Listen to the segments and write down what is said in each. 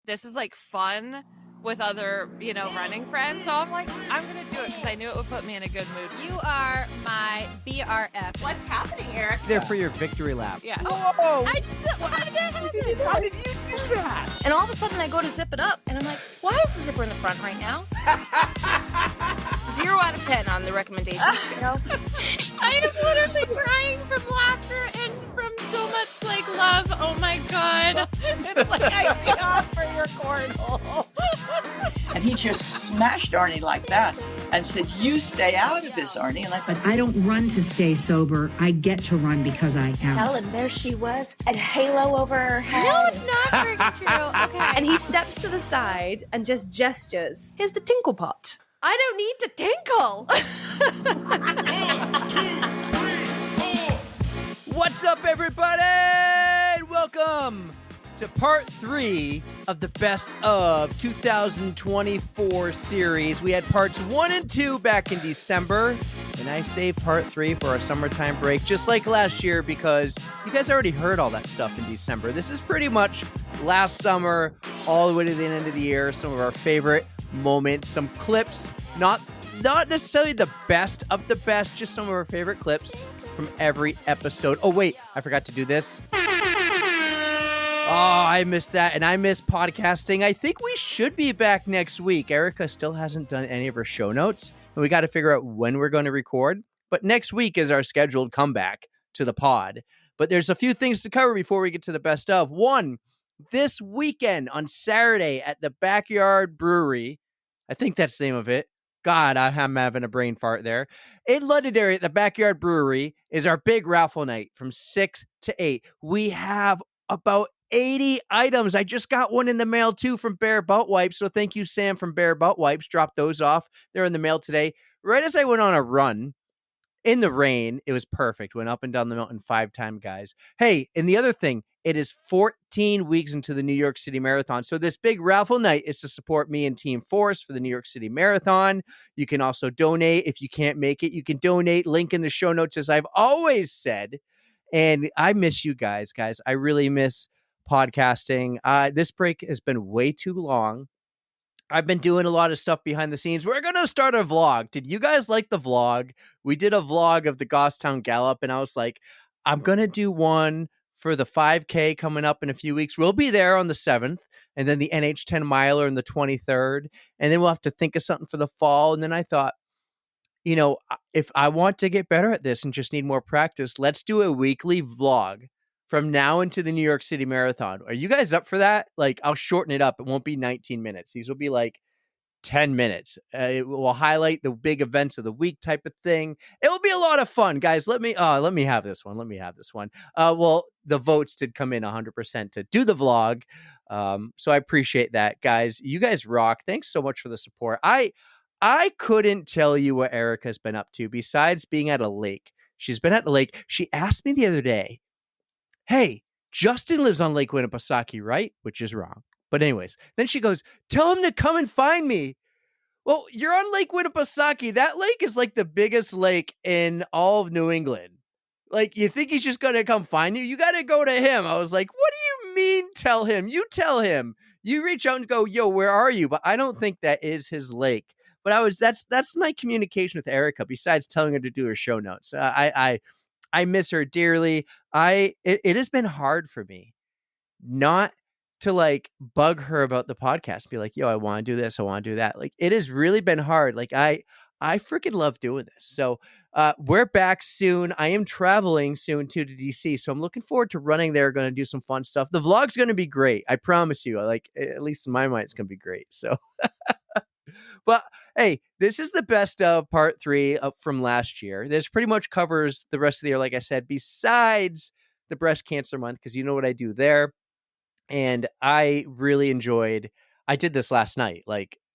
this is like fun with other, running friends. So I'm like, I'm going to do it because I knew it would put me in a good mood. You are my BRF. What's happening, Eric? There for your victory lap. Yeah. Oh! I just, how did that happen? How did you do that? And all of a sudden I go to zip it up and I'm like, why is the zipper in the front right now? 0 out of 10 on the recommendation scale. I am literally crying from laughter and from so much love. Oh my God. It's like I see off for your cornhole. And he just smashed Arnie like that and said, you stay out of this, Arnie. And I thought, But I don't run to stay sober. I get to run because I am. And there she was, a halo over her head. No, it's not very true. Okay. And he steps to the side and just gestures. Here's the tinkle pot. I don't need to tinkle. What's up, everybody? Welcome to part 3 of the Best of 2024 series. We had parts 1 and 2 back in December, and I saved part 3 for our summertime break, just like last year, because you guys already heard all that stuff in December. This is pretty much last summer, all the way to the end of the year, some of our favorite moments, some clips, not necessarily the best of the best, just some of our favorite clips from every episode. Oh, wait, I forgot to do this. Oh, I missed that, and I miss podcasting. I think we should be back next week. Erica still hasn't done any of her show notes, and we got to figure out when we're going to record. But next week is our scheduled comeback to the pod. But there's a few things to cover before we get to the best of. One, this weekend on Saturday at the Backyard Brewery, I think that's the name of it. God, I'm having a brain fart there. In Londonderry at the Backyard Brewery is our big raffle night from 6 to 8. We have about 80 items. I just got one in the mail too from Bear Butt Wipes. So thank you, Sam from Bear Butt Wipes. Dropped those off. They're in the mail today. Right as I went on a run in the rain, it was perfect. Went up and down the mountain 5 times, guys. Hey, and the other thing, it is 14 weeks into the New York City Marathon. So this big raffle night is to support me and Team Force for the New York City Marathon. You can also donate. If you can't make it, you can donate. Link in the show notes, as I've always said. And I miss you guys. I really miss podcasting. This break has been way too long. I've been doing a lot of stuff behind the scenes. We're going to start a vlog. Did you guys like the vlog? We did a vlog of the Goffstown Gallop, and I was like, I'm going to do one for the 5K coming up in a few weeks. We'll be there on the 7th, and then the NH 10 miler on the 23rd, and then we'll have to think of something for the fall. And then I thought, if I want to get better at this and just need more practice, let's do a weekly vlog from now into the New York City Marathon. Are you guys up for that? I'll shorten it up. It won't be 19 minutes. These will be 10 minutes. It will highlight the big events of the week type of thing. It will be a lot of fun, guys. Let me have this one. Well, the votes did come in 100% to do the vlog. So I appreciate that, guys. You guys rock. Thanks so much for the support. I couldn't tell you what Erica's been up to besides being at a lake. She's been at the lake. She asked me the other day, hey, Justin lives on Lake Winnipesaukee, right? Which is wrong. But anyways, then she goes, tell him to come and find me. Well, you're on Lake Winnipesaukee. That lake is the biggest lake in all of New England. You think he's just going to come find you? You got to go to him. I was like, what do you mean tell him? You tell him. You reach out and go, yo, where are you? But I don't think that is his lake. But that's my communication with Erica, besides telling her to do her show notes. I miss her dearly. It has been hard for me not to bug her about the podcast, be like, yo, I want to do this, I want to do that. It has really been hard. I freaking love doing this. So we're back soon. I am traveling soon to DC, so I'm looking forward to running there. Going to do some fun stuff. The vlog's going to be great. I promise you. At least in my mind, it's going to be great. So. But hey, this is the best of part 3 from last year. This pretty much covers the rest of the year, like I said, besides the breast cancer month, because you know what I do there. And I really enjoyed, I did this last night.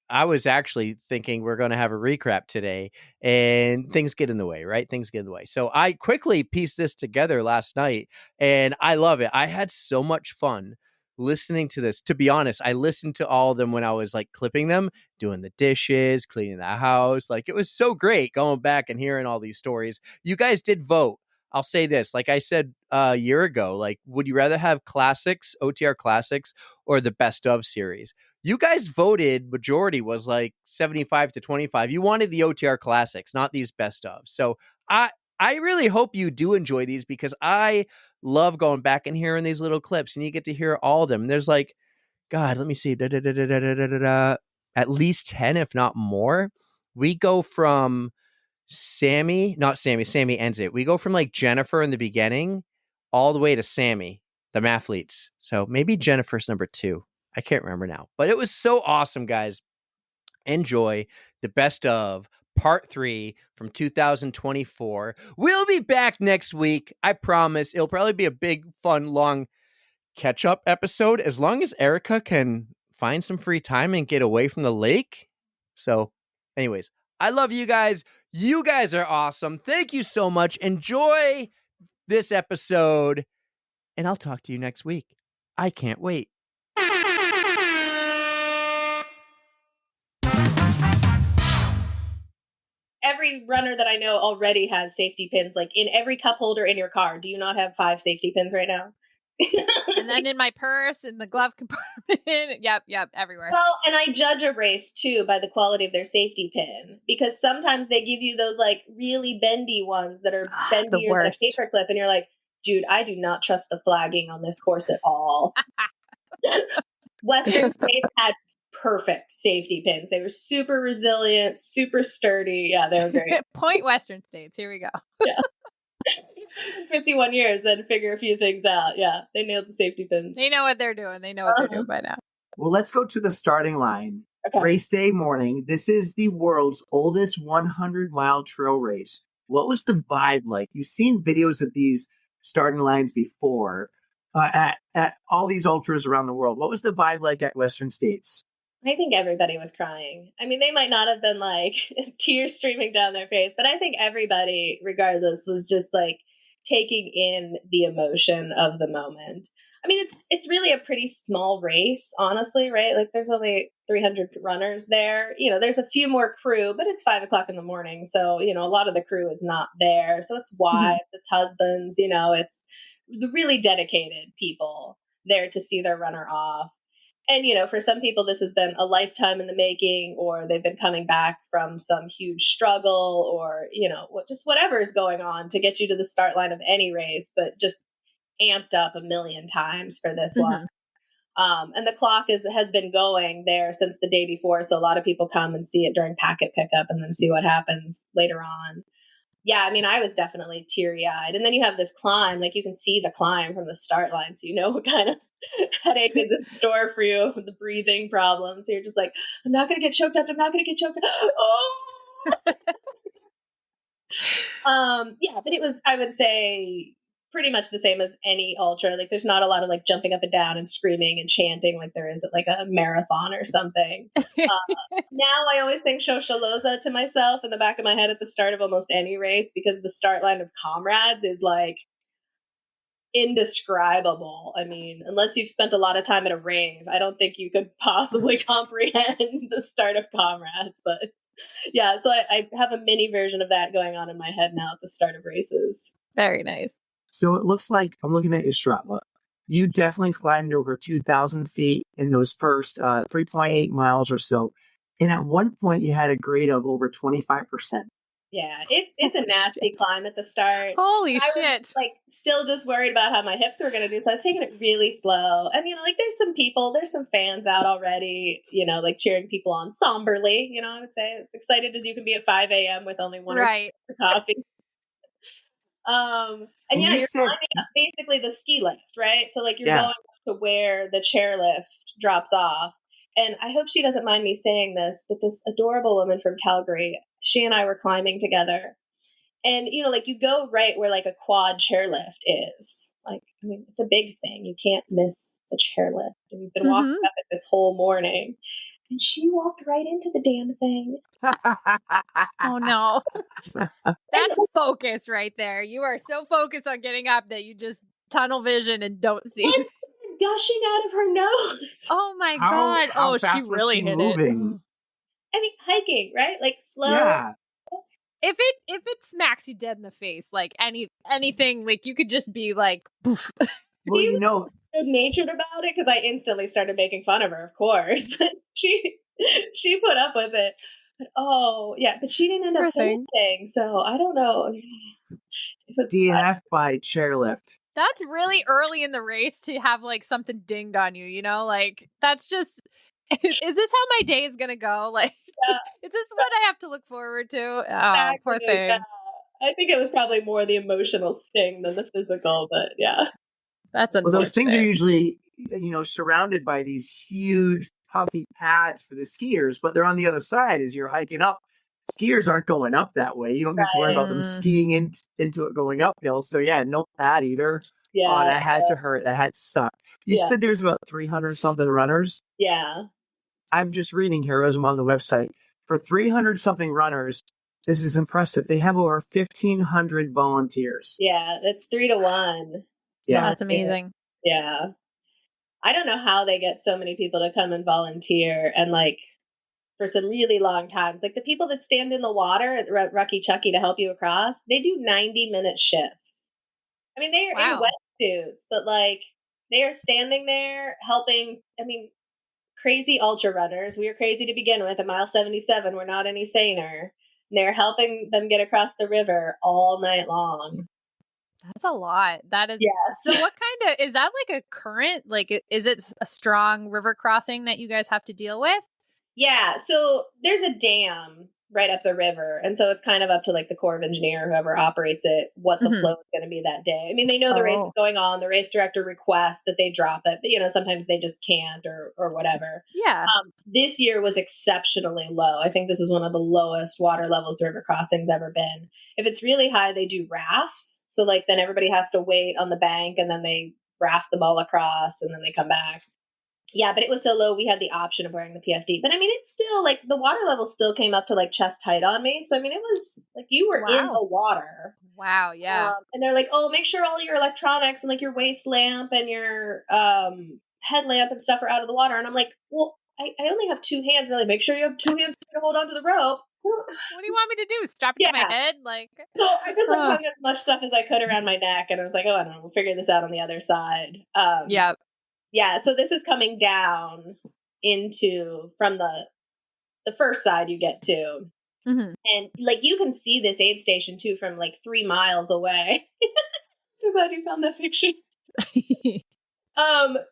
I was actually thinking we're going to have a recap today, and things get in the way, right? Things get in the way. So I quickly pieced this together last night, and I love it. I had so much fun listening to this. To be honest, I listened to all of them when I was clipping them, doing the dishes, cleaning the house. It was so great going back and hearing all these stories. You guys did vote. I'll say this, like I said a year ago, like, would you rather have classics, OTR classics, or the best of series? You guys voted, majority was like 75 to 25. You wanted the OTR classics, not these best of. So I really hope you do enjoy these, because I love going back and hearing these little clips, and you get to hear all of them. There's like, God, let me see, at least 10, if not more. We go from Sammy ends it. We go from like Jennifer in the beginning all the way to Sammy, the mathletes. So maybe Jennifer's number 2. I can't remember now. But it was so awesome, guys. Enjoy the best of part 3 from 2024. We'll be back next week. I promise. It'll probably be a big, fun, long catch-up episode, as long as Erica can find some free time and get away from the lake. So, anyways, I love you guys. You guys are awesome. Thank you so much. Enjoy this episode, and I'll talk to you next week. I can't wait. Every runner that I know already has safety pins, like in every cup holder in your car. Do you not have 5 safety pins right now? And then in my purse, in the glove compartment. Yep, everywhere. Well, and I judge a race too by the quality of their safety pin, because sometimes they give you those like really bendy ones that are bendier than a paperclip, and you're like, dude, I do not trust the flagging on this course at all. Western States had perfect safety pins. They were super resilient, super sturdy. Yeah, they were great. Point Western States. Here we go. Yeah. 51 years, then figure a few things out. Yeah, they nailed the safety pins. They know what they're doing. They know what they're doing by now. Well, let's go to the starting line. Okay. Race day morning. This is the world's oldest 100-mile trail race. What was the vibe like? You've seen videos of these starting lines before at all these ultras around the world. What was the vibe like at Western States? I think everybody was crying. I mean, they might not have been like tears streaming down their face, but I think everybody, regardless, was just like taking in the emotion of the moment. I mean, it's really a pretty small race, honestly, right? Like there's only 300 runners there. You know, there's a few more crew, but it's 5 o'clock in the morning. So, you know, a lot of the crew is not there. So it's wives, it's husbands, you know, it's the really dedicated people there to see their runner off. And, you know, for some people, this has been a lifetime in the making, or they've been coming back from some huge struggle, or, you know, just whatever is going on to get you to the start line of any race, but just amped up a million times for this one. And the clock has been going there since the day before. So a lot of people come and see it during packet pickup and then see what happens later on. Yeah, I mean, I was definitely teary-eyed. And then you have this climb, like you can see the climb from the start line, so you know what kind of headache is in store for you with the breathing problems. So you're just like, I'm not going to get choked up. I'm not going to get choked up. Oh! Yeah, but it was, I would say, pretty much the same as any ultra. Like there's not a lot of like jumping up and down and screaming and chanting like there is at like a marathon or something. Now I always sing Shosholoza to myself in the back of my head at the start of almost any race, because the start line of Comrades is like indescribable. I mean, unless you've spent a lot of time at a rave, I don't think you could possibly comprehend the start of Comrades. But yeah, so I have a mini version of that going on in my head now at the start of races. Very nice. So it looks like, I'm looking at your Strava, you definitely climbed over 2,000 feet in those first 3.8 miles or so. And at one point, you had a grade of over 25%. Yeah, it's a nasty climb at the start. Holy I shit. was, like, still just worried about how my hips were going to do. So I was taking it really slow. And, you know, like, there's some fans out already, you know, like cheering people on somberly, you know, I would say. As excited as you can be at 5 a.m. with only one right. coffee. And yeah, you're climbing up basically the ski lift, right? So like you're going up to where the chairlift drops off. And I hope she doesn't mind me saying this, but this adorable woman from Calgary, she and I were climbing together. And, you know, like you go right where like a quad chairlift is. Like, I mean, it's a big thing. You can't miss the chairlift. And we've been walking up it this whole morning. And she walked right into the damn thing. Oh, no. That's focus right there. You are so focused on getting up that you just tunnel vision and don't see. It's gushing out of her nose. Oh, my God. How she fast was really she hit moving? I mean, hiking, right? Like slow. Yeah. if it smacks you dead in the face, like anything, like you could just be like, poof. Well, He was good natured about it because I instantly started making fun of her. Of course, she put up with it. But but she didn't end Poor up thing. finishing, so I don't know. It was DNF by chairlift. That's really early in the race to have like something dinged on you, you know? Like that's just is this how my day is gonna go? Like is this what I have to look forward to? Oh, poor exactly, thing. yeah. I think it was probably more the emotional sting than the physical, but yeah. That's Well, unfortunate. those things are usually, surrounded by these huge puffy pads for the skiers, but they're on the other side as you're hiking up. Skiers aren't going up that way. You don't need to worry about them skiing into it going uphill. So yeah, no pad either. Yeah. Oh, that had to hurt. That had to suck. You said there's about 300 something runners. Yeah. I'm just reading here as I'm on the website. For 300 something runners, this is impressive. They have over 1,500 volunteers. Yeah, that's 3 to 1. Yeah. That's amazing. Yeah. I don't know how they get so many people to come and volunteer and like for some really long times. Like the people that stand in the water at Rucky Chucky to help you across, they do 90-minute shifts. I mean, they are in wetsuits, but like they are standing there helping. I mean, crazy ultra runners. We were crazy to begin with. At mile 77, we're not any saner. And they're helping them get across the river all night long. That's a lot. That is. Yes. So what kind of, is that like a current? Like, is it a strong river crossing that you guys have to deal with? Yeah. So there's a dam right up the river. And so it's kind of up to like the Corps of Engineer, whoever operates it, what the flow is going to be that day. I mean, they know the race is going on. The race director requests that they drop it, but sometimes they just can't or whatever. Yeah. This year was exceptionally low. I think this is one of the lowest water levels the river crossing's ever been. If it's really high, they do rafts. So like then everybody has to wait on the bank and then they raft them all across and then they come back. Yeah, but it was so low, we had the option of wearing the PFD. But I mean, it's still like the water level still came up to like chest height on me. So I mean, it was like you were in the water. Wow, yeah. And they're like, oh, make sure all your electronics and like your waist lamp and your headlamp and stuff are out of the water. And I'm like, well, I only have 2 hands. And they're like, make sure you have 2 hands to hold onto the rope. What do you want me to do? Strap it to my head? Like, so I just like hung as much stuff as I could around my neck, and I was like, oh, I don't know, we'll figure this out on the other side. Yeah, so this is coming down into from the first side you get to. Mm-hmm. And like you can see this aid station too from like 3 miles away. I'm glad you found that picture.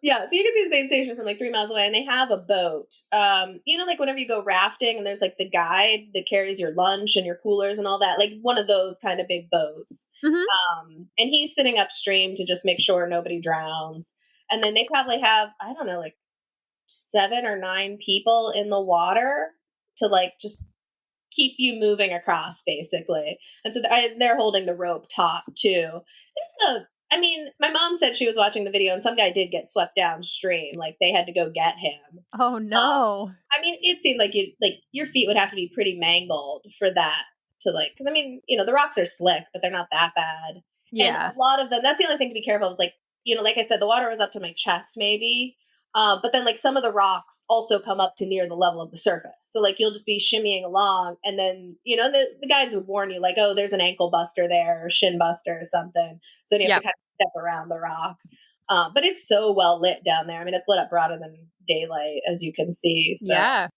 Yeah, so you can see the aid station from like 3 miles away, and they have a boat. Like whenever you go rafting and there's like the guide that carries your lunch and your coolers and all that, like one of those kind of big boats. Mm-hmm. And he's sitting upstream to just make sure nobody drowns. And then they probably have, I don't know, like 7 or 9 people in the water to like just keep you moving across, basically. And so they're holding the rope taut too. My mom said she was watching the video and some guy did get swept downstream. Like they had to go get him. Oh no. It seemed like your feet would have to be pretty mangled for that to like, because the rocks are slick, but they're not that bad. Yeah. And a lot of them, that's the only thing to be careful of is like, like I said, the water was up to my chest maybe. But then like some of the rocks also come up to near the level of the surface. So like you'll just be shimmying along and then, the guides would warn you like, oh, there's an ankle buster there or shin buster or something. So you have to kind of step around the rock. But it's so well lit down there. I mean, it's lit up broader than daylight, as you can see. So,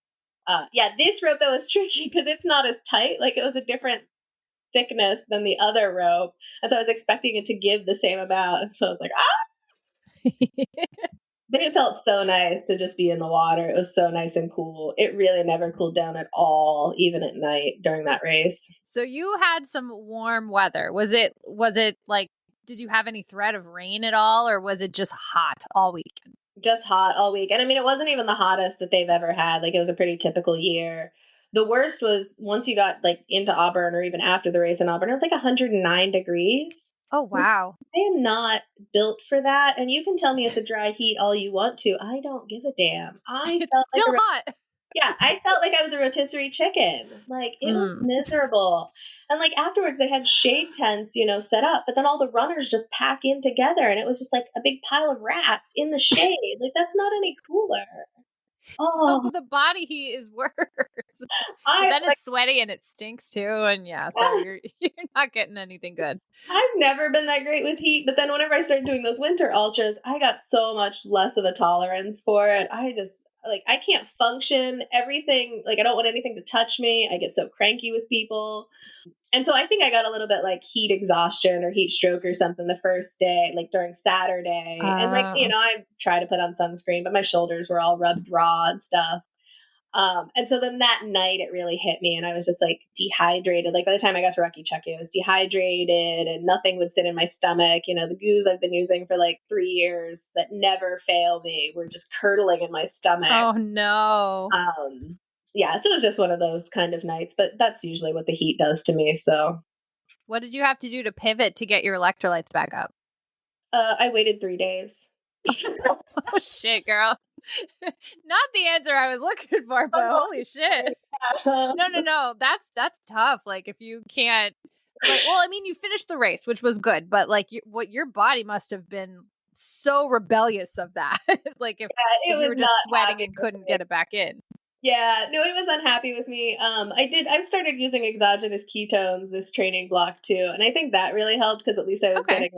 this rope though is tricky because it's not as tight. Like it was a different thickness than the other rope. And so I was expecting it to give the same amount. And so I was like, But it felt so nice to just be in the water. It was so nice and cool. It really never cooled down at all, even at night during that race. So you had some warm weather. Was it like, did you have any threat of rain at all, or was it just hot all weekend? Just hot all week. And it wasn't even the hottest that they've ever had. Like it was a pretty typical year. The worst was once you got like into Auburn or even after the race in Auburn, it was like 109 degrees. Oh, wow. I am not built for that. And you can tell me it's a dry heat all you want to. I don't give a damn. It's still hot. Yeah, I felt like I was a rotisserie chicken. Like, it was miserable. And like afterwards they had shade tents, set up, but then all the runners just pack in together and it was just like a big pile of rats in the shade. Like that's not any cooler. Oh, the body heat is worse. I Then it's sweaty and it stinks too, and so you're not getting anything good. I've never been that great with heat, but then whenever I started doing those winter ultras, I got so much less of a tolerance for it. I just I can't function. Everything, I don't want anything to touch me. I get so cranky with people. And so I think I got a little bit heat exhaustion or heat stroke or something the first day, during Saturday. And I tried to put on sunscreen, but my shoulders were all rubbed raw and stuff. And so then that night it really hit me, and I was just dehydrated. By the time I got to Rocky Chucky, I was dehydrated and nothing would sit in my stomach. The goos I've been using for 3 years that never fail me were just curdling in my stomach. Oh no. Yeah, so it was just one of those kind of nights, but that's usually what the heat does to me. So what did you have to do to pivot to get your electrolytes back up? I waited 3 days. Oh shit, girl. Not the answer I was looking for, but holy shit. No. That's tough. If you can't, you finished the race, which was good, but what your body must have been so rebellious of that. If you were just sweating and couldn't get it back in. Yeah, no, it was unhappy with me. I've started using exogenous ketones this training block too, and I think that really helped because at least I was getting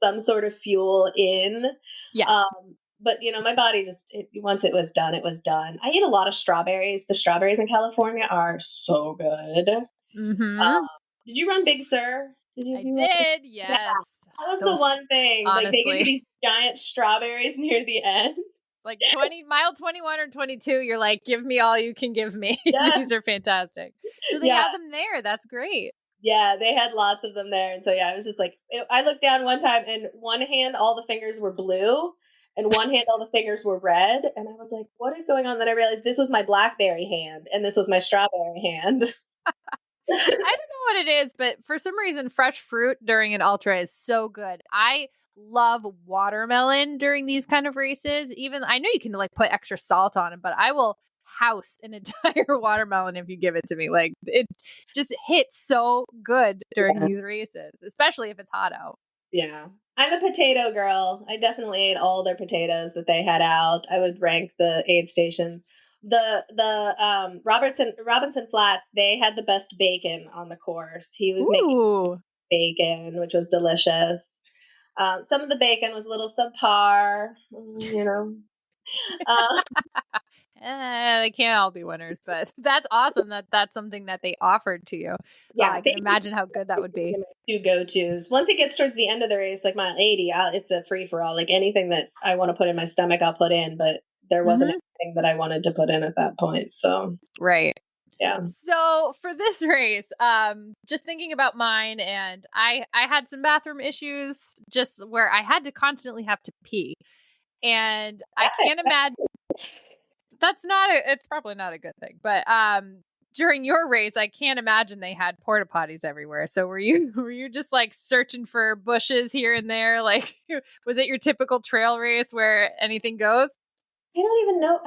some sort of fuel in. Yes. But my body once it was done, it was done. I ate a lot of strawberries. The strawberries in California are so good. Mm-hmm. Did you run Big Sur? I did, yes. Yeah. That was the one thing. Honestly. They give you these giant strawberries near the end. mile 21 or 22, you're give me all you can give me. Yeah. These are fantastic. So they had them there. That's great. Yeah, they had lots of them there. And so, yeah, I was just I looked down one time and one hand, all the fingers were blue and one hand, all the fingers were red. And I was like, what is going on? Then I realized this was my blackberry hand and this was my strawberry hand. I don't know what it is, but for some reason, fresh fruit during an ultra is so good. I love watermelon during these kind of races. Even I know you can put extra salt on it, but I will house an entire watermelon if you give it to me. It just hits so good during these races, especially if it's hot out. Yeah. I'm a potato girl. I definitely ate all their potatoes that they had out. I would rank the aid stations. The Robinson Flats, they had the best bacon on the course. He was making bacon, which was delicious. Some of the bacon was a little subpar, They can't all be winners, but that's awesome that that's something that they offered to you. Yeah, I can imagine how good that would be. Two go-tos. Once it gets towards the end of the race, mile 80, it's a free-for-all. Anything that I want to put in my stomach, I'll put in, but there wasn't anything that I wanted to put in at that point. So right. Yeah. So for this race, just thinking about mine, and I had some bathroom issues just where I had to constantly have to pee. And I can't imagine it's probably not a good thing, but during your race, I can't imagine they had porta potties everywhere. So were you just searching for bushes here and there? Was it your typical trail race where anything goes? I don't even know.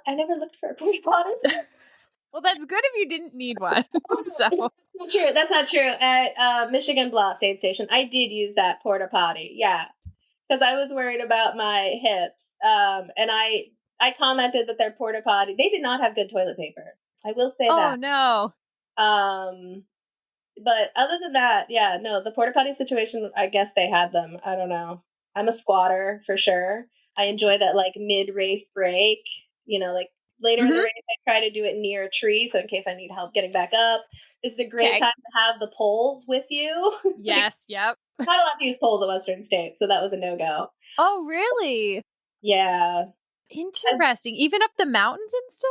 I never looked for a porta potty. Well, that's good if you didn't need one. So. That's not true. At Michigan Bluffs aid station, I did use that porta potty. Yeah, because I was worried about my hips. And I commented that their porta potty, they did not have good toilet paper. I will say that. Oh no. But other than that, yeah, no, the porta potty situation, I guess they had them. I don't know. I'm a squatter for sure. I enjoy that mid-race break. Later in the race, I try to do it near a tree, so in case I need help getting back up. This is a great time to have the poles with you. Yes, yep. Not allowed to use poles at Western States, so that was a no-go. Oh, really? Yeah. Interesting. Even up the mountains and stuff?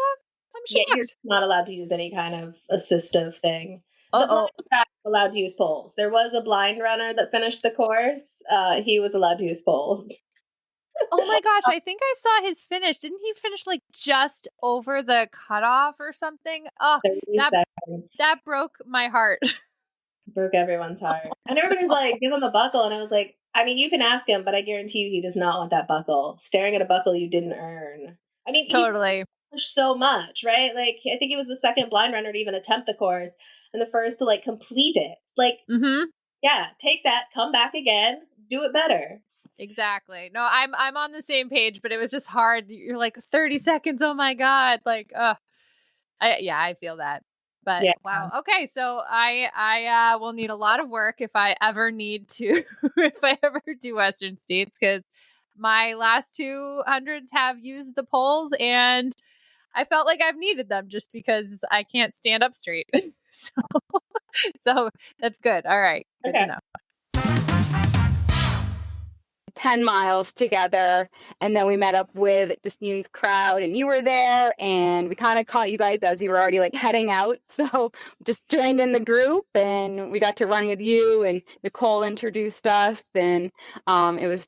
I'm shocked. Yeah, you're not allowed to use any kind of assistive thing. The blind guy was allowed to use poles. There was a blind runner that finished the course. He was allowed to use poles. Oh my gosh, I think I saw his finish. Didn't he finish just over the cutoff or something? Oh, that broke my heart. Broke everyone's heart. And everybody's give him a buckle. And I was like, I mean, you can ask him, but I guarantee you he does not want that buckle. Staring at a buckle you didn't earn. I mean, totally. He's so much, right? I think he was the second blind runner to even attempt the course and the first to complete it. Yeah, take that, come back again, do it better. Exactly. No, I'm on the same page, but it was just hard. You're like 30 seconds. Oh my God. Like, I feel that. But Yeah. wow. Okay. So I will need a lot of work if I ever need to, if I ever do Western States, because my last 200s have used the poles and I felt like I've needed them just because I can't stand up straight. So that's good. All right. Good to Okay. know. 10 miles together, and then we met up with Justine's crowd, and you were there, and we kind of caught you guys as you were already like heading out, so just joined in the group, and we got to run with you, and Nicole introduced us, and it was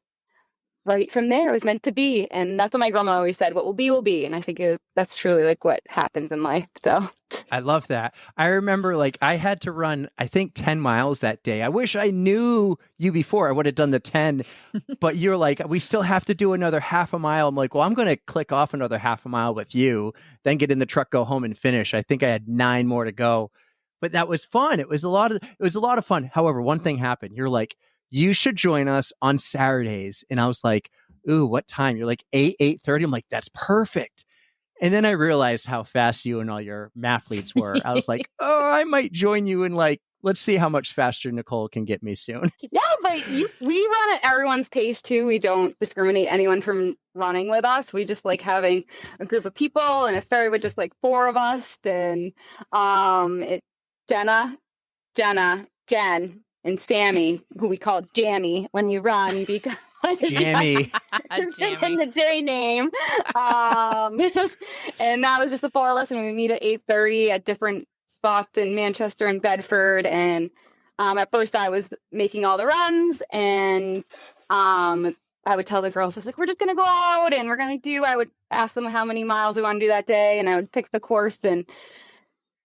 right from there. It was meant to be, and that's what my grandma always said, what will be, and I think that's truly like what happens in life. So I love that. I remember like I had to run, I think 10 miles that day. I wish I knew you before. I would have done the 10, but you're like, we still have to do another half a mile. I'm like, well, I'm going to click off another half a mile with you, then get in the truck, go home and finish. I think I had 9 more to go, but that was fun. It was a lot of fun. However, one thing happened. You're like, you should join us on Saturdays. And I was like, ooh, what time? You're like 8:30. I'm like, that's perfect. And then I realized how fast you and all your mathletes were. I was like, oh, I might join you in like, let's see how much faster Nicole can get me soon. yeah, but we run at everyone's pace too. We don't discriminate anyone from running with us. We just like having a group of people, and it started with just like 4 of us, and Jen, and Sammy, who we call Jammy when you run, because Jammy. in the J name. And that was just the 4 of us, and we meet at 8:30 at different spots in Manchester and Bedford. And at first I was making all the runs, and I would tell the girls, I was like, we're just going to go out and I would ask them how many miles we want to do that day, and I would pick the course, and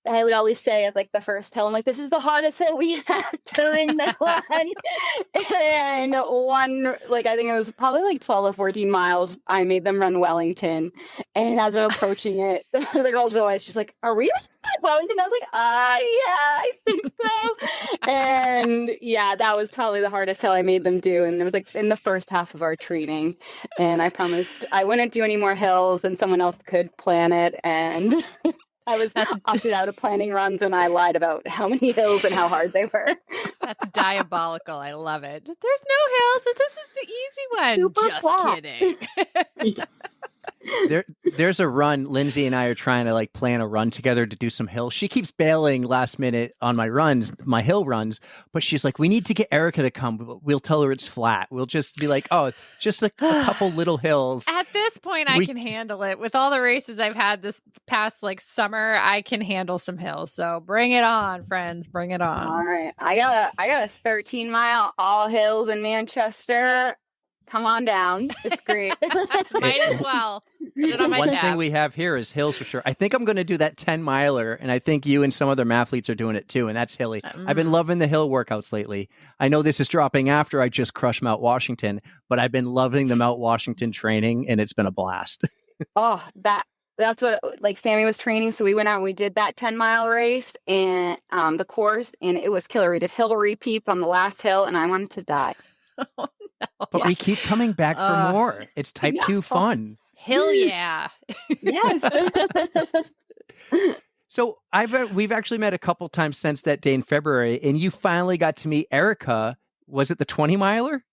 I would always say at like the first hill, I'm like, this is the hardest hill we have doing the one. And one, like, I think it was probably like 12 or 14 miles. I made them run Wellington. And as I'm approaching it, the girl's always just like, are we at Wellington? I was like, yeah, I think so. And yeah, that was probably the hardest hill I made them do. And it was like in the first half of our training. And I promised I wouldn't do any more hills and someone else could plan it. And I was opted out of planning runs, and I lied about how many hills and how hard they were. That's diabolical. I love it. There's no hills. This is the easy one. Super Just flat. kidding. There's a run. Lindsay and I are trying to like plan a run together to do some hills. She keeps bailing last minute on my hill runs, but she's like, we need to get Erica to come. We'll tell her it's flat. We'll just be like, oh, just a couple little hills. At this point, I can handle it. With all the races I've had this past like summer, I can handle some hills. So bring it on, friends. Bring it on. All right. I got a 13-mile all hills in Manchester. Come on down. It's great. Might as well. Put it on my One tab. thing we have here is hills for sure. I think I'm going to do that 10-miler, and I think you and some other mathletes are doing it too, and that's hilly. I've been loving the hill workouts lately. I know this is dropping after I just crushed Mount Washington, but I've been loving the Mount Washington training, and it's been a blast. Oh, that's what like Sammy was training. So we went out and we did that 10-mile race and the course, and it was killer. We did hill repeat on the last hill, and I wanted to die. Oh, no. But we keep coming back for more. It's type 2 fun. Hill, yeah. Yes. So we've actually met a couple times since that day in February, and you finally got to meet Erica. Was it the 20-miler?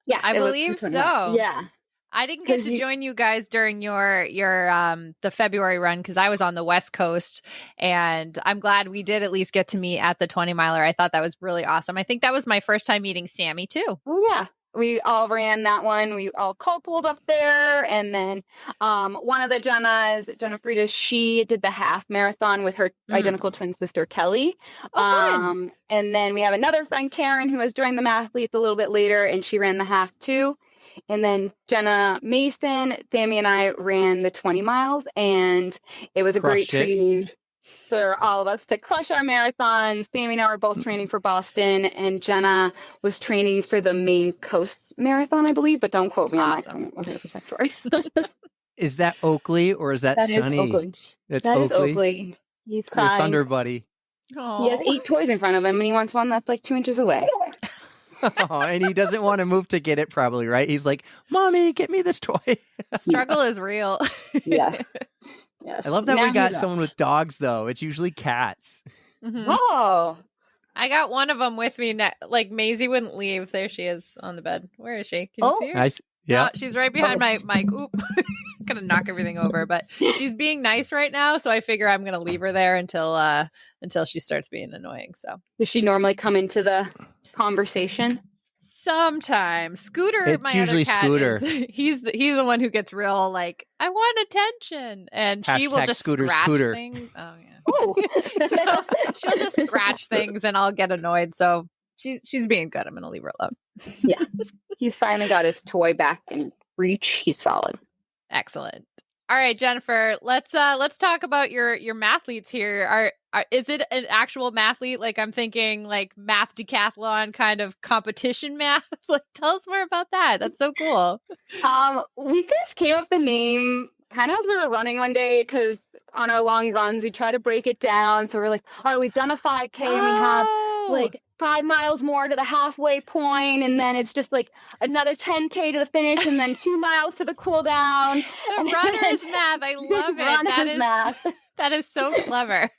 Yes, I believe so. Yeah. I didn't get to join you guys during your the February run because I was on the West Coast, and I'm glad we did at least get to meet at the 20-miler. I thought that was really awesome. I think that was my first time meeting Sammy too. Oh yeah. We all ran that one. We all carpooled up there, and then one of the Jenna Frieda, she did the half marathon with her identical twin sister Kelly. And then we have another friend Karen who has joined the mathletes a little bit later, and she ran the half too. And then Jenna Mason, Sammy, and I ran the 20 miles, and it was a great training for all of us to crush our marathon. Sammy and I were both training for Boston, and Jenna was training for the Maine Coast Marathon, I believe, but don't quote me on that. I'm 100% sure. Is that Oakley or is that Sunny? Oakley. That's that Oakley. Is Oakley. He's Your crying. Thunder buddy. He has 8 toys in front of him, and he wants one that's like 2 inches away. Oh, and he doesn't want to move to get it, probably, right? He's like, Mommy, get me this toy. Struggle is real. Yeah. Yes. I love that Now we he got does. someone with dogs, though. It's usually cats. Mhm. Oh, I got one of them with me. Like Maisie wouldn't leave. There she is on the bed. Where is she? Can you Oh. see her? Nice. Yeah. No, she's right behind my mic. Oop. Gonna knock everything over, but she's being nice right now, so I figure I'm gonna leave her there until she starts being annoying. So does she normally come into the conversation? sometimes Scooter, It's my usually other cat, Scooter. he's the one who gets real like I want attention, and she will Hashtag just Scooter's scratch Cooter. things. Oh yeah, Oh, she'll just scratch things, and I'll get annoyed. So she's being good. I'm gonna leave her alone. Yeah, he's finally got his toy back in reach. He's solid. Excellent. All right, Jennifer, let's talk about your mathletes here. Is it an actual mathlete? Like I'm thinking like math decathlon kind of competition math. Like tell us more about that. That's so cool. We just came up with the name kind of as we were running one day because on our long runs we try to break it down. So we're like, all right, we've done a 5K and we have like 5 miles more to the halfway point, and then it's just like another 10K to the finish, and then 2 miles to the cool down. The runner's math. I love it. Math. That is so clever.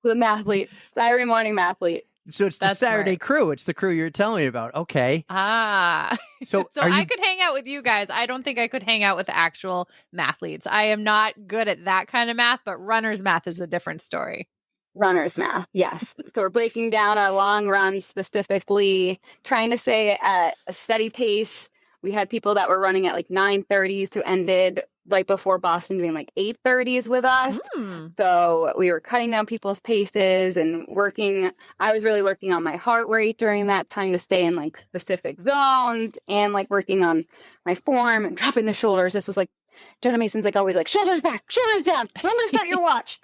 The mathlete, Saturday morning mathlete. So it's the That's Saturday smart. crew. It's the crew you're telling me about. Okay. Ah. So, So I could hang out with you guys. I don't think I could hang out with actual mathletes. I am not good at that kind of math, but runner's math is a different story. Runner's math, yes. So we're breaking down our long runs specifically, trying to stay at a steady pace. We had people that were running at like 9:30s who ended right before Boston doing like 8:30s with us. So we were cutting down people's paces and working. I was really working on my heart rate during that time to stay in like specific zones and like working on my form and dropping the shoulders. This was like Jenna Mason's like always like shoulders back, shoulders down. Remember to start your watch.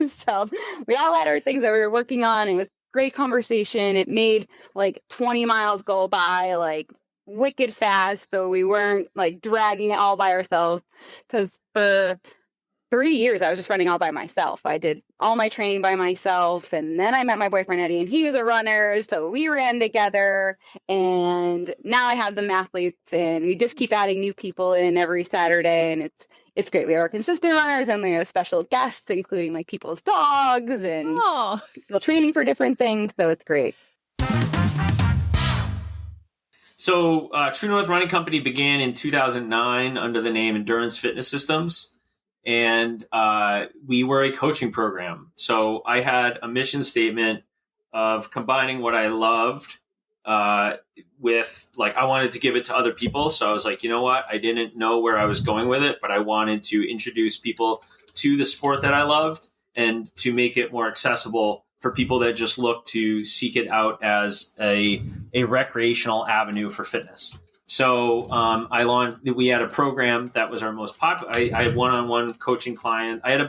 So we all had our things that we were working on. It was great conversation. It made like 20 miles go by like wicked fast, so we weren't like dragging it all by ourselves. Because for 3 years I was just running all by myself. I did all my training by myself, and then I met my boyfriend Eddie, and he was a runner, so we ran together. And now I have the mathletes, and we just keep adding new people in every Saturday, and it's great. We have our consistent runners, and we have special guests, including like people's dogs and people training for different things. So it's great. So True North Running Company began in 2009 under the name Endurance Fitness Systems. And we were a coaching program. So I had a mission statement of combining what I loved with, like, I wanted to give it to other people. So I was like, you know what? I didn't know where I was going with it, but I wanted to introduce people to the sport that I loved and to make it more accessible for people that just look to seek it out as a recreational avenue for fitness. So we had a program that was our most popular. I had one-on-one coaching client. I had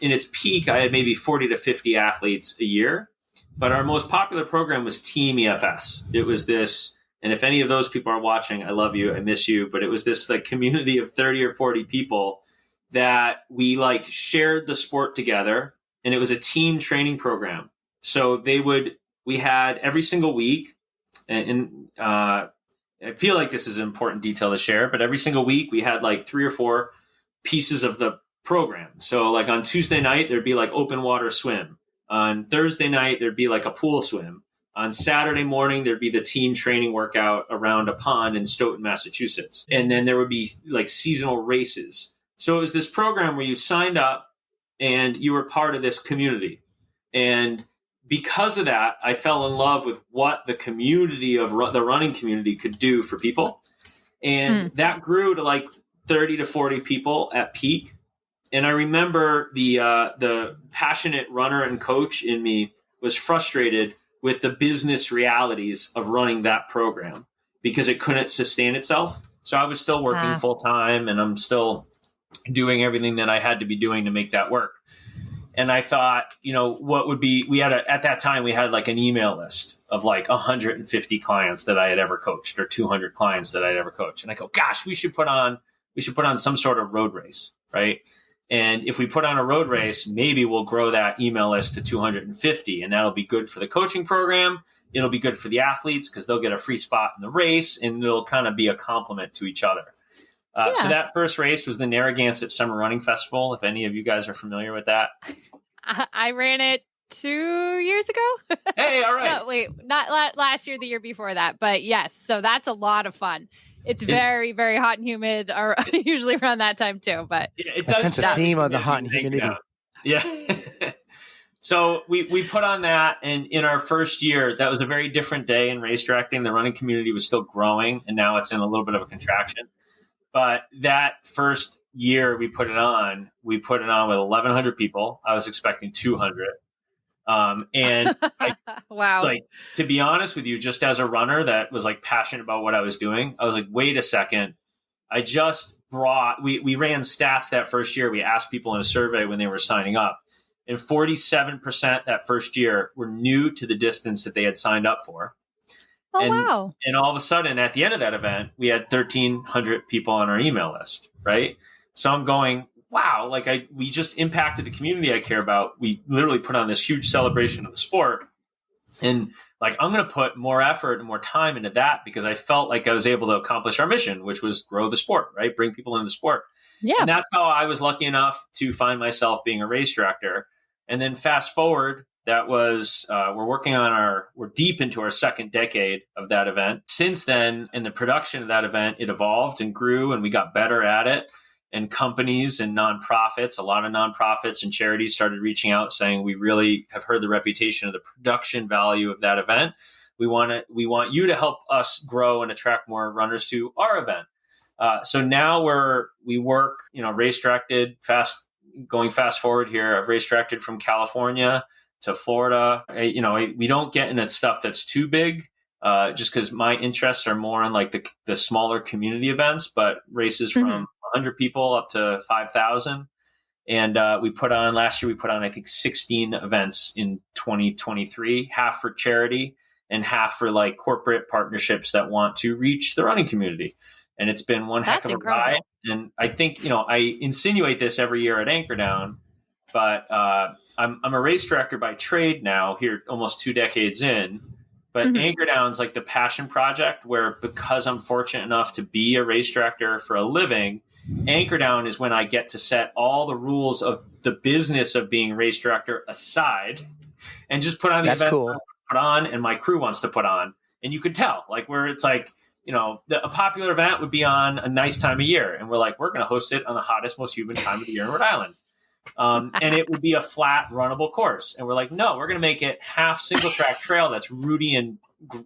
in its peak, I had maybe 40 to 50 athletes a year. But our most popular program was Team EFS. It was this, and if any of those people are watching, I love you, I miss you. But it was this like community of 30 or 40 people that we like shared the sport together. And it was a team training program. So we had every single week, and I feel like this is an important detail to share, but every single week we had like 3 or 4 pieces of the program. So like on Tuesday night, there'd be like open water swim. On Thursday night, there'd be like a pool swim. On Saturday morning, there'd be the team training workout around a pond in Stoughton, Massachusetts. And then there would be like seasonal races. So it was this program where you signed up and you were part of this community. And because of that, I fell in love with what the community of the running community could do for people. And that grew to like 30 to 40 people at peak. And I remember the passionate runner and coach in me was frustrated with the business realities of running that program because it couldn't sustain itself. So I was still working full time, and I'm still doing everything that I had to be doing to make that work. And I thought, at that time we had like an email list of like 150 clients that I had ever coached, or 200 clients that I'd ever coached. And I go, gosh, we should put on some sort of road race, right? And if we put on a road race, maybe we'll grow that email list to 250, and that'll be good for the coaching program. It'll be good for the athletes because they'll get a free spot in the race, and it'll kind of be a complement to each other. So that first race was the Narragansett Summer Running Festival, if any of you guys are familiar with that. I ran it 2 years ago. Hey, all right. No, wait, not last year, the year before that. But yes, so that's a lot of fun. It's very, very hot and humid, or usually around that time too. But it does. That's a theme of the hot and humidity. Yeah. So we put on that, and in our first year, that was a very different day in race directing. The running community was still growing, and now it's in a little bit of a contraction. But that first year we put it on with 1,100 people. I was expecting 200. And wow. Like, to be honest with you, just as a runner that was like passionate about what I was doing, I was like, wait a second. I just we ran stats that first year. We asked people in a survey when they were signing up, and 47% that first year were new to the distance that they had signed up for. Oh, wow. And all of a sudden at the end of that event, we had 1,300 people on our email list. Right. So I'm going, wow, like we just impacted the community I care about. We literally put on this huge celebration of the sport. And like, I'm going to put more effort and more time into that because I felt like I was able to accomplish our mission, which was grow the sport, right? Bring people into the sport. Yeah. And that's how I was lucky enough to find myself being a race director. And then fast forward, that was, we're deep into our second decade of that event. Since then, in the production of that event, it evolved and grew, and we got better at it. And companies and nonprofits, a lot of nonprofits and charities started reaching out saying, we really have heard the reputation of the production value of that event. We want you to help us grow and attract more runners to our event. So now we work, race directed, going fast forward here. I've race directed from California to Florida. We don't get into stuff that's too big. Just because my interests are more in like the smaller community events, but races from 100 people up to 5,000. And last year we put on, I think, 16 events in 2023, half for charity and half for like corporate partnerships that want to reach the running community. And it's been one heck of a ride. And I think, I insinuate this every year at Anchor Down, but I'm a race director by trade now, here almost 2 decades in. But Anchor Down's like the passion project where, because I'm fortunate enough to be a race director for a living, Anchor Down is when I get to set all the rules of the business of being race director aside and just put on the event I put on and my crew wants to put on. And you could tell, like, where it's like, a popular event would be on a nice time of year. And we're like, we're going to host it on the hottest, most humid time of the year in Rhode Island. And it would be a flat, runnable course. And we're like, no, we're going to make it half single track trail that's rooty and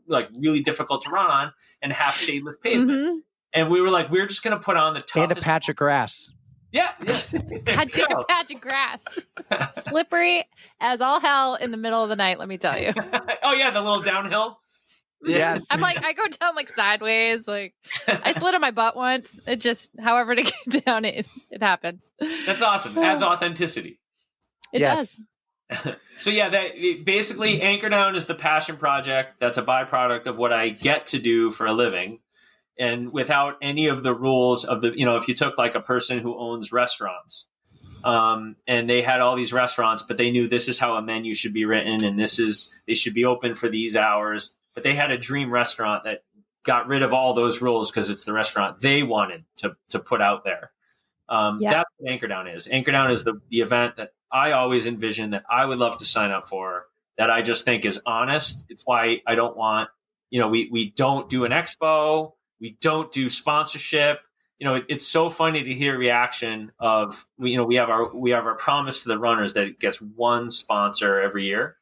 like really difficult to run on, and half shadeless pavement. And we were like, we're just going to put on the toughest. And a patch of grass. Yeah. Yes. Patch of grass. Slippery as all hell in the middle of the night, let me tell you. Oh, yeah. The little downhill. Yes. I'm like, I go down like sideways. Like, I slid on my butt once. It just, however to get down, it happens. That's awesome. Adds authenticity. It does. So yeah, basically Anchor Down is the passion project. That's a byproduct of what I get to do for a living. And without any of the rules of if you took like a person who owns restaurants, and they had all these restaurants, but they knew this is how a menu should be written, and they should be open for these hours. But they had a dream restaurant that got rid of all those rules because it's the restaurant they wanted to put out there. That's what Anchor Down is. Anchor Down is the event that I always envisioned that I would love to sign up for, that I just think is honest. It's why I don't want, we don't do an expo. We don't do sponsorship. It's so funny to hear reaction of, we have our promise to the runners that it gets one sponsor every year.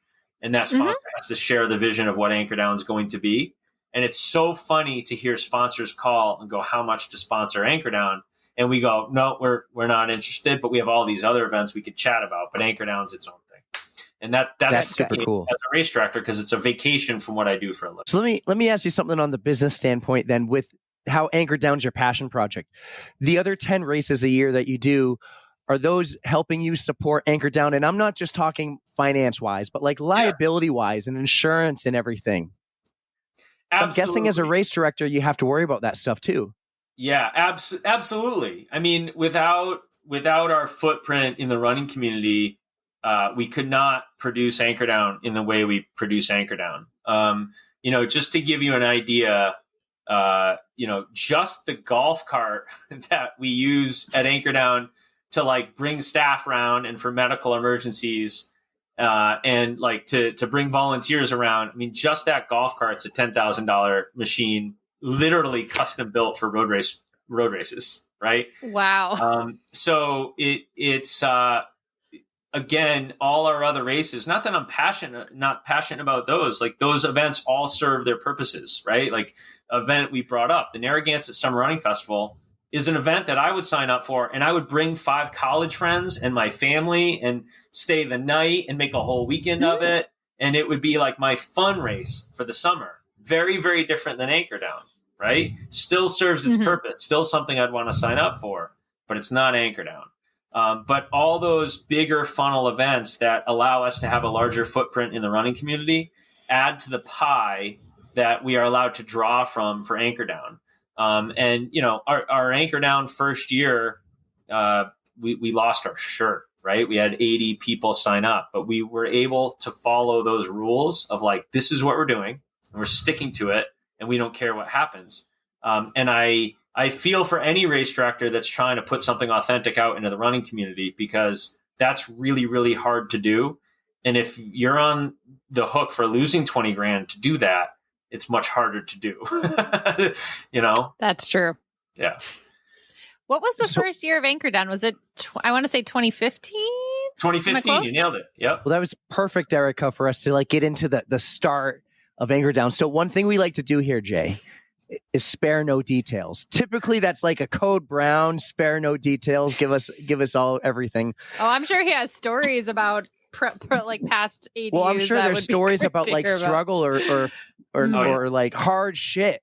And that sponsor has to share the vision of what Anchor Down is going to be. And it's so funny to hear sponsors call and go, how much to sponsor Anchor Down? And we go, no, we're not interested, but we have all these other events we could chat about. But Anchor Down's its own thing. And that's super cool as a race director, because it's a vacation from what I do for a living. So let me ask you something on the business standpoint then, with how Anchor Down's your passion project. The other 10 races a year that you do, are those helping you support Anchor Down? And I'm not just talking finance-wise, but like liability-wise and insurance and everything. So I'm guessing as a race director, you have to worry about that stuff too. Yeah, absolutely. I mean, without our footprint in the running community, we could not produce Anchor Down in the way we produce Anchor Down. Just to give you an idea, just the golf cart that we use at Anchordown to like bring staff around and for medical emergencies, and like to bring volunteers around. I mean, just that golf cart's a $10,000 machine, literally custom built for road races. Right. Wow. So it's again, all our other races, not that I'm not passionate about those, like those events all serve their purposes, right? Like event we brought up, the Narragansett Summer Running Festival is an event that I would sign up for, and I would bring 5 college friends and my family and stay the night and make a whole weekend of it. And it would be like my fun race for the summer. Very, very different than Anchordown, right? Still serves its purpose, still something I'd want to sign up for, but it's not Anchordown. But all those bigger funnel events that allow us to have a larger footprint in the running community add to the pie that we are allowed to draw from for Anchordown. And our Anchordown first year, we lost our shirt, right? We had 80 people sign up, but we were able to follow those rules of like, this is what we're doing and we're sticking to it and we don't care what happens. And I feel for any race director that's trying to put something authentic out into the running community, because that's really, really hard to do. And if you're on the hook for losing 20 grand to do that, it's much harder to do. That's true. Yeah. What was the first year of Anchordown? Was it, I want to say 2015? 2015, you nailed it. Yep. Well, that was perfect, Erica, for us to like get into the start of Anchordown. So one thing we like to do here, Jay, is spare no details. Typically that's like a code brown, spare no details. Give us all everything. Oh, I'm sure he has stories about like past ADUs. Well, I'm sure there's stories about like struggle or like hard shit.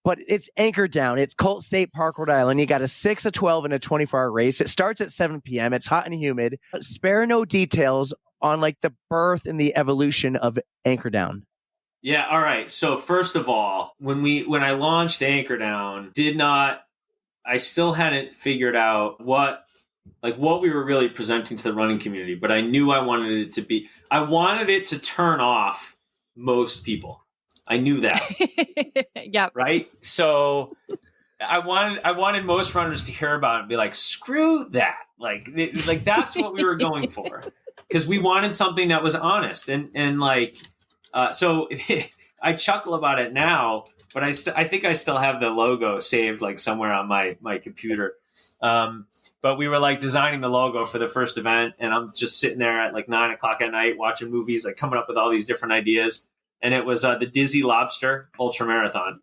But it's Anchordown. It's Colt State Park, Rhode Island. You got a 6, a 12, and a 24-hour race. It starts at 7 p.m. It's hot and humid. Spare no details on like the birth and the evolution of Anchordown. Yeah. All right. So first of all, when I launched Anchordown, I still hadn't figured out what we were really presenting to the running community, but I knew I wanted it to turn off most people. I knew that. Yep. Right. So I wanted most runners to hear about it and be like, screw that. Like that's what we were going for, because we wanted something that was honest and like, so I chuckle about it now, but I think I still have the logo saved like somewhere on my computer. But we were like designing the logo for the first event, and I'm just sitting there at like 9:00 at night watching movies, like coming up with all these different ideas. And it was the Dizzy Lobster Ultra Marathon,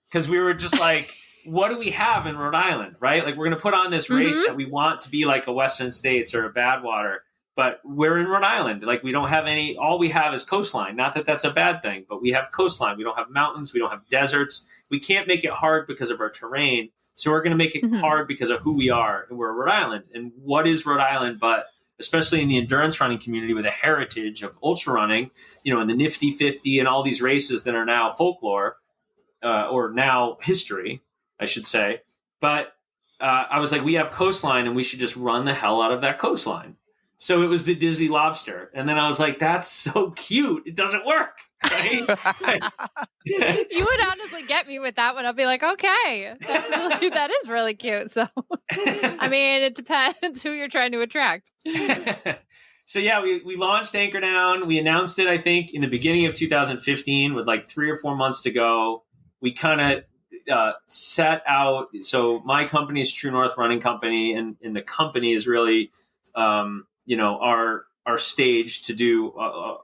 because we were just like, what do we have in Rhode Island, right? Like we're going to put on this race that we want to be like a Western States or a Badwater. But we're in Rhode Island. Like we don't have all we have is coastline. Not that that's a bad thing, but we have coastline. We don't have mountains. We don't have deserts. We can't make it hard because of our terrain. So we're going to make it hard because of who we are. And we're Rhode Island. And what is Rhode Island, but especially in the endurance running community with a heritage of ultra running, in the Nifty 50 and all these races that are now folklore, or now history, I should say. But I was like, we have coastline and we should just run the hell out of that coastline. So it was the Dizzy Lobster. And then I was like, that's so cute. It doesn't work. Right? You would honestly get me with that one. I'll be like, okay, that is really cute. So, I mean, it depends who you're trying to attract. So yeah, we launched Anchordown. We announced it, I think, in the beginning of 2015 with like 3 or 4 months to go. We kind of set out. So my company is True North Running Company, and the company is really, our stage to do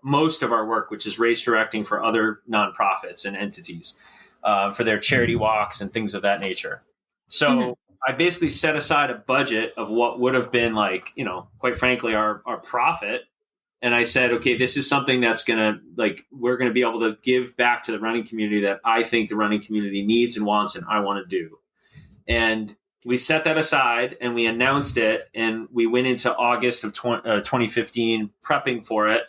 most of our work, which is race directing for other nonprofits and entities for their charity walks and things of that nature. So I basically set aside a budget of what would have been like, quite frankly, our profit. And I said, okay, this is something that's we're going to be able to give back to the running community that I think the running community needs and wants and I want to do. And we set that aside and we announced it, and we went into August of 2015 prepping for it.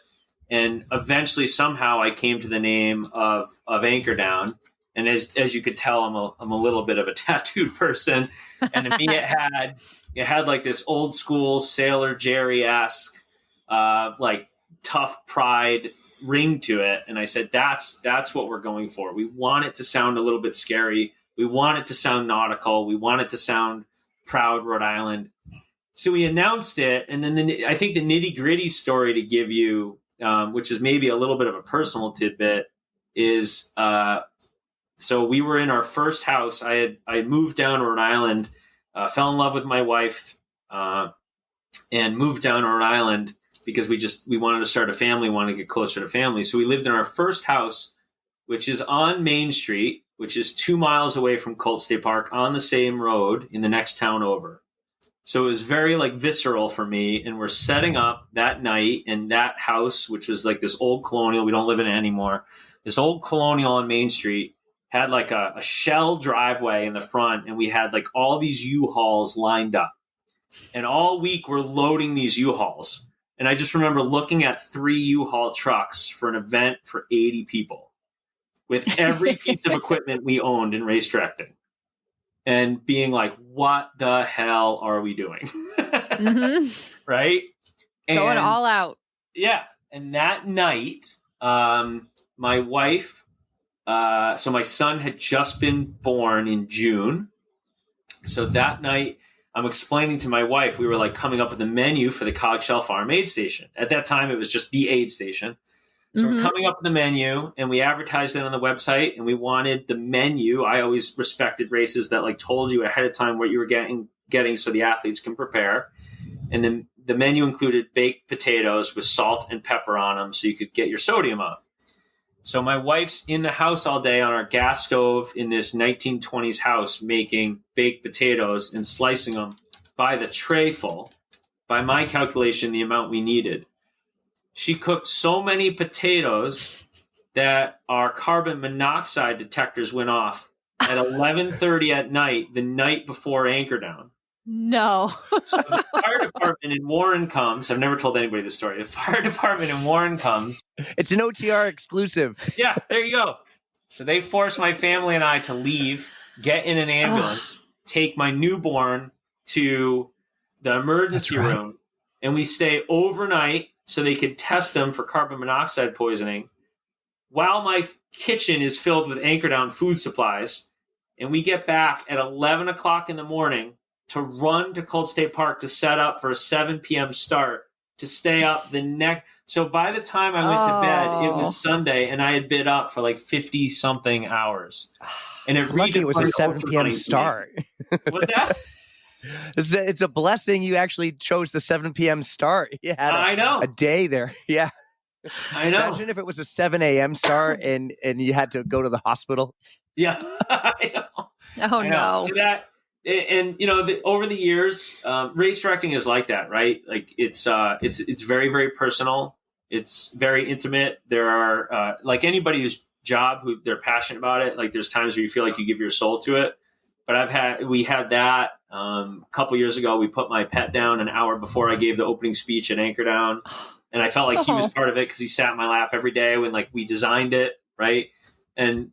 And eventually somehow I came to the name of Anchordown. And as you could tell, I'm a little bit of a tattooed person. And to me, it had like this old school Sailor Jerry-esque, like tough pride ring to it. And I said, that's what we're going for. We want it to sound a little bit scary. We want it to sound nautical. We want it to sound proud Rhode Island. So we announced it. And then I think the nitty gritty story to give you, which is maybe a little bit of a personal tidbit, is so we were in our first house. I had moved down to Rhode Island, fell in love with my wife, and moved down to Rhode Island because we wanted to start a family, wanted to get closer to family. So we lived in our first house, which is on Main Street, which is 2 miles away from Colt State Park on the same road in the next town over. So it was very like visceral for me. And we're setting up that night in that house, which was like this old colonial. We don't live in it anymore. This old colonial on Main Street had like a shell driveway in the front. And we had like all these U-Hauls lined up. And all week we're loading these U-Hauls. And I just remember looking at 3 U-Haul trucks for an event for 80 people with every piece of equipment we owned in race directing and being like, what the hell are we doing? Mm-hmm. Right? Going all out. Yeah. And that night, my wife, so my son had just been born in June. So that night, I'm explaining to my wife, we were like coming up with a menu for the Cogshell Farm aid station. At that time, it was just the aid station. So we're coming up with the menu, and we advertised it on the website, and we wanted the menu. I always respected races that like told you ahead of time what you were getting so the athletes can prepare. And then the menu included baked potatoes with salt and pepper on them so you could get your sodium up. So my wife's in the house all day on our gas stove in this 1920s house making baked potatoes and slicing them by the tray full. By my calculation, the amount we needed. She cooked so many potatoes that our carbon monoxide detectors went off at 11:30 at night, the night before anchor down. No. So the fire department in Warren comes. I've never told anybody this story. The fire department in Warren comes. It's an OTR exclusive. Yeah, there you go. So they forced my family and I to leave, get in an ambulance, take my newborn to the emergency room, and we stay overnight so they could test them for carbon monoxide poisoning while my kitchen is filled with anchor down food supplies. And we get back at 11 o'clock in the morning to run to Colt State Park to set up for a 7 p.m. start to stay up the next. So by the time I went to bed, it was Sunday, and I had been up for like 50-something hours. And it was a 7 p.m. start. What's that? It's a blessing you actually chose the 7 p.m. start. You had a day there. Yeah. I know. Imagine if it was a 7 a.m. start and you had to go to the hospital. Yeah. I know. Oh, no. So that, and you know, over the years, race directing is like that, right? Like it's very, very personal. It's very intimate. There are, like anybody whose job, who they're passionate about it. Like there's times where you feel like you give your soul to it. But we had that a couple years ago. We put my pet down an hour before I gave the opening speech at Anchor Down. And I felt like he was part of it because he sat in my lap every day when like we designed it. Right. And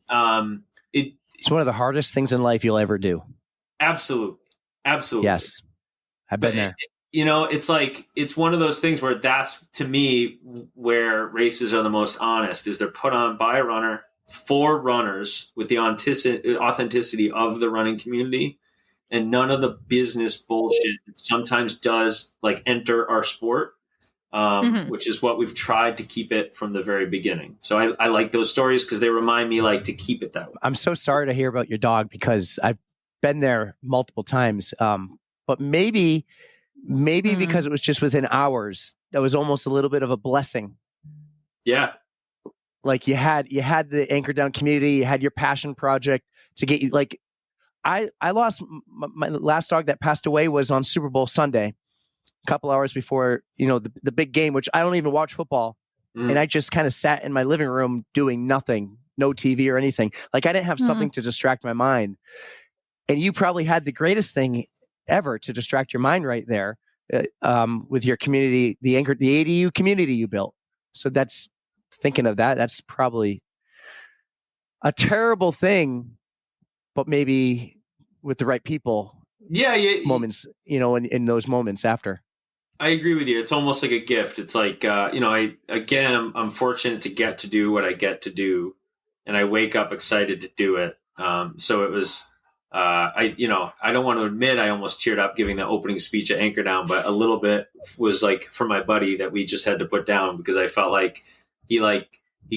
it's one of the hardest things in life you'll ever do. Absolutely. Absolutely. Yes. I've been there. You know, it's like, it's one of those things where that's, to me, where races are the most honest, is they're put on by a runner for runners with the authenticity of the running community and none of the business bullshit that sometimes does like enter our sport, which is what we've tried to keep it from the very beginning. So I like those stories because they remind me like to keep it that way. I'm so sorry to hear about your dog because I've been there multiple times. But maybe because it was just within hours, that was almost a little bit of a blessing. Yeah. Like you had the Anchor Down community, you had your passion project to get you. Like I lost my last dog that passed away was on Super Bowl Sunday, a couple hours before, the big game, which I don't even watch football. And I just kind of sat in my living room doing nothing, no TV or anything. Like I didn't have something to distract my mind. And you probably had the greatest thing ever to distract your mind right there with your community, the ADU community you built. So thinking of that's probably a terrible thing, but maybe with the right people. Yeah. Moments, in those moments after. I agree with you. It's almost like a gift. It's like, I'm fortunate to get to do what I get to do, and I wake up excited to do it. So it was, I don't want to admit I almost teared up giving the opening speech at Anchor Down, but a little bit was like for my buddy that we just had to put down because I felt like he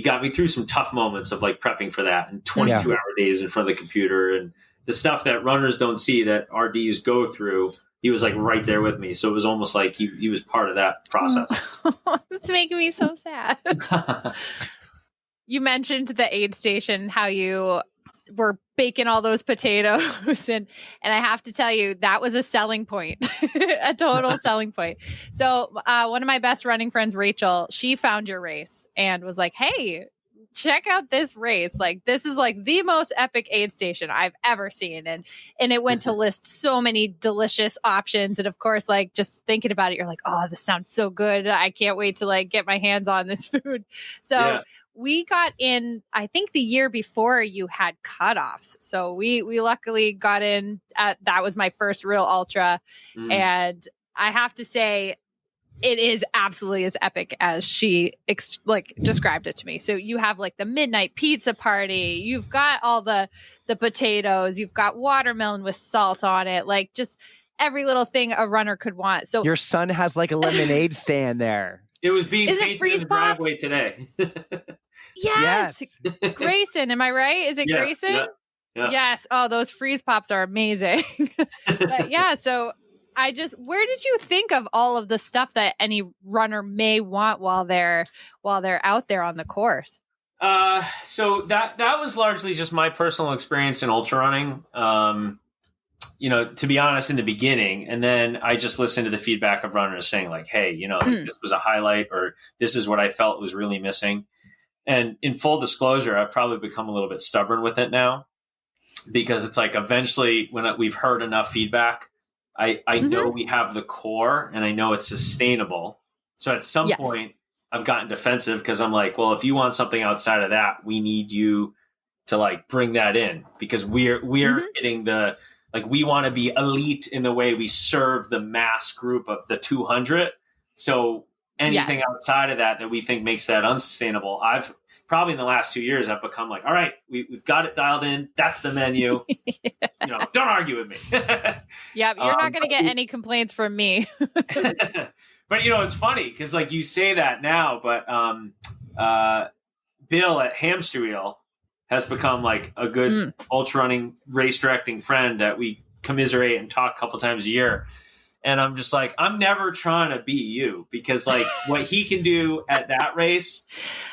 got me through some tough moments of like prepping for that and 22-hour days in front of the computer and the stuff that runners don't see that RDs go through. He was like right there with me. So it was almost like he was part of that process. It's making me so sad. You mentioned the aid station, how you were baking all those potatoes. And I have to tell you, that was a selling point, a total selling point. So one of my best running friends, Rachel, she found your race and was like, hey, check out this race. Like, this is like the most epic aid station I've ever seen. And it went to list so many delicious options. And of course, like just thinking about it, you're like, oh, this sounds so good. I can't wait to like get my hands on this food. So we got in, I think the year before you had cutoffs. So we luckily got in that was my first real ultra. And I have to say, it is absolutely as epic as she described it to me. So you have like the midnight pizza party. You've got all the potatoes. You've got watermelon with salt on it. Like just every little thing a runner could want. So your son has like a lemonade stand there. It was being painted in the driveway today. Yes. Grayson, am I right? Is it Grayson? Yeah. Yes. Oh, those freeze pops are amazing. But yeah, so where did you think of all of the stuff that any runner may want while they're out there on the course? So that was largely just my personal experience in ultra running. To be honest, in the beginning, and then I just listened to the feedback of runners saying like, hey, this was a highlight, or this is what I felt was really missing. And in full disclosure, I've probably become a little bit stubborn with it now because it's like eventually when we've heard enough feedback, I know we have the core and I know it's sustainable. So at some point I've gotten defensive because I'm like, well, if you want something outside of that, we need you to like bring that in because we're hitting we want to be elite in the way we serve the mass group of the 200. So anything outside of that we think makes that unsustainable. I've probably in the last 2 years, I've become like, all right, we've got it dialed in. That's the menu. Don't argue with me. Yeah, you're not going to get any complaints from me. But it's funny because like you say that now, but Bill at Hamster Wheel has become like a good ultra running race directing friend that we commiserate and talk a couple times a year. And I'm just like, I'm never trying to be you because like what he can do at that race,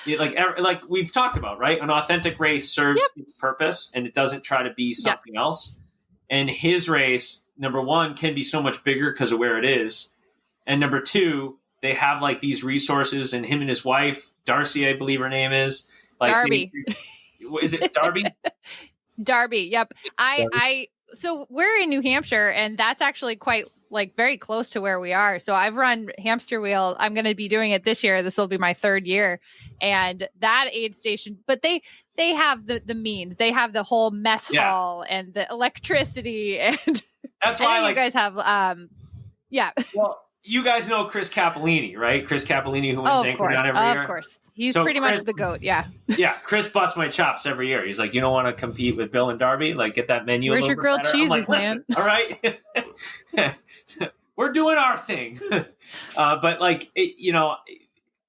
like we've talked about, right? An authentic race serves its purpose and it doesn't try to be something else. And his race, number one, can be so much bigger because of where it is. And number two, they have like these resources and him and his wife, Darcy, I believe her name is. Like, Darby. Is it Darby? Darby. Yep. So we're in New Hampshire and that's actually quite like very close to where we are. So I've run Hamster Wheel. I'm going to be doing it this year. This will be my third year. And that aid station, but they have the means. They have the whole mess hall and the electricity. And that's why you guys have, Well, you guys know Chris Cappellini, right? Chris Cappellini who wins Anchor Down every year. Of course. He's pretty much the GOAT. Yeah. Yeah. Chris busts my chops every year. He's like, you don't want to compete with Bill and Darby? Like, get that menu. Where's your grilled better. cheeses, like, man? All right. We're doing our thing. But like,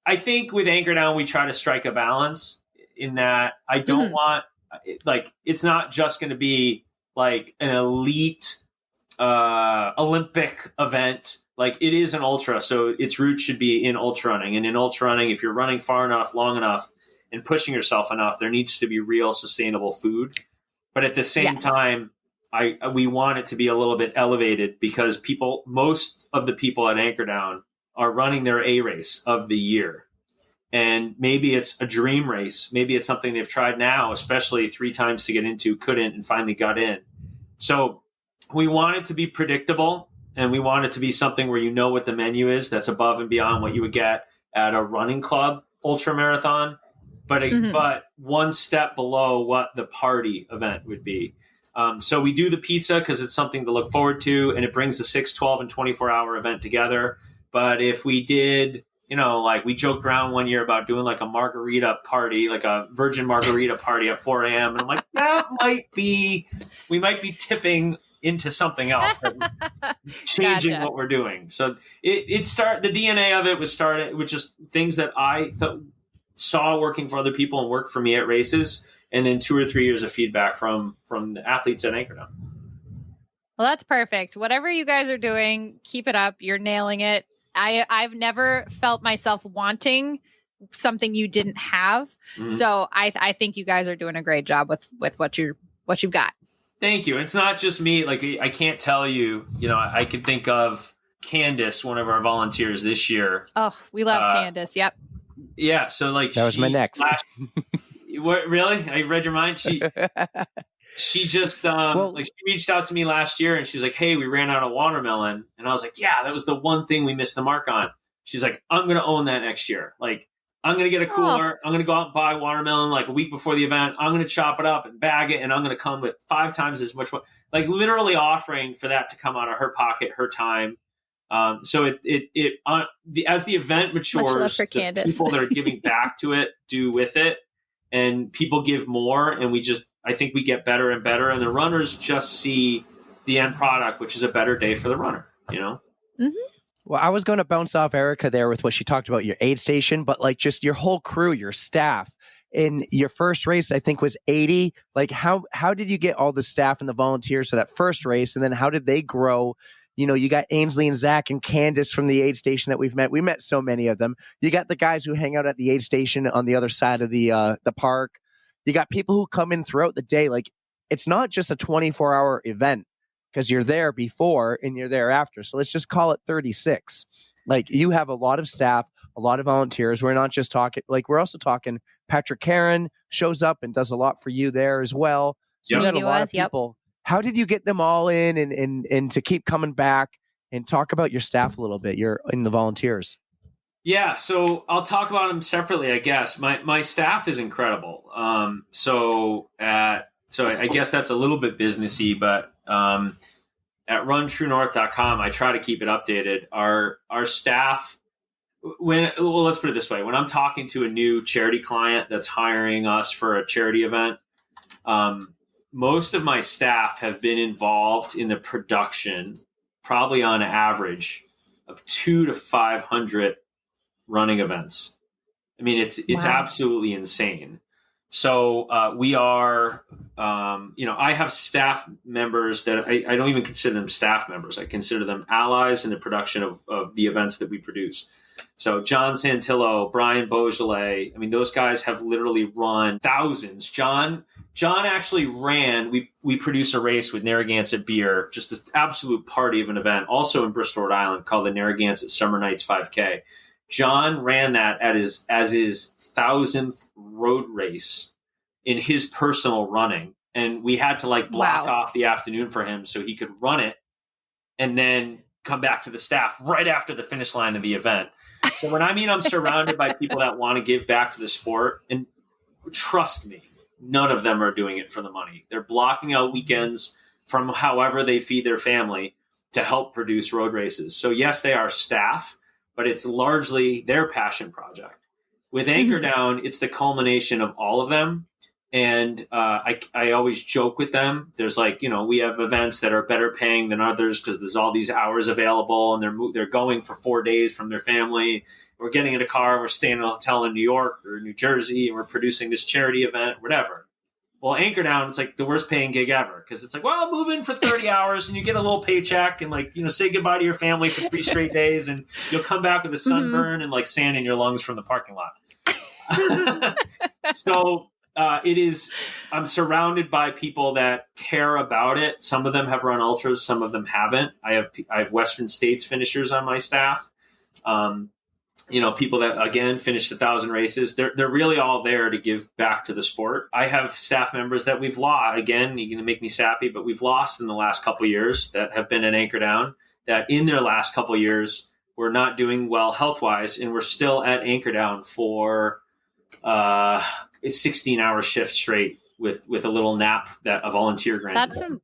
I think with Anchor Down, we try to strike a balance in that I don't want, like, it's not just going to be like an elite Olympic event. Like it is an ultra, so its roots should be in ultra running. And in ultra running, if you're running far enough, long enough, and pushing yourself enough, there needs to be real sustainable food. But at the same time, we want it to be a little bit elevated because most of the people at Anchor Down are running their A race of the year. And maybe it's a dream race. Maybe it's something they've tried now, especially 3 times to get into, couldn't, and finally got in. So we want it to be predictable. And we want it to be something where you know what the menu is that's above and beyond what you would get at a running club ultra marathon, but one step below what the party event would be. So we do the pizza because it's something to look forward to, and it brings the 6, 12, and 24-hour event together. But if we did, like we joked around one year about doing like a margarita party, like a virgin margarita party at 4 a.m. And I'm like, we might be tipping into something else, changing Gotcha. what we're doing. So the DNA of it was started with just things that I saw working for other people and worked for me at races. And then 2 or 3 years of feedback from the athletes at Anchordown. Well, that's perfect. Whatever you guys are doing, keep it up. You're nailing it. I've never felt myself wanting something you didn't have. Mm-hmm. So I think you guys are doing a great job with what you've got. Thank you. It's not just me. Like, I can't tell you, I can think of Candace, one of our volunteers this year. Oh, we love Candace. Yep. Yeah. So like, that was my next. What, really? I read your mind. She just she reached out to me last year and she's like, hey, we ran out of watermelon. And I was like, yeah, that was the one thing we missed the mark on. She's like, I'm going to own that next year. Like, I'm going to get a cooler. I'm going to go out and buy watermelon like a week before the event. I'm going to chop it up and bag it. And I'm going to come with 5 times as much, like literally offering for that to come out of her pocket, her time. So as the event matures, the people that are giving back to it do with it, and people give more. And I think we get better and better. And the runners just see the end product, which is a better day for the runner, Mm-hmm. Well, I was going to bounce off Erica there with what she talked about, your aid station, but like just your whole crew, your staff. In your first race, I think was 80. Like how did you get all the staff and the volunteers for that first race? And then how did they grow? You got Ainsley and Zach and Candace from the aid station that we've met. We met so many of them. You got the guys who hang out at the aid station on the other side of the park. You got people who come in throughout the day. Like it's not just a 24-hour event because you're there before and you're there after. So let's just call it 36. Like you have a lot of staff, a lot of volunteers. We're not just talking, like we're also talking Patrick Karen shows up and does a lot for you there as well. So you got a lot of people. Yep. How did you get them all in and to keep coming back and talk about your staff a little bit, in the volunteers? Yeah, so I'll talk about them separately, I guess. My staff is incredible. So I guess that's a little bit businessy, but at runtruenorth.com, I try to keep it updated. Our staff, let's put it this way. When I'm talking to a new charity client that's hiring us for a charity event, most of my staff have been involved in the production, probably on average, of 200 to 500 running events. I mean, it's absolutely insane. So we are, I have staff members that I don't even consider them staff members. I consider them allies in the production of the events that we produce. So John Santillo, Brian Beaujolais, those guys have literally run thousands. John actually ran, we produce a race with Narragansett Beer, just an absolute party of an event, also in Bristol, Rhode Island, called the Narragansett Summer Nights 5K. John ran that as his 1,000th road race in his personal running. And we had to block off the afternoon for him so he could run it and then come back to the staff right after the finish line of the event. So when I'm surrounded by people that want to give back to the sport, and trust me, none of them are doing it for the money. They're blocking out weekends from however they feed their family to help produce road races. So yes, they are staff, but it's largely their passion project. With Anchordown, it's the culmination of all of them. And I always joke with them. There's we have events that are better paying than others because there's all these hours available, and they're going for 4 days from their family. We're getting in a car, and we're staying in a hotel in New York or New Jersey, and we're producing this charity event, whatever. Well, Anchordown, it's the worst paying gig ever because it's move in for 30 hours and you get a little paycheck and say goodbye to your family for 3 straight days, and you'll come back with a sunburn and sand in your lungs from the parking lot. So I'm surrounded by people that care about it. Some of them have run ultras, some of them haven't. I have Western States finishers on my staff. People that again finished 1,000 races. They're really all there to give back to the sport. I have staff members that we've lost. Again, you're going to make me sappy, but we've lost in the last couple of years that have been at Anchordown. That in their last couple of years were not doing well health wise, and we're still at Anchordown for a 16-hour shift straight with a little nap that a volunteer granted.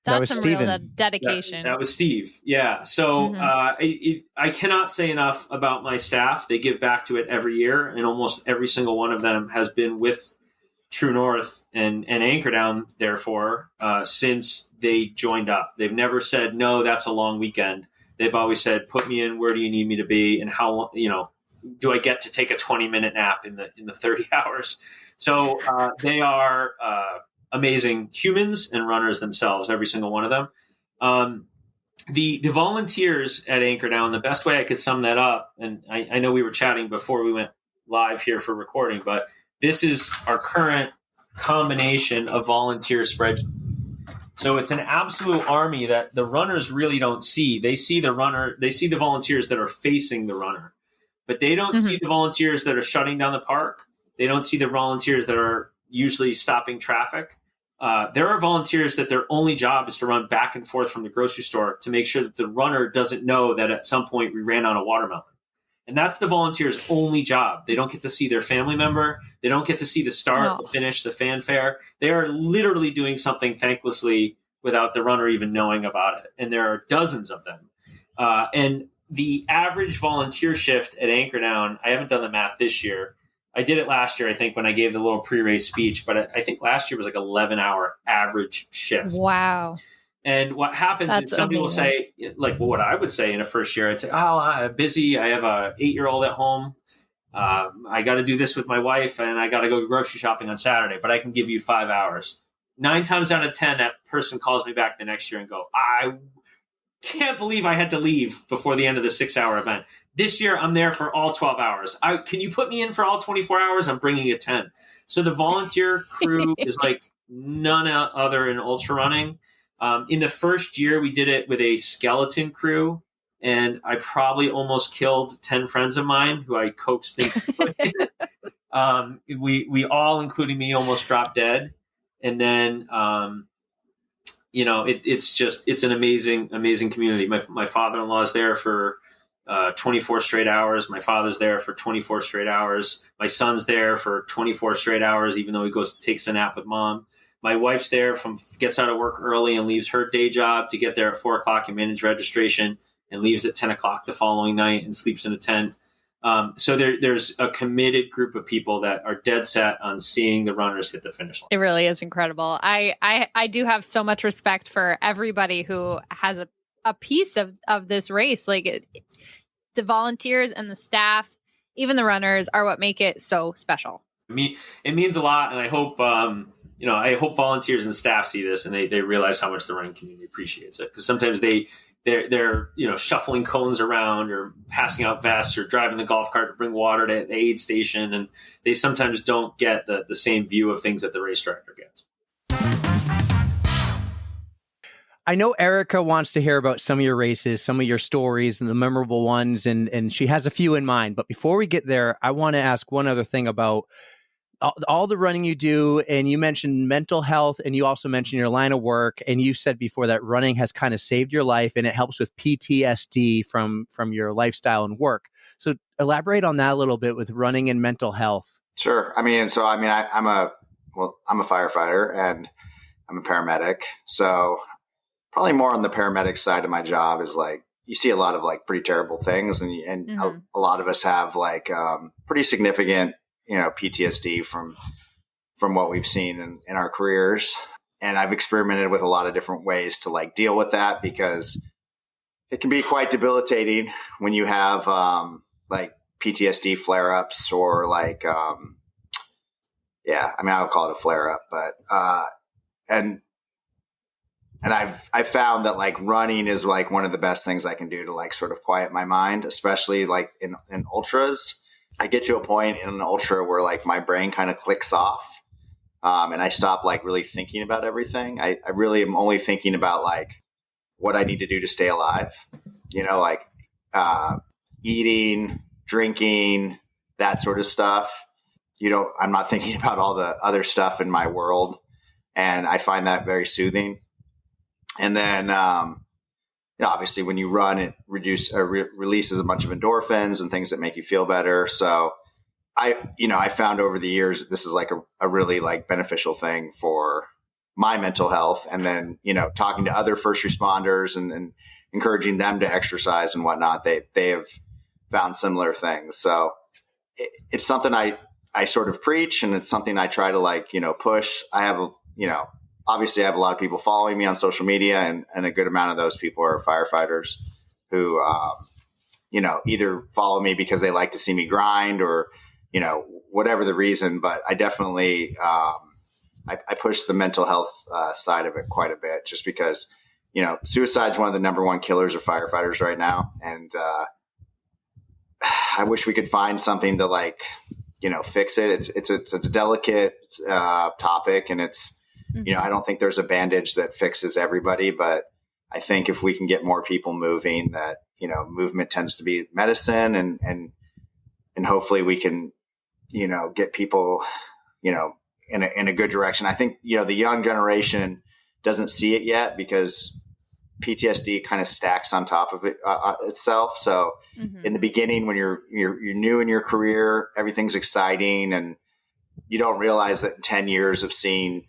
That's was some Steven. real dedication. That was Steve. Yeah. So Mhm. I cannot say enough about my staff. They give back to it every year, and almost every single one of them has been with True North and Anchor Down, therefore, since they joined up. They've never said, no, that's a long weekend. They've always said, put me in, where do you need me to be, and how, do I get to take a 20-minute nap in the 30 hours? So they are amazing humans and runners themselves, every single one of them. The volunteers at Anchor Down, the best way I could sum that up, and I know we were chatting before we went live here for recording, but this is our current combination of volunteer spreadsheet. So it's an absolute army that the runners really don't see. They see the runner, they see the volunteers that are facing the runner, but they don't see the volunteers that are shutting down the park. They don't see the volunteers that are usually stopping traffic. There are volunteers that their only job is to run back and forth from the grocery store to make sure that the runner doesn't know that at some point we ran out of watermelon. And that's the volunteer's only job. They don't get to see their family member. They don't get to see the start, the finish, the fanfare. They are literally doing something thanklessly without the runner even knowing about it. And there are dozens of them. And the average volunteer shift at Anchor Down, I haven't done the math this year. I did it last year, I think, when I gave the little pre-race speech. But I think last year was like 11-hour average shift. Wow. And what happens is some people say, like, well, what I would say in a first year, I'd say, oh, I'm busy. I have a 8-year-old at home. I got to do this with my wife, and I got to go grocery shopping on Saturday, but I can give you 5 hours. 9 times out of 10, that person calls me back the next year and go, I can't believe I had to leave before the end of the 6-hour event. This year, I'm there for all 12 hours. Can you put me in for all 24 hours? I'm bringing a 10. So the volunteer crew is like none other in ultra running. In the first year, we did it with a skeleton crew, and I probably almost killed 10 friends of mine who I coaxed into it. We all, including me, almost dropped dead. And then, it's an amazing community. My father-in-law is there for 24 straight hours. My father's there for 24 straight hours. My son's there for 24 straight hours, even though he takes a nap with mom. My wife's there gets out of work early and leaves her day job to get there at 4:00 and manage registration, and leaves at 10:00 the following night and sleeps in a tent. So there's a committed group of people that are dead set on seeing the runners hit the finish line. It really is incredible. I do have so much respect for everybody who has a piece of this race. Like the volunteers and the staff, even the runners, are what make it so special. It means a lot, and I hope I hope volunteers and staff see this and they realize how much the running community appreciates it. Because sometimes they're shuffling cones around or passing out vests or driving the golf cart to bring water to the aid station, and they sometimes don't get the same view of things that the race director gets. I know Erica wants to hear about some of your races, some of your stories and the memorable ones, and she has a few in mind. But before we get there, I want to ask one other thing about all the running you do. And you mentioned mental health, and you also mentioned your line of work. And you said before that running has kind of saved your life, and it helps with PTSD from your lifestyle and work. So elaborate on that a little bit with running and mental health. Sure. I'm a firefighter and I'm a paramedic. So probably more on the paramedic side of my job is like, you see a lot of like pretty terrible things, and a lot of us have like pretty significant PTSD from what we've seen in our careers. And I've experimented with a lot of different ways to like deal with that, because it can be quite debilitating when you have like PTSD flare-ups or like, I would call it a flare-up, but, and I've found that like running is like one of the best things I can do to like sort of quiet my mind, especially like in ultras. I get to a point in an ultra where like my brain kind of clicks off, and I stop like really thinking about everything. I really am only thinking about like what I need to do to stay alive, like eating, drinking, that sort of stuff. I'm not thinking about all the other stuff in my world, and I find that very soothing. And then, obviously when you run, it releases a bunch of endorphins and things that make you feel better. So I found over the years, this is like a really like beneficial thing for my mental health, and then, talking to other first responders and encouraging them to exercise and whatnot, they have found similar things. So it's something I sort of preach, and it's something I try to push. I have, obviously I have a lot of people following me on social media, and a good amount of those people are firefighters who, either follow me because they like to see me grind or, whatever the reason. But I definitely, I push the mental health side of it quite a bit, just because, suicide is one of the number one killers of firefighters right now. And I wish we could find something to fix it. It's a delicate topic, and it's, I don't think there's a bandage that fixes everybody, but I think if we can get more people moving, that, movement tends to be medicine, and hopefully we can, get people, in a good direction. I think, the young generation doesn't see it yet because PTSD kind of stacks on top of it itself. So in the beginning, when you're new in your career, everything's exciting, and you don't realize that in 10 years of seeing,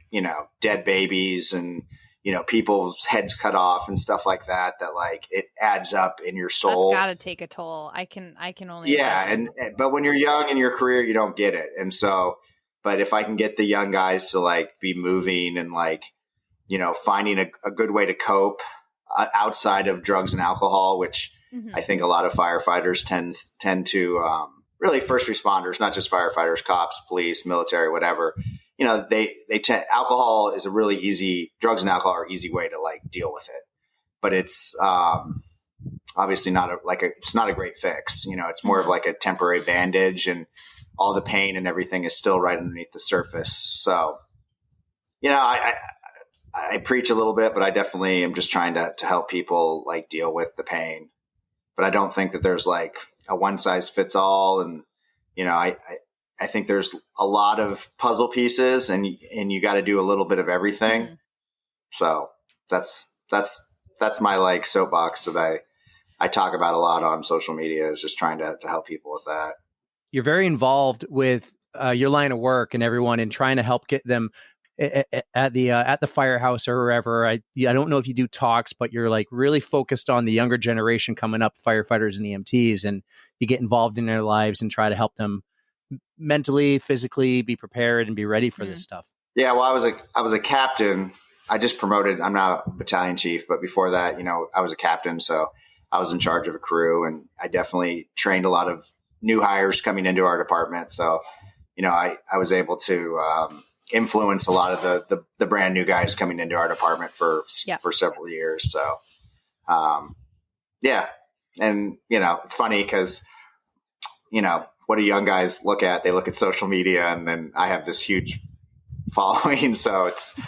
dead babies and, people's heads cut off and stuff like that, it adds up in your soul. That's got to take a toll. I can only imagine. But when you're young in your career, you don't get it. And so, but if I can get the young guys to be moving and finding a good way to cope outside of drugs and alcohol, which I think a lot of firefighters tend to, really first responders, not just firefighters, cops, police, military, whatever, they tend, alcohol is a really easy, drugs and alcohol are an easy way to deal with it, but it's, obviously not it's not a great fix. It's more of a temporary bandage, and all the pain and everything is still right underneath the surface. So, I preach a little bit, but I definitely am just trying to help people deal with the pain. But I don't think that there's a one size fits all. And, I think there's a lot of puzzle pieces, and you got to do a little bit of everything. So that's my soapbox that I talk about a lot on social media, is just trying to help people with that. You're very involved with your line of work and everyone, in trying to help get them at the firehouse or wherever. I don't know if you do talks, but you're really focused on the younger generation coming up, firefighters and EMTs, and you get involved in their lives and try to help them mentally, physically be prepared and be ready for this stuff. Yeah. Well, I was a captain. I just promoted. I'm now a battalion chief, but before that, I was a captain. So I was in charge of a crew, and I definitely trained a lot of new hires coming into our department. So, I was able to, influence a lot of the brand new guys coming into our department for several years. So, yeah. And, it's funny because, what do young guys look at? They look at social media, and then I have this huge following. So it's,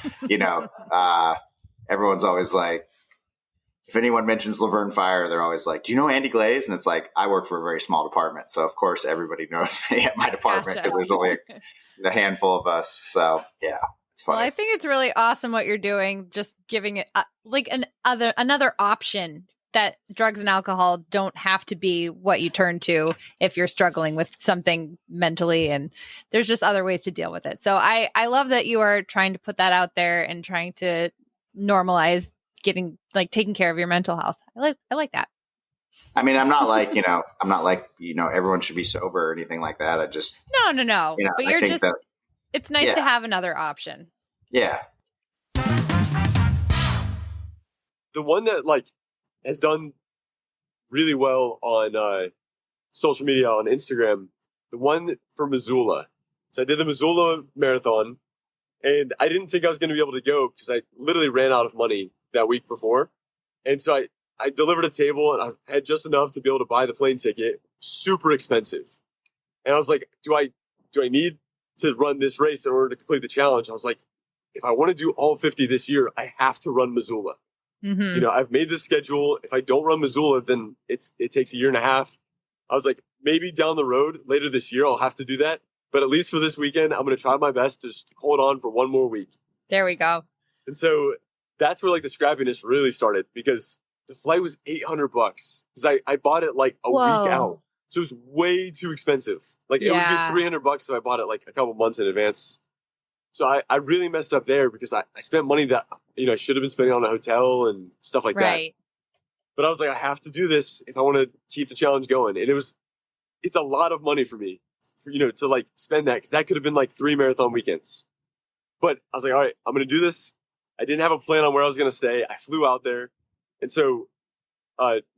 everyone's always if anyone mentions Laverne Fire, they're always do you know Andy Glaze? And it's I work for a very small department. So of course everybody knows me at my department, because there's only a handful of us. So yeah, it's funny. Well, I think it's really awesome what you're doing. Just giving it another option, that drugs and alcohol don't have to be what you turn to if you're struggling with something mentally, and there's just other ways to deal with it. So I love that you are trying to put that out there and trying to normalize getting taking care of your mental health. I like that. I mean, I'm not everyone should be sober or anything like that. I just no. But you're just it's nice to have another option. Yeah. The one that has done really well on social media, on Instagram, the one for Missoula. So I did the Missoula Marathon, and I didn't think I was going to be able to go because I literally ran out of money that week before. And so I delivered a table, and I had just enough to be able to buy the plane ticket. Super expensive. And I was like, do I need to run this race in order to complete the challenge? I was like, if I want to do all 50 this year, I have to run Missoula. Mm-hmm. I've made the schedule. If I don't run Missoula, then it takes a year and a half. I was like, maybe down the road later this year, I'll have to do that. But at least for this weekend, I'm going to try my best to just hold on for one more week. There we go. And so that's where the scrappiness really started, because the flight was $800 because I bought it a week out. So it was way too expensive. It would be $300 if I bought it a couple months in advance. So I really messed up there because I spent money that, I should have been spending on a hotel and stuff like that. Right. But I was like, I have to do this if I want to keep the challenge going. And it's a lot of money for me, to like spend that, because that could have been like 3 marathon weekends. But I was like, all right, I'm going to do this. I didn't have a plan on where I was going to stay. I flew out there. And so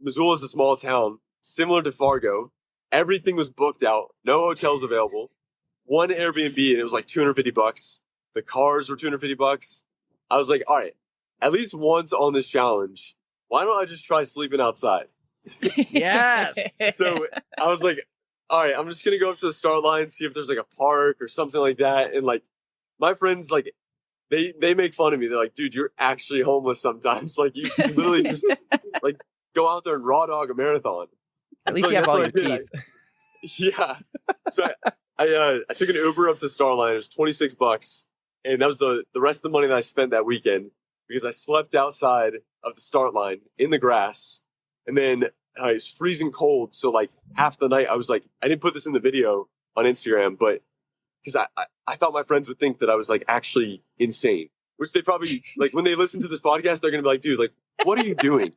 Missoula is a small town, similar to Fargo. Everything was booked out. No hotels available. One Airbnb, and it was like $250. The cars were $250. I was like, all right, at least once on this challenge, why don't I just try sleeping outside? Yes. So I was like, all right, I'm just going to go up to the start line, see if there's like a park or something like that. And like my friends, like they make fun of me. They're like, dude, you're actually homeless sometimes. Like you can literally just like go out there and raw dog a marathon. At least you have all your teeth. Yeah. So I took an Uber up to the start line. It was $26. And that was the rest of the money that I spent that weekend, because I slept outside of the start line in the grass. And then it was freezing cold. So like half the night I was like, I didn't put this in the video on Instagram, but because I thought my friends would think that I was like actually insane, which they probably, like when they listen to this podcast, they're going to be like, dude, like, what are you doing?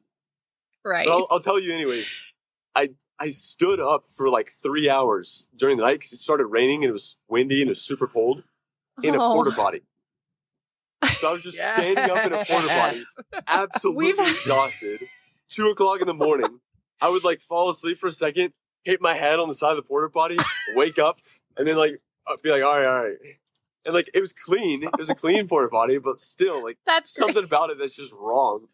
Right. But I'll tell you anyways. I stood up for like 3 hours during the night because it started raining and it was windy and it was super cold in a porta potty. So I was just standing up in a porta potty, absolutely exhausted. 2:00 in the morning. I would like fall asleep for a second, hit my head on the side of the porta potty, wake up, and then like be like, all right. And like it was clean. It was a clean porta potty, but still like something about it that's just wrong.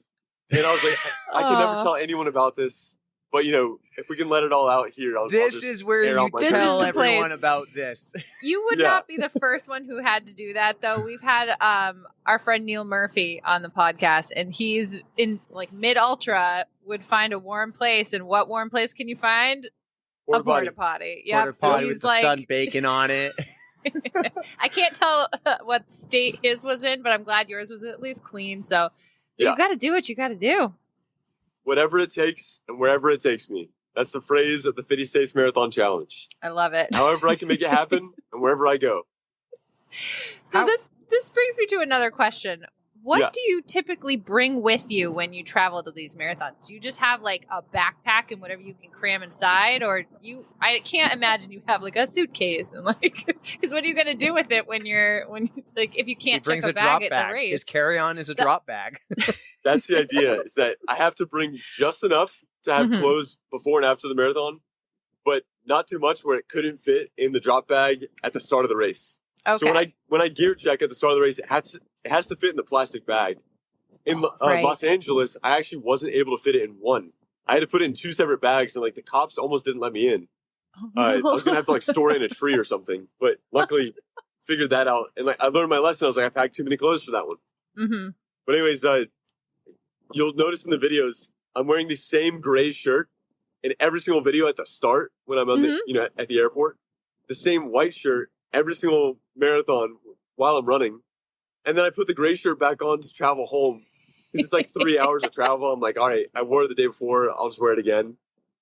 And I was like, I can never tell anyone about this. But, if we can let it all out here. This is where you tell everyone about this. You would not be the first one who had to do that, though. We've had our friend Neil Murphy on the podcast, and he's in like mid-ultra, would find a warm place. And what warm place can you find? A porta potty. Yep. Porta potty with the sun baking on it. I can't tell what state his was in, but I'm glad yours was at least clean. So you got to do what you got to do. Whatever it takes and wherever it takes me. That's the phrase of the 50 States Marathon Challenge. I love it. However I can make it happen and wherever I go. So this brings me to another question. What do you typically bring with you when you travel to these marathons? Do you just have like a backpack and whatever you can cram inside? Or I can't imagine you have like a suitcase and like, because what are you going to do with it when if you can't check a bag at the race? His carry-on is a drop bag. That's the idea, is that I have to bring just enough to have clothes before and after the marathon, but not too much where it couldn't fit in the drop bag at the start of the race. Okay. So when I gear check at the start of the race, it has to fit in the plastic bag. In Los Angeles, I actually wasn't able to fit it in one. I had to put it in 2 separate bags, and like the cops almost didn't let me in. Oh, no. I was gonna have to like store it in a tree or something, but luckily figured that out. And like I learned my lesson. I was like, I packed too many clothes for that one. Mm-hmm. But anyways, you'll notice in the videos I'm wearing the same gray shirt in every single video at the start when I'm on the at the airport. The same white shirt every single marathon while I'm running. And then I put the gray shirt back on to travel home. Because it's like 3 hours of travel. I'm like, all right, I wore it the day before. I'll just wear it again.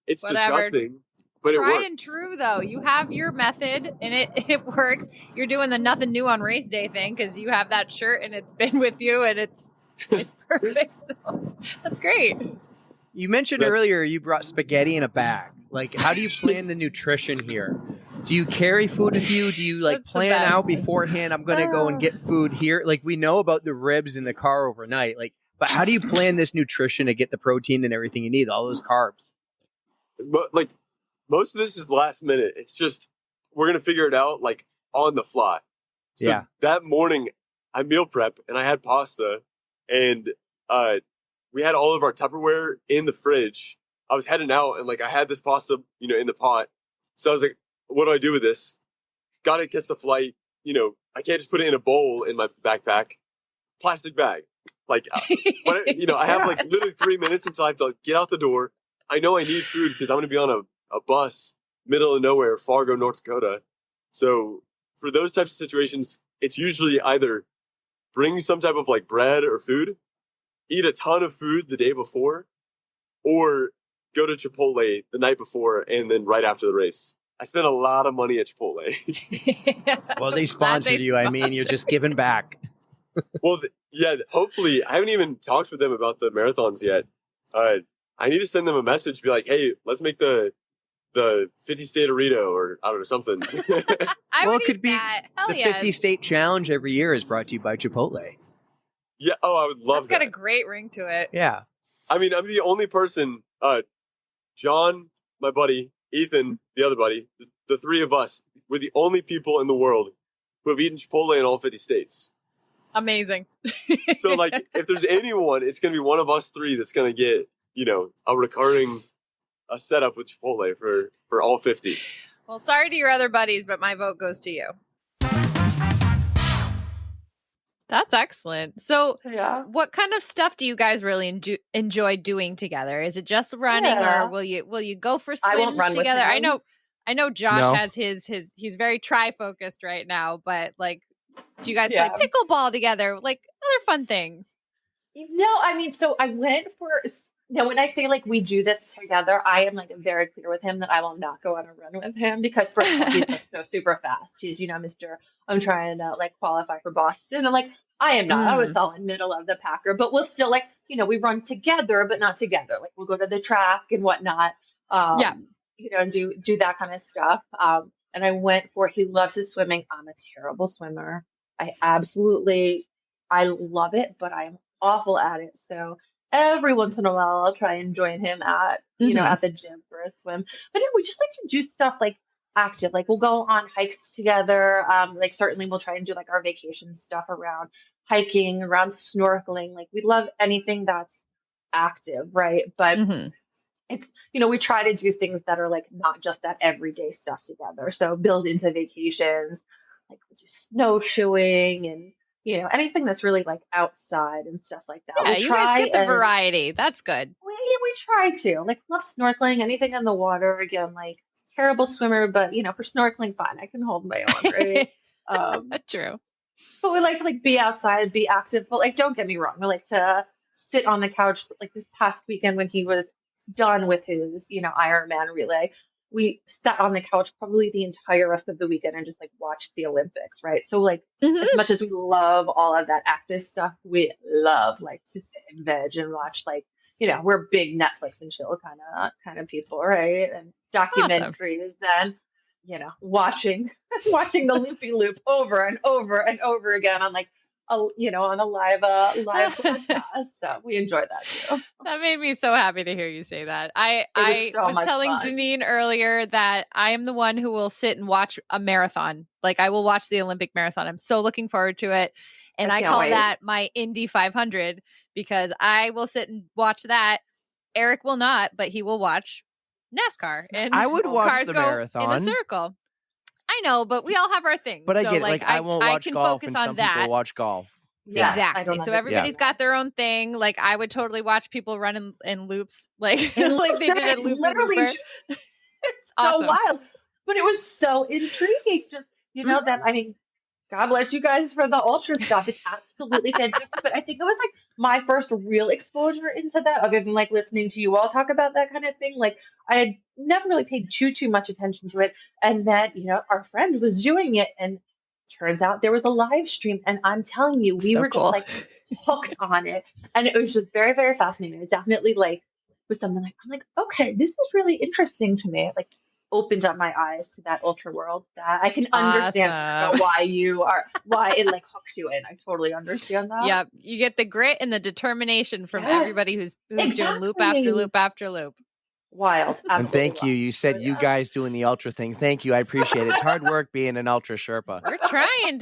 It's disgusting, but it works. Tried and true, though. You have your method, and it works. You're doing the nothing new on race day thing because you have that shirt, and it's been with you, and it's perfect. So that's great. You mentioned earlier you brought spaghetti in a bag. Like, how do you plan the nutrition here? Do you carry food with you? Do you like plan out beforehand? I'm going to go and get food here. Like we know about the ribs in the car overnight. Like, but how do you plan this nutrition to get the protein and everything you need, all those carbs? But like most of this is last minute. It's just we're going to figure it out like on the fly. So that morning I meal prep and I had pasta and we had all of our Tupperware in the fridge. I was heading out and like I had this pasta, in the pot. So I was like, what do I do with this? Got to catch the flight. I can't just put it in a bowl in my backpack. Plastic bag. Like, I have like literally 3 minutes until I have to like, get out the door. I know I need food because I'm going to be on a bus, middle of nowhere, Fargo, North Dakota. So for those types of situations, it's usually either bring some type of like bread or food, eat a ton of food the day before, or go to Chipotle the night before and then right after the race. I spent a lot of money at Chipotle. Well, they sponsored you. I mean, you're just giving back. Well, yeah, hopefully. I haven't even talked with them about the marathons yet. I need to send them a message, be like, hey, let's make the 50-state Dorito or I don't know, something. Well, it could be the 50-state challenge every year is brought to you by Chipotle. Yeah. Oh, I would love that. That's got a great ring to it. Yeah. I mean, I'm the only person, John, my buddy, Ethan, the other buddy, the three of us, we're the only people in the world who have eaten Chipotle in all 50 states. Amazing. So, like, if there's anyone, it's going to be one of us three that's going to get, a recurring setup with Chipotle for all 50. Well, sorry to your other buddies, but my vote goes to you. That's excellent. So, what kind of stuff do you guys really enjoy doing together? Is it just running, or will you go for swims I won't run together? With him. I know Josh No. has his he's very tri-focused right now, but like, do you guys play pickleball together? Like other fun things? No, I mean, so I went for, when I say like we do this together, I am like very clear with him that I will not go on a run with him because first of all, he's like so super fast. He's, Mr. I'm trying to like qualify for Boston. I'm like, I am not. I was solid middle of the packer, but we'll still like, we run together, but not together. Like we'll go to the track and whatnot. And do that kind of stuff. And I went for, he loves his swimming. I'm a terrible swimmer. I love it, but I'm awful at it. So every once in a while, I'll try and join him at, at the gym for a swim. But we just like to do stuff like active. Like we'll go on hikes together. Like certainly we'll try and do like our vacation stuff around hiking, around snorkeling. Like we love anything that's active, right? But it's, we try to do things that are like not just that everyday stuff together. So build into vacations, like we do snowshoeing and, anything that's really like outside and stuff like that. Yeah, you guys get the variety. That's good. We try to like love snorkeling, anything in the water. Again, like terrible swimmer, but for snorkeling, fine. I can hold my own, right? True. But we like to like be outside, be active. But like, don't get me wrong. We like to sit on the couch. Like this past weekend when he was done with his, Ironman relay, we sat on the couch probably the entire rest of the weekend and just like watched the Olympics, right? So like as much as we love all of that active stuff, we love like to sit and veg and watch like, we're big Netflix and chill kind of people, right? And documentaries and watching the loopy loop over and over and over again on like on a live broadcast. So we enjoy that too. That made me so happy to hear you say that. I was telling fun. Janine earlier that I am the one who will sit and watch a marathon. Like I will watch the Olympic marathon. I'm so looking forward to it. And I call that my Indy 500 because I will sit and watch that. Eric will not, but he will watch NASCAR. And I would watch cars the go marathon in a circle. I know, but we all have our things. But I so, get it. Like I won't watch can golf, focus and on some that. people watch golf. Yeah, exactly. So everybody's got their own thing. Like I would totally watch people run in loops, like like they did at Loop Looper. It's awesome. So wild, but it was so intriguing. Just that I mean, God bless you guys for the ultra stuff. It's absolutely fantastic. But I think it was like my first real exposure into that, other than like listening to you all talk about that kind of thing. Like I had never really paid too much attention to it, and then our friend was doing it, and turns out there was a live stream, and I'm telling you, we were just like hooked on it, and it was just very, very fascinating. It definitely like was something like I'm like, okay, this is really interesting to me. It like opened up my eyes to that ultra world that I can understand why it like hooks you in. I totally understand that. Yeah, you get the grit and the determination from everybody who's doing loop after loop after loop. Wild. And thank you. You said you guys doing the ultra thing. Thank you. I appreciate it. It's hard work being an ultra Sherpa. We're trying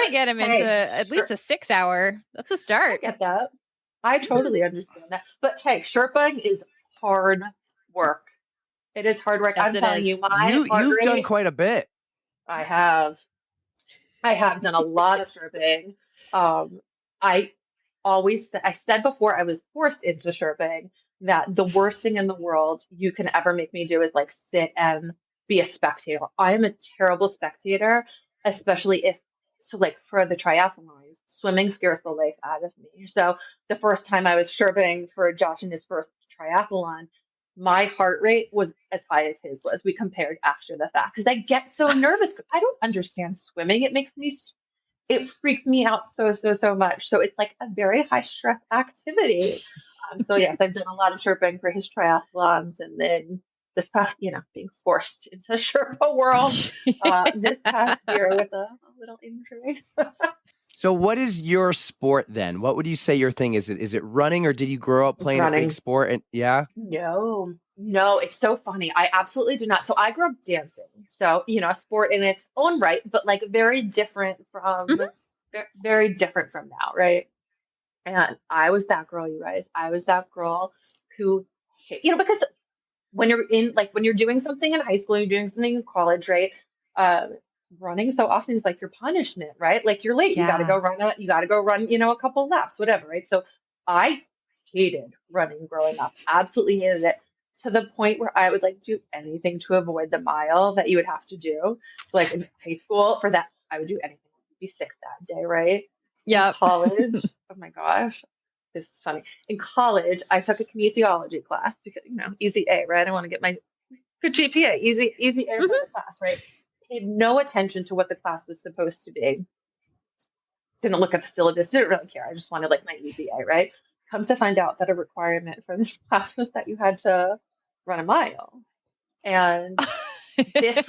to get him into at least a 6 hour. That's a start. I get that. I totally understand that. But hey, Sherpaing is hard work. It is hard work. Yes, I'm telling you, you've done quite a bit. I have done a lot of Sherpaing. I said before I was forced into Sherpaing that the worst thing in the world you can ever make me do is like sit and be a spectator. I am a terrible spectator, especially like for the triathlons, swimming scares the life out of me. So the first time I was Sherpaing for Josh in his first triathlon, my heart rate was as high as his was. We compared after the fact because I get so nervous. I don't understand swimming. It freaks me out so much. So it's like a very high stress activity. So yes, I've done a lot of Sherping for his triathlons, and then this past, being forced into Sherpa world this past year with a little injury. So what is your sport then? What would you say your thing is? Is it running, or did you grow up playing a big sport? And yeah. No, it's so funny. I absolutely do not. So I grew up dancing. So, a sport in its own right, but like very different from very different from now, right? And I was that girl, you guys. I was that girl who, because when you're doing something in high school, you're doing something in college, right? Running so often is like your punishment, right? Like you're late, you got to go run, a couple laps, whatever, right? So I hated running growing up, absolutely hated it, to the point where I would like do anything to avoid the mile that you would have to do. So like in high school for that, I would do anything. I'd be sick that day, right? Yeah. In college, oh my gosh, this is funny. In college, I took a kinesiology class because, easy A, right? I want to get my good GPA, easy A for the class, right? Paid no attention to what the class was supposed to be. Didn't look at the syllabus, didn't really care. I just wanted like my easy A, right? Come to find out that a requirement for this class was that you had to run a mile. And this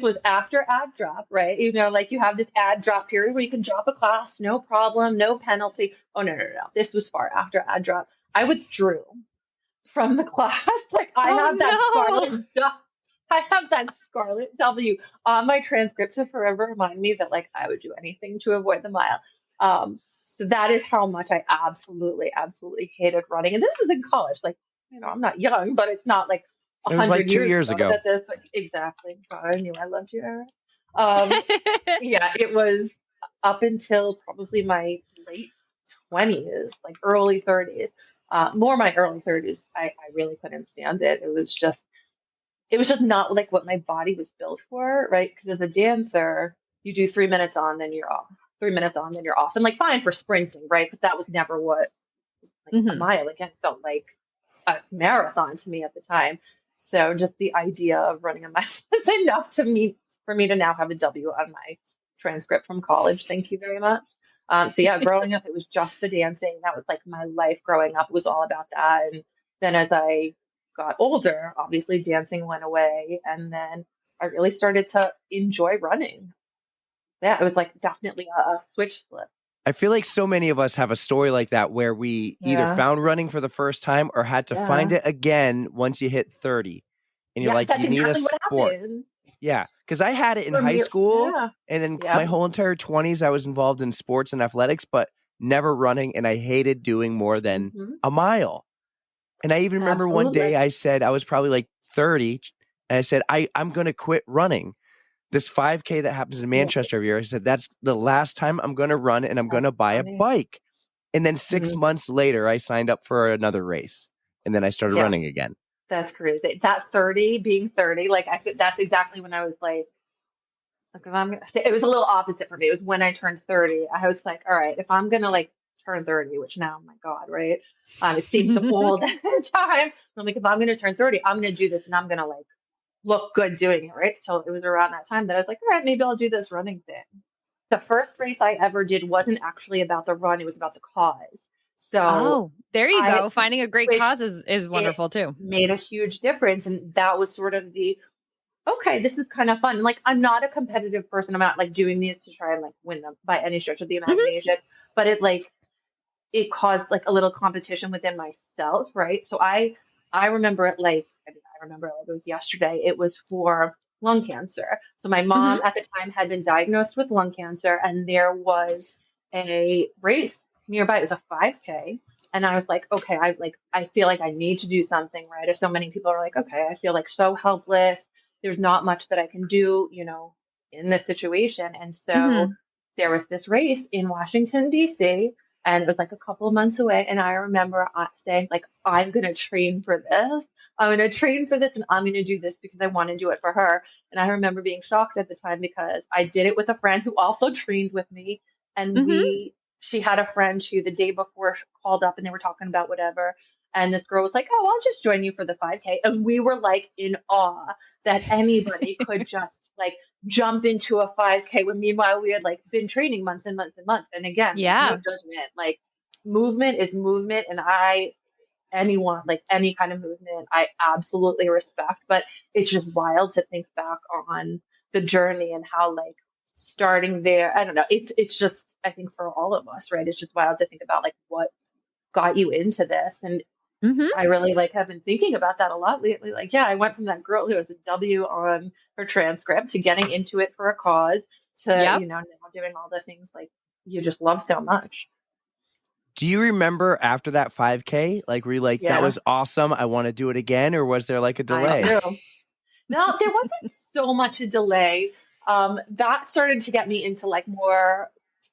was after ad drop, right? Like you have this ad drop period where you can drop a class, no problem, no penalty. Oh, no. This was far after ad drop. I withdrew from the class. Like I have that scarlet W on my transcript to forever remind me that like I would do anything to avoid the mile. So that is how much I absolutely hated running. And this was in college. Like, I'm not young, but it's not like 100 it was like 2 years ago. Exactly. God, I knew I loved you, Eric. Yeah, it was up until probably my late 20s, like early 30s. More my early 30s. I really couldn't stand it. It was just not like what my body was built for, right? Because as a dancer, you do 3 minutes on, then you're off. 3 minutes on, then you're off. And like fine for sprinting, right? But that was never what like a mile. Again, it felt like a marathon to me at the time. So just the idea of running a mile is enough for me to now have a W on my transcript from college. Thank you very much. So yeah, growing up, it was just the dancing. That was like my life growing up. It was all about that. And then as I got older, obviously dancing went away. And then I really started to enjoy running. Yeah, it was like definitely a switch flip. I feel like so many of us have a story like that where we either found running for the first time or had to find it again once you hit 30. And you're like, you need a sport. Yeah, because I had it in high school, and then my whole entire 20s, I was involved in sports and athletics, but never running, and I hated doing more than a mile. And I even remember one day I said, I was probably like 30, and I said, I'm going to quit running. This 5K that happens in Manchester every year, I said, that's the last time I'm going to run, and I'm going to buy a bike. And then 6 months later, I signed up for another race, and then I started running again. That's crazy. That 30, being 30, like that's exactly when I was like if I'm gonna say, it was a little opposite for me. It was when I turned 30. I was like, all right, if I'm gonna like turn 30, which now, my God, right? It seems so old at the time. I'm like, if I'm gonna turn 30, I'm gonna do this, and I'm gonna like look good doing it, right? So it was around that time that I was like, all right, maybe I'll do this running thing. The first race I ever did wasn't actually about the run; it was about the cause. So there you go. Finding a great cause is wonderful too. Made a huge difference. And that was sort of okay, this is kind of fun. Like, I'm not a competitive person. I'm not like doing these to try and like win them by any stretch of the imagination, but it caused like a little competition within myself. Right. So I remember it like, I remember it was yesterday. It was for lung cancer. So my mom at the time had been diagnosed with lung cancer, and there was a race nearby. It was a 5K. And I was like, okay, I feel like I need to do something, right? Or so many people are like, okay, I feel like so helpless. There's not much that I can do, in this situation. And so there was this race in Washington, D.C., and it was like a couple of months away. And I remember saying, like, I'm going to train for this. I'm going to train for this, and I'm going to do this because I want to do it for her. And I remember being shocked at the time because I did it with a friend who also trained with me. And she had a friend who the day before called up and they were talking about whatever. And this girl was like, oh, I'll just join you for the 5K. And we were like in awe that anybody could just like jump into a 5K when meanwhile we had like been training months and months and months. And again, Yeah. no judgment, like movement is movement. And anyone, like any kind of movement, I absolutely respect, but it's just wild to think back on the journey and how like starting there, I don't know, it's just, I think for all of us, right, it's just wild to think about like what got you into this. And I really like have been thinking about that a lot lately. Like, yeah, I went from that girl who was a W on her transcript to getting into it for a cause to, Yep. you know, now doing all the things like you just love so much. Do you remember after that 5K, like, were you like, that was awesome, I want to do it again? Or was there like a delay? I do. No, there wasn't so much a delay. That started to get me into like more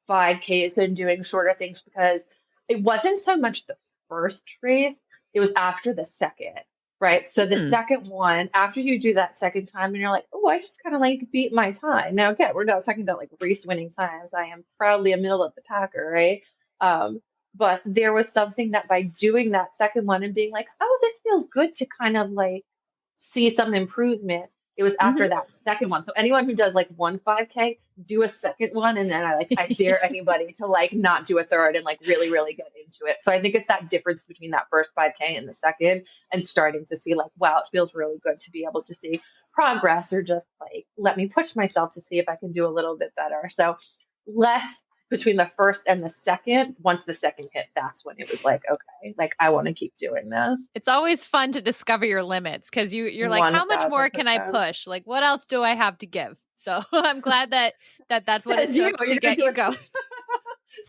5Ks and doing shorter things because it wasn't so much the first race, it was after the second, right? So the second one, after you do that second time and you're like, oh, I just kind of like beat my time. Now, again, we're not talking about like race winning times. I am proudly a middle of the packer, right? But there was something that by doing that second one and being like, oh, this feels good to kind of like see some improvement. It was after that second one. So anyone who does like one 5K, do a second one. And then I dare anybody to like not do a third and like really, really get into it. So I think it's that difference between that first 5K and the second and starting to see like, wow, it feels really good to be able to see progress or just like, let me push myself to see if I can do a little bit better. So less between the first and the second. Once the second hit, that's when it was like, okay, like I want to keep doing this. It's always fun to discover your limits because you're like, how much more can I push? Like, what else do I have to give? So I'm glad that's what it took to get you going.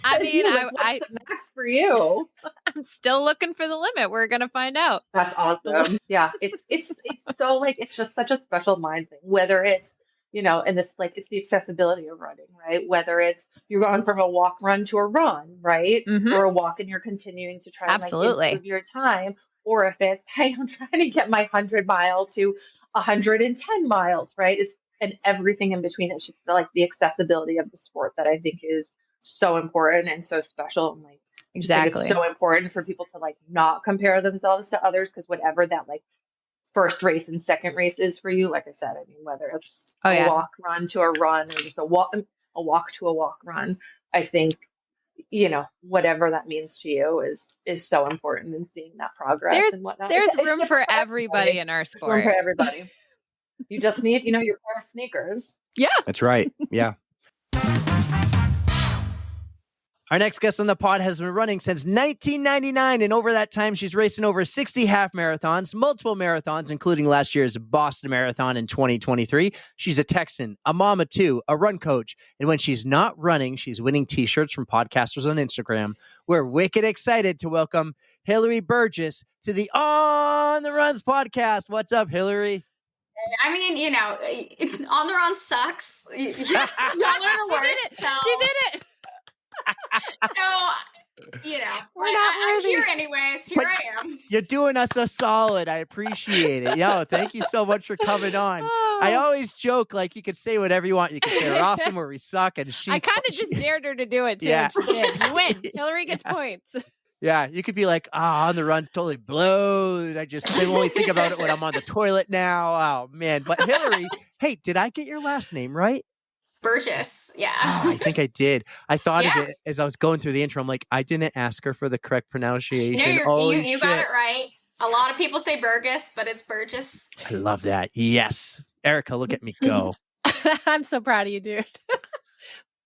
I mean, what's the max for you? I'm still looking for the limit. We're gonna find out. That's awesome. Yeah, it's so like it's just such a special mind thing. Whether it's, you know, and this like it's the accessibility of running, right? Whether it's you're going from a walk run to a run, right? Or a walk and you're continuing to try and like improve your time, or if it's, hey, I'm trying to get my 100-mile to 110 miles, right? It's and everything in between. It's just like the accessibility of the sport that I think is so important and so special. And like exactly, it's so important for people to like not compare themselves to others because whatever that like first race and second race is for you, like I said, I mean, whether it's a walk run to a run or just a walk to a walk run, I think, you know, whatever that means to you is so important in seeing that progress and whatnot. There's room for everybody in our sport. Room for everybody. You just need, you know, your pair of sneakers. Yeah. That's right. Yeah. Our next guest on the pod has been running since 1999, and over that time, she's racing over 60 half marathons, multiple marathons, including last year's Boston Marathon in 2023. She's a Texan, a mama too, a run coach, and when she's not running, she's winning T-shirts from podcasters on Instagram. We're wicked excited to welcome Hillary Burgess to the On the Runs podcast. What's up, Hillary? I mean, you know, On the Run sucks. You learn the worst. She did it. So, you know, I'm here anyways. Here I am. You're doing us a solid. I appreciate it. Yo, thank you so much for coming on. I always joke, like, you could say whatever you want. You can say we're awesome or we suck. And I kind of just dared her to do it, too. Yeah. She did. You win. Hillary gets points. Yeah, you could be like, On the Run's totally blows. I only think about it when I'm on the toilet now. Oh, man. But Hillary, hey, did I get your last name right? Burgess, yeah. Oh, I think I did. I thought of it as I was going through the intro. I'm like, I didn't ask her for the correct pronunciation. No, you got it right. A lot of people say Burgess, but it's Burgess. I love that. Yes. Erica, look at me go. I'm so proud of you, dude.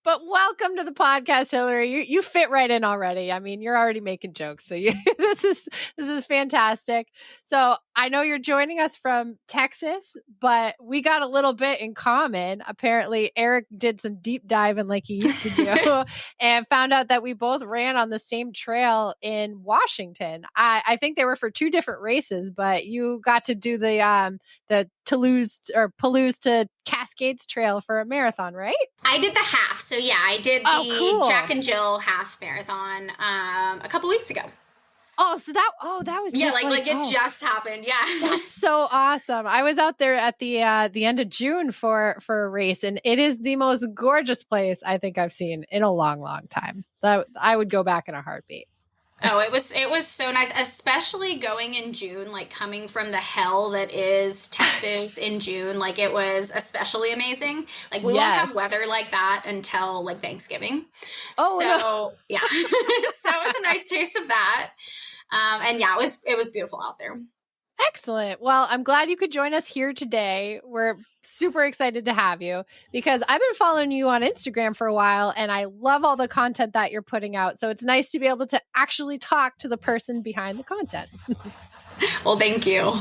But welcome to the podcast, Hillary. You fit right in already. I mean, you're already making jokes, so this is fantastic. So I know you're joining us from Texas, but we got a little bit in common. Apparently, Eric did some deep diving like he used to do, and found out that we both ran on the same trail in Washington. I think they were for two different races, but you got to do the Toulouse to Cascades Trail for a marathon, right? I did the half. So yeah, I did the Jack and Jill half marathon a couple weeks ago. Oh, so that was just like it just happened. Yeah, that's so awesome. I was out there at the end of June for a race, and it is the most gorgeous place I think I've seen in a long, long time. I would go back in a heartbeat. Oh, it was so nice, especially going in June, like coming from the hell that is Texas in June. Like it was especially amazing. Like we won't have weather like that until like Thanksgiving. Yeah. So it was a nice taste of that. And yeah, it was beautiful out there. Excellent. Well, I'm glad you could join us here today. We're super excited to have you because I've been following you on Instagram for a while and I love all the content that you're putting out. So it's nice to be able to actually talk to the person behind the content. Well, thank you.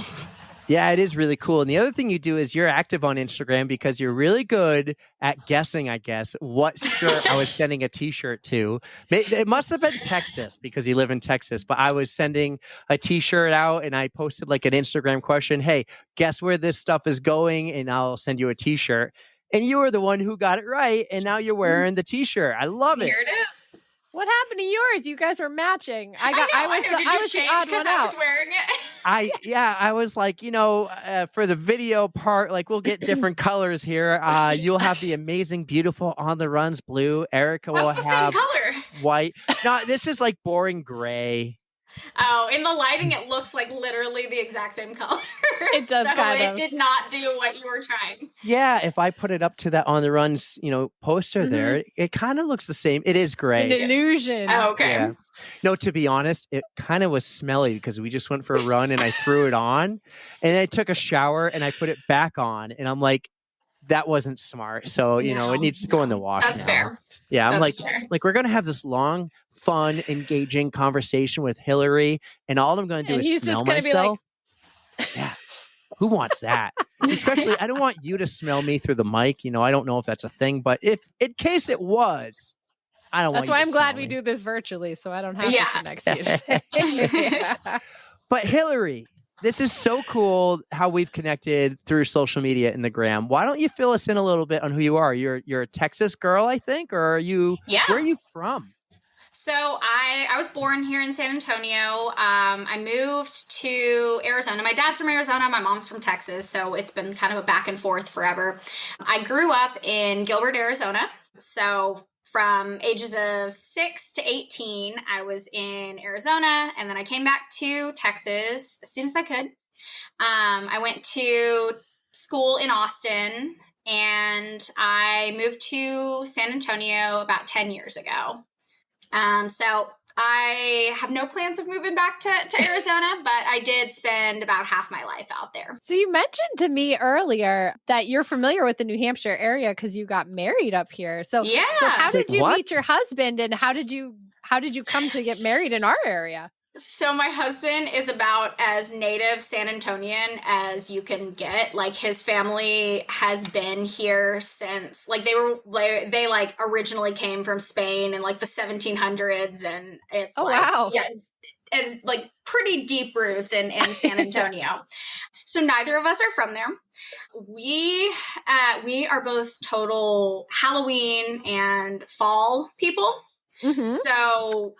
Yeah, it is really cool. And the other thing you do is you're active on Instagram because you're really good at guessing, I guess, what shirt I was sending a t-shirt to. It must have been Texas because you live in Texas, but I was sending a t-shirt out and I posted like an Instagram question. Hey, guess where this stuff is going? And I'll send you a t-shirt. And you were the one who got it right. And now you're wearing the t-shirt. I love it. Here it is. What happened to yours? You guys were matching. I was Did you the change odd because one I out. was wearing it? I was like, for the video part, like we'll get different colors here. You'll have the amazing, beautiful On the Runs blue. Erica will What's the have same color? white. No, this is like boring gray. Oh, in the lighting, it looks like literally the exact same color. It does so kind it of. did not do what you were trying. Yeah, if I put it up to that On the Runs, poster there, it kind of looks the same. It is gray. It's an illusion. Oh, okay. Yeah. No, to be honest, it kind of was smelly because we just went for a run and I threw it on and I took a shower and I put it back on and I'm like, that wasn't smart. So, it needs to go in the wash. That's fair. Yeah. I'm That's like, we're going to have this long, fun, engaging conversation with Hillary and all I'm going to do And is he's smell just gonna be myself. Yeah. Who wants that? Especially, I don't want you to smell me through the mic. I don't know if that's a thing, but if in case it was, I don't want That's why you I'm to glad smell we me. do this virtually so I don't have to sit next to you today. But Hillary, this is so cool how we've connected through social media and the gram. Why don't you fill us in a little bit on who you are? You're a Texas girl, I think, or are you? Yeah. Where are you from? So I was born here in San Antonio. I moved to Arizona. My dad's from Arizona. My mom's from Texas. So it's been kind of a back and forth forever. I grew up in Gilbert, Arizona. So from ages of 6 to 18, I was in Arizona. And then I came back to Texas as soon as I could. I went to school in Austin and I moved to San Antonio about 10 years ago. So I have no plans of moving back to Arizona, but I did spend about half my life out there. So you mentioned to me earlier that you're familiar with the New Hampshire area because you got married up here. So how did you meet your husband and how did you come to get married in our area? So my husband is about as native San Antonian as you can get. Like his family has been here since they originally came from Spain in like the 1700s and it's as like pretty deep roots in San Antonio. So neither of us are from there. We are both total Halloween and fall people. Mm-hmm. So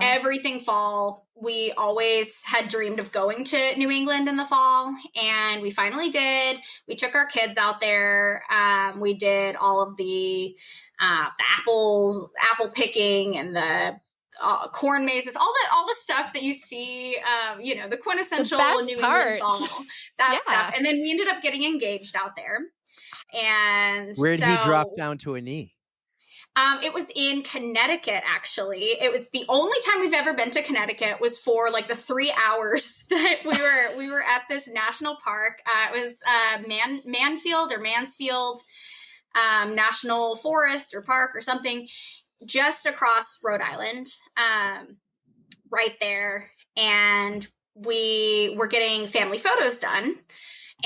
everything fall, we always had dreamed of going to New England in the fall, and we finally did. We took our kids out there. We did all of the apple picking and the corn mazes, all the stuff that you see, the quintessential New England fall, stuff. And then we ended up getting engaged out there. And where did he drop down to a knee? It was in Connecticut, actually. It was the only time we've ever been to Connecticut was for like the 3 hours that we were at this national park. It was Mansfield National Forest or Park or something, just across Rhode Island, right there. And we were getting family photos done.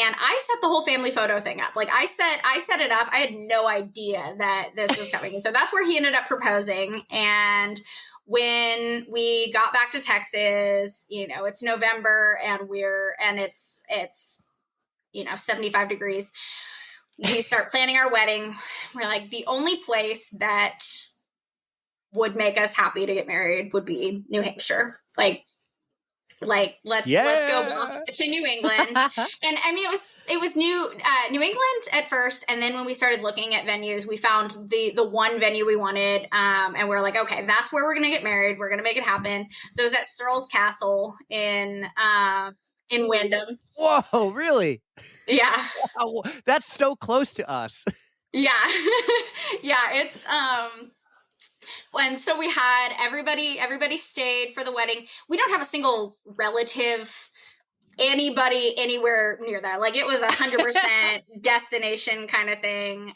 And I set the whole family photo thing up. Like I set it up. I had no idea that this was coming. And so that's where he ended up proposing. And when we got back to Texas, it's November and it's 75 degrees. We start planning our wedding. We're like, the only place that would make us happy to get married would be New Hampshire. Like, Like let's go walk to New England. And I mean, it was New England at first, and then when we started looking at venues, we found the one venue we wanted, and we're like, okay, that's where we're gonna get married. We're gonna make it happen. So it was at Searles Castle in Wyndham. Whoa, really? Yeah. Wow, that's so close to us. Yeah. Yeah, it's so we had everybody stayed for the wedding. We don't have a single relative, anybody anywhere near that. Like it was 100% destination kind of thing.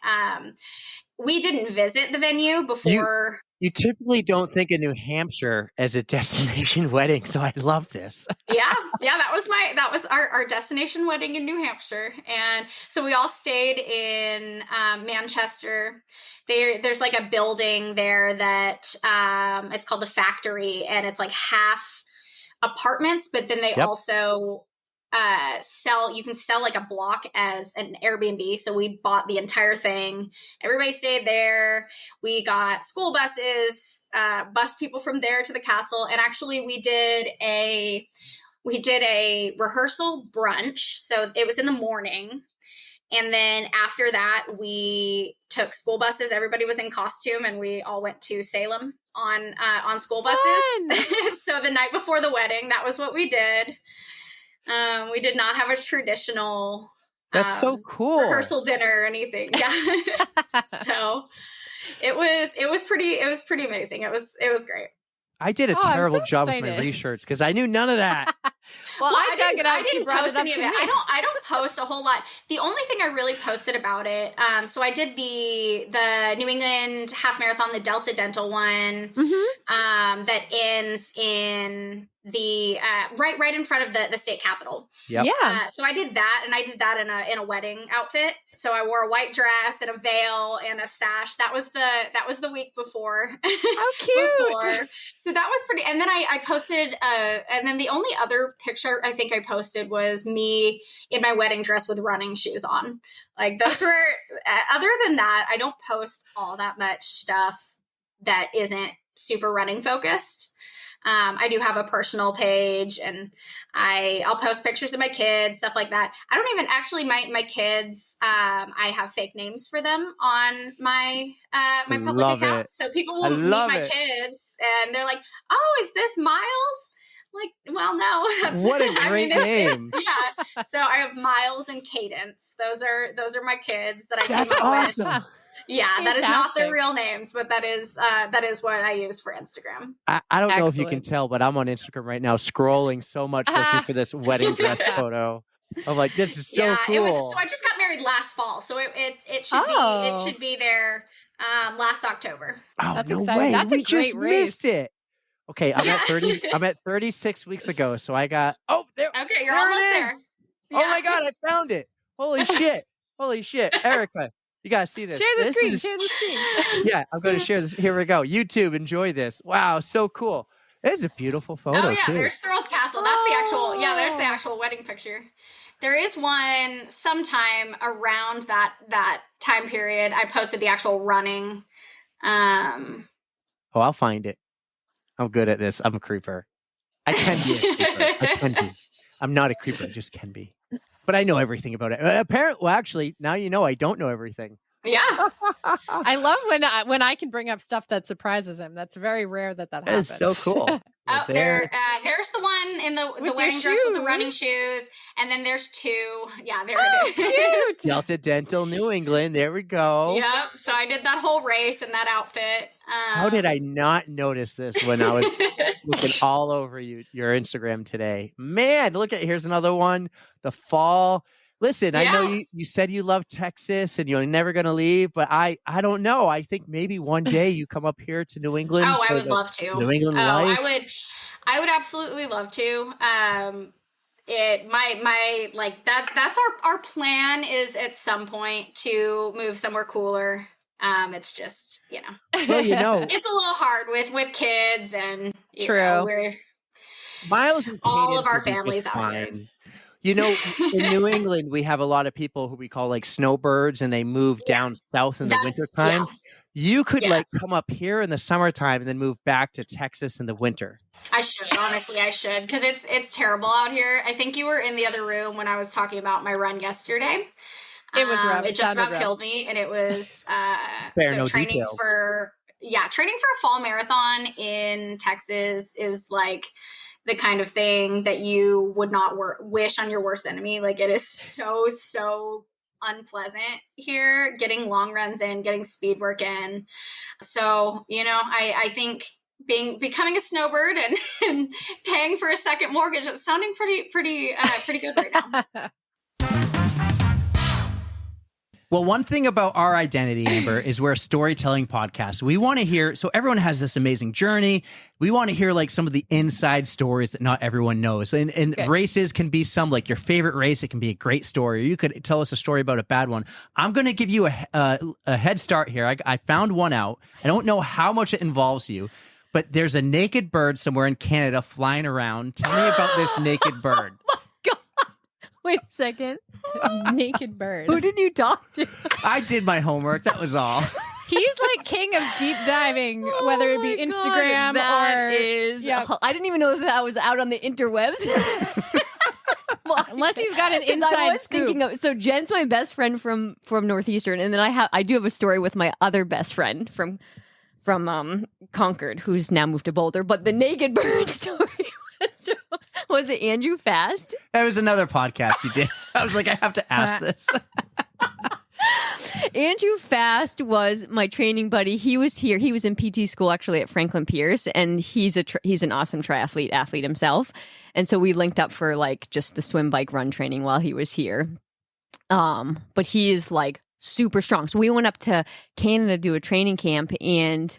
We didn't visit the venue before. You typically don't think of New Hampshire as a destination wedding, so I love this. Yeah, that was our destination wedding in New Hampshire, and so we all stayed in Manchester. There's like a building there that it's called the Factory, and it's like half apartments, but then they also you can sell like a block as an Airbnb. So we bought the entire thing. Everybody stayed there. We got school buses, bus people from there to the castle. And actually we did a rehearsal brunch. So it was in the morning. And then after that, we took school buses. Everybody was in costume, and we all went to Salem on school buses. So the night before the wedding, that was what we did. We did not have a traditional that's so cool rehearsal dinner or anything. Yeah. So it was pretty amazing. It was great. I did a terrible job with my research because I knew none of that. Well, I dug it up. I didn't post any of it. I don't post a whole lot. The only thing I really posted about it, so I did the New England half marathon, the Delta Dental one, that ends in the right in front of the state capitol. Yep. Yeah. So I did that, and I did that in a wedding outfit. So I wore a white dress and a veil and a sash. That was the week before. How cute. So that was pretty. And then I posted, and then the only other picture I think I posted was me in my wedding dress with running shoes on. Like those were. Other than that, I don't post all that much stuff that isn't super running focused. I do have a personal page, and I'll post pictures of my kids, stuff like that. I don't even actually my kids. I have fake names for them on my my public account, so people will meet my kids, and they're like, "Oh, is this Miles?" I'm like, well, no. What a great name! Yeah. So I have Miles and Cadence. Those are my kids that I came That's up awesome. with. Yeah, that is not their real names, but that is what I use for Instagram. I don't know if you can tell, but I'm on Instagram right now, scrolling so much looking for this wedding dress photo. I'm like, this is so cool. So I just got married last fall, so it should be there last October. Oh, that's no exciting. way. That's we a great just race. missed it. Okay, I'm at 36 weeks ago, so I got there. Okay, you're there almost it is. there. Oh my god, I found it! Holy shit, Erica, you gotta see this. Share the screen. Yeah, I'm going to share this. Here we go. YouTube, enjoy this. Wow, so cool. It is a beautiful photo. Oh yeah, too. there's Searles Castle. That's the actual. Yeah, there's the actual wedding picture. There is one sometime around that time period. I posted the actual running. Oh, I'll find it. I'm good at this. I'm a creeper. I can be a creeper. I can be. I'm not a creeper. I just can be. But I know everything about it. Apparently, well, actually, now you know I don't know everything. Yeah. I love when I can bring up stuff that surprises him. That's very rare that happens. It's so cool. Oh, there's the one in the wedding dress with the running shoes, and then there's two. Yeah, there it is. Cute. Delta Dental, New England. There we go. Yep. So I did that whole race in that outfit. How did I not notice this when I was looking all over your Instagram today? Man, look at here's another one. The fall. Listen, I know you said you love Texas and you're never going to leave, but I don't know. I think maybe one day you come up here to New England. Oh, I would love to. New England life. I would absolutely love to. That's our plan is at some point to move somewhere cooler. It's just, well, it's a little hard with kids and we're Miles and all of our families out here. In New England, we have a lot of people who we call like snowbirds, and they move down south in the wintertime. You could Yeah. like come up here in the summertime and then move back to Texas in the winter. I should, honestly, I should, because it's terrible out here. I think you were in the other room when I was talking about my run yesterday. It was rough. It just Sounded about rough. killed me, and it was Spare no training details. training for a fall marathon in Texas is like the kind of thing that you would not wish on your worst enemy. Like, it is so unpleasant here, getting long runs in, getting speed work in. So, I think becoming a snowbird and paying for a second mortgage, it's sounding pretty good right now. Well, one thing about our identity, Amber, is we're a storytelling podcast. We want to hear, so everyone has this amazing journey. We want to hear like some of the inside stories that not everyone knows. And races can be some, like your favorite race. It can be a great story. Or you could tell us a story about a bad one. I'm going to give you a head start here. I found one out. I don't know how much it involves you, but there's a naked bird somewhere in Canada flying around. Tell me about this naked bird. Wait a second. Naked bird. Who did you talk to? I did my homework. That was all. He's like king of deep diving, whether it be Instagram or... I didn't even know that was out on the interwebs. Unless he's got an 'Cause inside I was scoop. thinking of, so Jen's my best friend from Northeastern, and then I do have a story with my other best friend from Concord, who's now moved to Boulder. But the naked bird story was it Andrew Fast? That was another podcast you did. I was like, I have to ask this. Andrew Fast was my training buddy. He was here. He was in PT school actually at Franklin Pierce, and he's an awesome athlete himself. And so we linked up for like just the swim, bike, run training while he was here. But he is like super strong. So we went up to Canada to do a training camp, and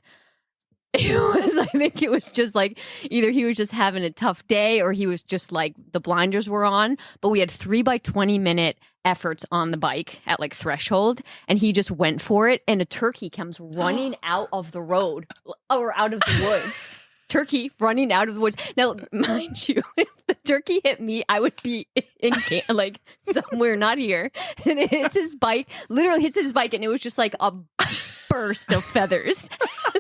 I think it was just like either he was just having a tough day or he was just like the blinders were on. But we had 3 by 20 minute efforts on the bike at like threshold, and he just went for it. And a turkey comes running out of the road or out of the woods. Turkey running out of the woods. Now, mind you, if the turkey hit me, I would be in like somewhere not here. And it hits his bike, literally hits his bike, and it was just like a burst of feathers,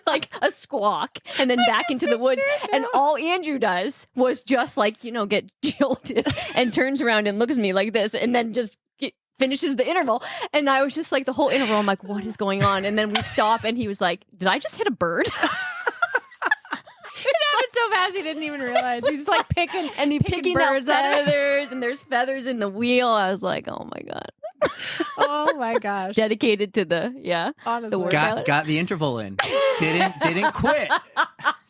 like a squawk, and then back into the woods. And all Andrew does was just like, get jolted and turns around and looks at me like this, and then just finishes the interval. And I was just like, the whole interval, I'm like, what is going on? And then we stop, and he was like, did I just hit a bird? It happened so fast he didn't even realize. He's like picking out birds out of feathers, and there's feathers in the wheel. I was like, oh my God. Oh my gosh. Dedicated to the Honestly. Got the interval in. Didn't quit.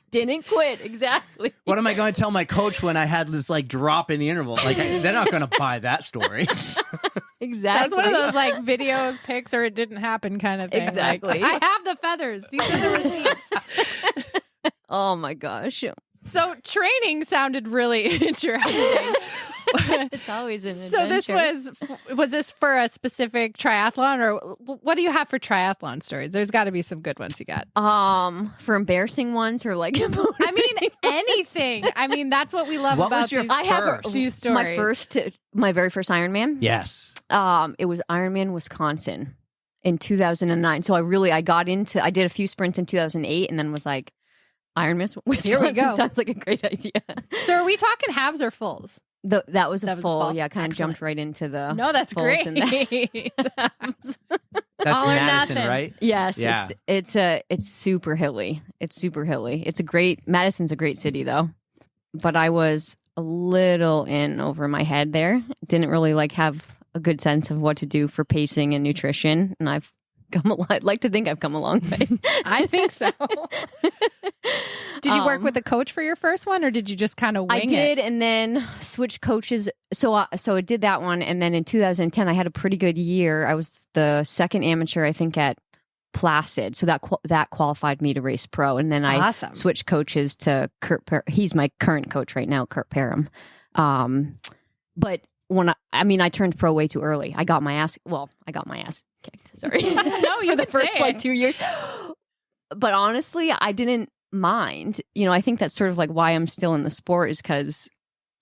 Didn't quit, exactly. What am I going to tell my coach when I had this like drop in the interval? Like they're not going to buy that story. Exactly. That's one of those like videos, pics, or it didn't happen kind of thing. Exactly. Like, I have the feathers. These are the receipts. Oh my gosh. So training sounded really interesting. It's always an So adventure. was this for a specific triathlon, or what do you have for triathlon stories? There's got to be some good ones you got. For embarrassing ones or like I mean anything. I mean that's what we love What about was your these, I have these stories. my very first Ironman. Yes. It was Ironman Wisconsin in 2009. So I did a few sprints in 2008 and then was like, Ironman Wisconsin Here we go. sounds like a great idea. So are we talking halves or fulls? That was a full. Yeah, kind of Excellent. jumped right into the. No, that's fulls great. and that. That's All or Madison, nothing. right? Yes, Yeah. it's super hilly. It's super hilly. Madison's a great city though, but I was a little in over my head there. Didn't really have a good sense of what to do for pacing and nutrition, and I'd like to think I've come a long way. I think so. Did you work with a coach for your first one, or did you just kind of wing it? I did, and then switched coaches. So I did that one, and then in 2010, I had a pretty good year. I was the second amateur, I think, at Placid, so that qualified me to race pro. And then I switched coaches to Kurt. He's my current coach right now, Kurt Parham. But when I turned pro way too early. I got my ass kicked. Sorry, No, you for the could first say it. 2 years. But honestly, I didn't mind. I think that's sort of like why I'm still in the sport is because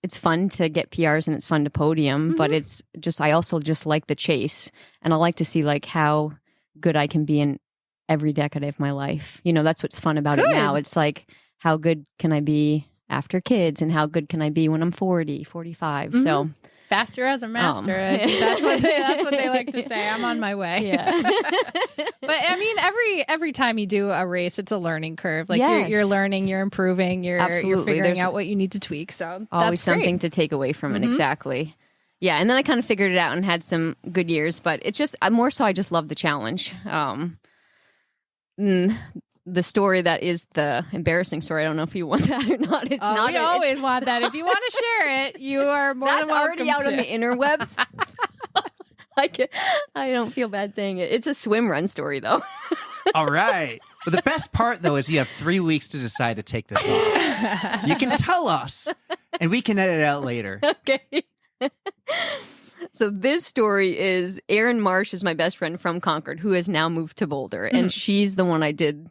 it's fun to get PRs and it's fun to podium, but it's just I also just like the chase, and I like to see like how good I can be in every decade of my life. You know, that's what's fun about it Good. now. It's like, how good can I be after kids, and how good can I be when I'm 40, 45? So faster as a master. That's what they like to say. I'm on my way. Yeah. But I mean, every time you do a race, it's a learning curve. Like Yes. you're learning, you're improving, you're Absolutely. figuring There's out what you need to tweak. So always that's great. something to take away from it. Exactly. Yeah. And then I kind of figured it out and had some good years, but it's just, more so I just love the challenge. The story that is the embarrassing story, I don't know if you want that or not. It's not. We always want that. If you want to share it, you are more That's than welcome already out to. on the interwebs. I don't feel bad saying it. It's a swim run story, though. All right. But the best part, though, is you have 3 weeks to decide to take this off. So you can tell us, and we can edit it out later. Okay. So this story is Erin Marsh is my best friend from Concord, who has now moved to Boulder, and she's the one I did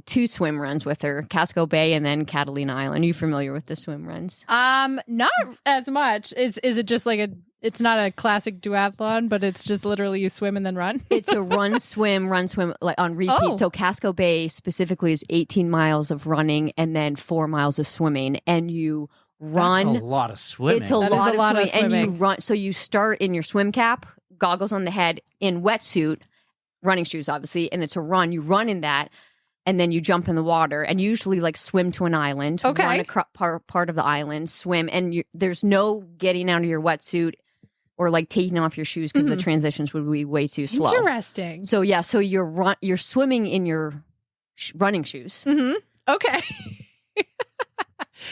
2 swim runs with her, Casco Bay and then Catalina Island. Are you familiar with the swim runs? Not as much. Is it just like it's not a classic duathlon, but it's just literally you swim and then run? It's a run, swim, like on repeat. Oh. So Casco Bay specifically is 18 miles of running and then 4 miles of swimming, and you run. That's a lot of swimming. It's a lot of swimming. And you run. So you start in your swim cap, goggles on the head, in wetsuit, running shoes, obviously, and it's a run. You run in that, and then you jump in the water, and usually like swim to an island, run part of the island, swim, and there's no getting out of your wetsuit or like taking off your shoes because the transitions would be way too slow. Interesting. So yeah, so you're swimming in your running shoes. Okay.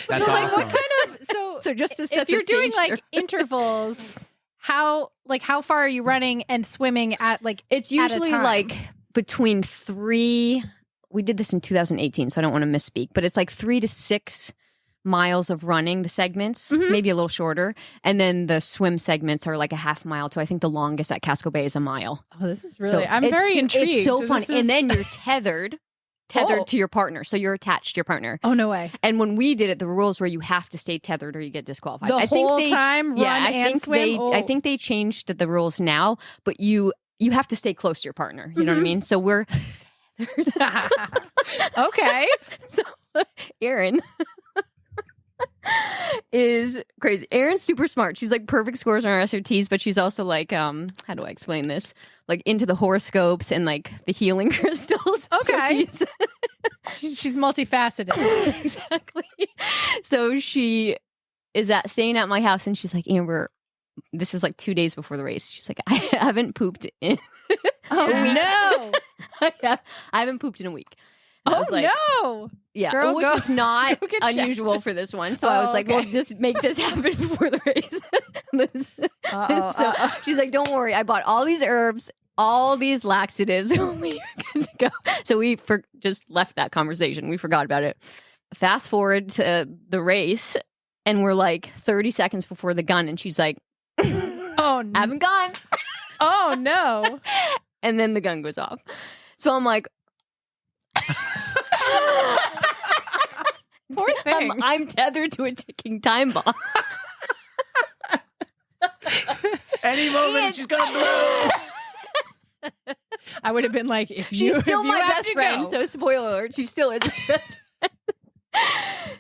That's so like awesome. what kind of So just to set if you're the doing stage like here. intervals, how far are you running and swimming at like It's at a usually time? like between 3. We did this in 2018, so I don't want to misspeak, but it's like 3 to 6 miles of running, the segments, maybe a little shorter. And then the swim segments are like a half mile to, I think the longest at Casco Bay is a mile. Oh, this is really, So I'm very intrigued. It's so fun. This is- And then you're tethered to your partner. So you're attached to your partner. Oh, no way. And when we did it, the rules were you have to stay tethered or you get disqualified. The whole time, run and swim? I think they changed the rules now, but you have to stay close to your partner. You know what I mean? So we're okay. So Erin is crazy. Erin's super smart. She's like perfect scores on her SATs, but she's also like, how do I explain this? Like into the horoscopes and like the healing crystals. Okay. So she's multifaceted. Exactly. So she is staying at my house, and she's like, Amber, this is like 2 days before the race. She's like, I haven't pooped in Oh no. I haven't pooped in a week. And I was like, no. yeah, Girl, which is not go get checked. unusual for this one. So I was like, well, just make this happen before the race. So she's like, don't worry. I bought all these herbs, all these laxatives. We are good to go. So we just left that conversation. We forgot about it. Fast forward to the race, and we're like 30 seconds before the gun, and she's like, oh, no. haven't gone. Oh, no. And then the gun goes off. So I'm like, poor thing. I'm tethered to a ticking time bomb. Any moment she's gonna blow. I would have been like, She's still my have best to friend. go. So spoiler alert, she still is his best friend.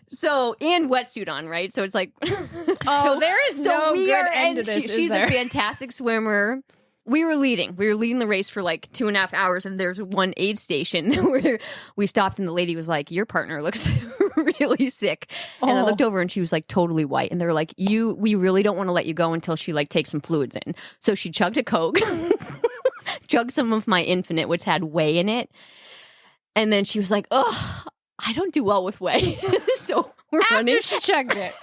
So and wetsuit on, right? So it's like, there is no good end to this. She's a fantastic swimmer. We were leading the race for like 2.5 hours, and there's one aid station where we stopped, and the lady was like, your partner looks really sick. And I looked over, and she was like totally white. And they were like, we really don't want to let you go until she like takes some fluids in. So she chugged a Coke, chugged some of my Infinite, which had whey in it. And then she was like, oh, I don't do well with whey. So we're running. After she chugged it.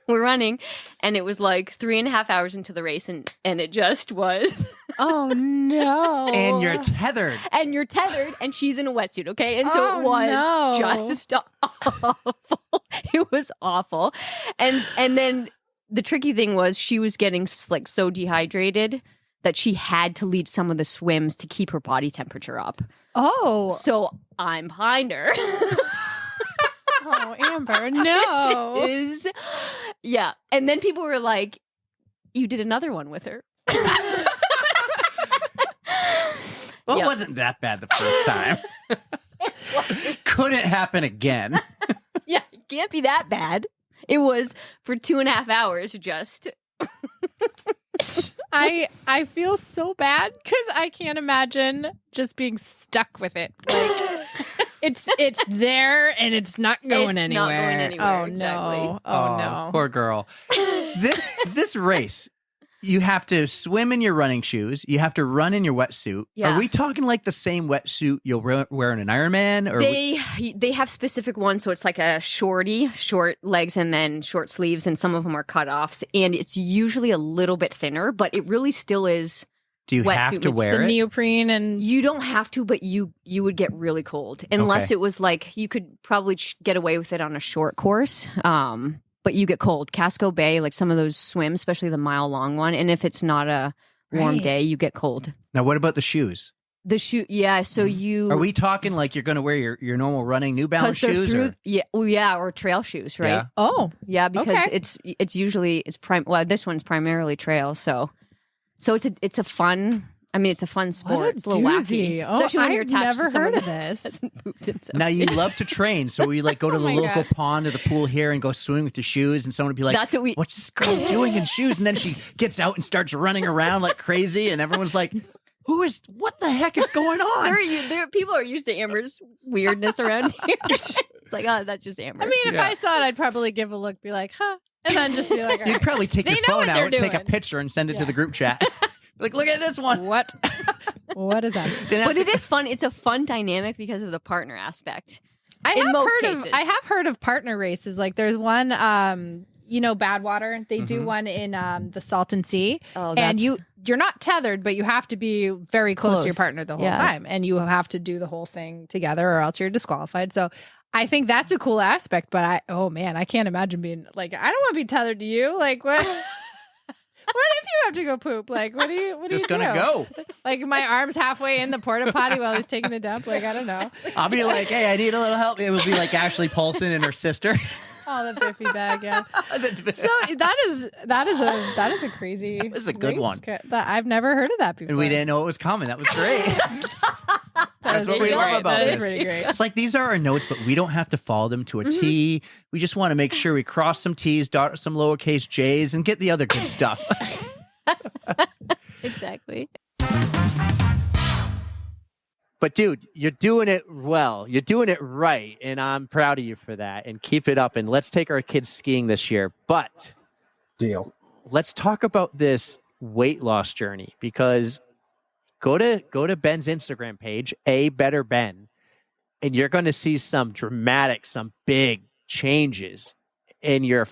We're running, and it was like 3.5 hours into the race, and it just was. Oh, no. And you're tethered. And you're tethered, and she's in a wetsuit, okay? And so it was just awful. It was awful. And then the tricky thing was she was getting like so dehydrated that she had to lead some of the swims to keep her body temperature up. Oh. So I'm behind her. Oh, Amber, no. Yeah. And then people were like, you did another one with her. Well, it wasn't that bad the first time. Couldn't happen again. Yeah, it can't be that bad. It was for 2.5 hours just. I feel so bad because I can't imagine just being stuck with it. Like it's there and it's not going anywhere. Not going anywhere. Oh exactly. no! Oh no! Poor girl. This race, you have to swim in your running shoes. You have to run in your wetsuit. Yeah. Are we talking like the same wetsuit you'll wear in an Ironman? Or they have specific ones, so it's like a short legs and then short sleeves, and some of them are cut-offs, and it's usually a little bit thinner, but it really still is. Do you have to wear the it? neoprene, and you don't have to, but you would get really cold unless it was like you could probably get away with it on a short course. But you get cold. Casco Bay, like some of those swims, especially the mile-long one, and if it's not a warm day, you get cold. Now, what about the shoes? The shoe, yeah. So you are we talking like you're going to wear your normal running New Balance shoes? Or trail shoes, right? Yeah. Oh, yeah, because it's usually this one's primarily trail, so it's a fun. I mean, it's a fun sport. It's a little wacky, especially when you're attached to someone of this. Now you love to train, so we like go to the local pond or the pool here and go swimming with your shoes, and someone would be like, "That's what what's this girl doing in shoes?" And then she gets out and starts running around like crazy, and everyone's like, what the heck is going on? There people are used to Amber's weirdness around here. It's like, oh, that's just Amber. I mean, if I saw it, I'd probably give a look, be like, huh, and then just be like, you'd probably take your phone out, take a picture, and send it to the group chat. Like, look at this one. What is that? But it is fun. It's a fun dynamic because of the partner aspect. I have heard of partner races. Like there's one, Badwater. They do one in the Salton Sea. Oh, and you're not tethered, but you have to be very close to your partner the whole time. And you have to do the whole thing together or else you're disqualified. So I think that's a cool aspect. But I can't imagine being like, I don't want to be tethered to you. Like what? What if you have to go poop? Like, what do you just do? Gonna go. Like my arm's halfway in the porta potty while he's taking a dump. Like, I don't know. I'll be like, hey, I need a little help. It would be like Ashley Paulson and her sister. Oh, the Biffy bag, yeah. So that is a crazy. That was a good one. I've never heard of that before. And we didn't know it was coming. That was great. That's what we love about this. Pretty great. It's like these are our notes, but we don't have to follow them to a T. We just want to make sure we cross some T's, dot some lowercase J's, and get the other good stuff. Exactly. But dude, you're doing it well. You're doing it right, and I'm proud of you for that. And keep it up. And let's take our kids skiing this year. But deal. Let's talk about this weight loss journey, because go to Ben's Instagram page, A Better Ben, and you're going to see some big changes in your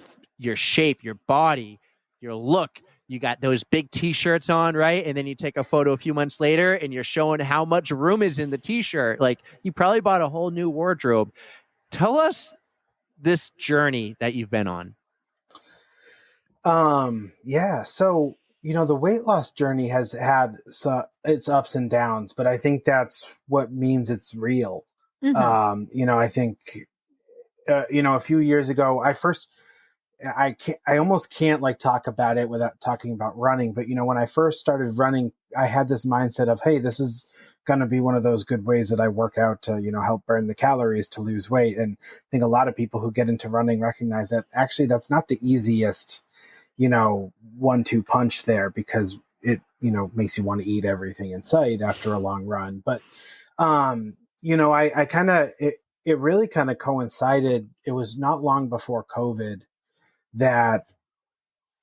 shape, your body, your look. You got those big T-shirts on, right? And then you take a photo a few months later and you're showing how much room is in the T-shirt. Like, you probably bought a whole new wardrobe. Tell us this journey that you've been on. Yeah. So, the weight loss journey has had its ups and downs, but I think that's what means it's real. Mm-hmm. I think, a few years ago, I almost can't like talk about it without talking about running. But, when I first started running, I had this mindset of, hey, this is going to be one of those good ways that I work out to, help burn the calories to lose weight. And I think a lot of people who get into running recognize that actually that's not the easiest, 1-2 punch there, because it, makes you want to eat everything in sight after a long run. But, I kind of, it really kind of coincided. It was not long before COVID that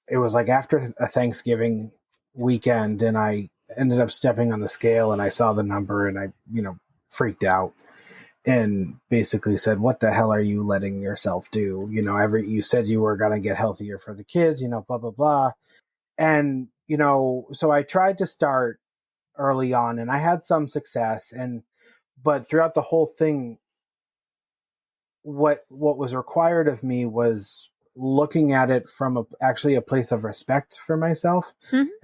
it was like after a Thanksgiving weekend, and I ended up stepping on the scale and I saw the number and I, freaked out and basically said, what the hell are you letting yourself do? You said you were going to get healthier for the kids, blah, blah, blah. And, so I tried to start early on and I had some success, but throughout the whole thing, what was required of me was looking at it from actually a place of respect for myself,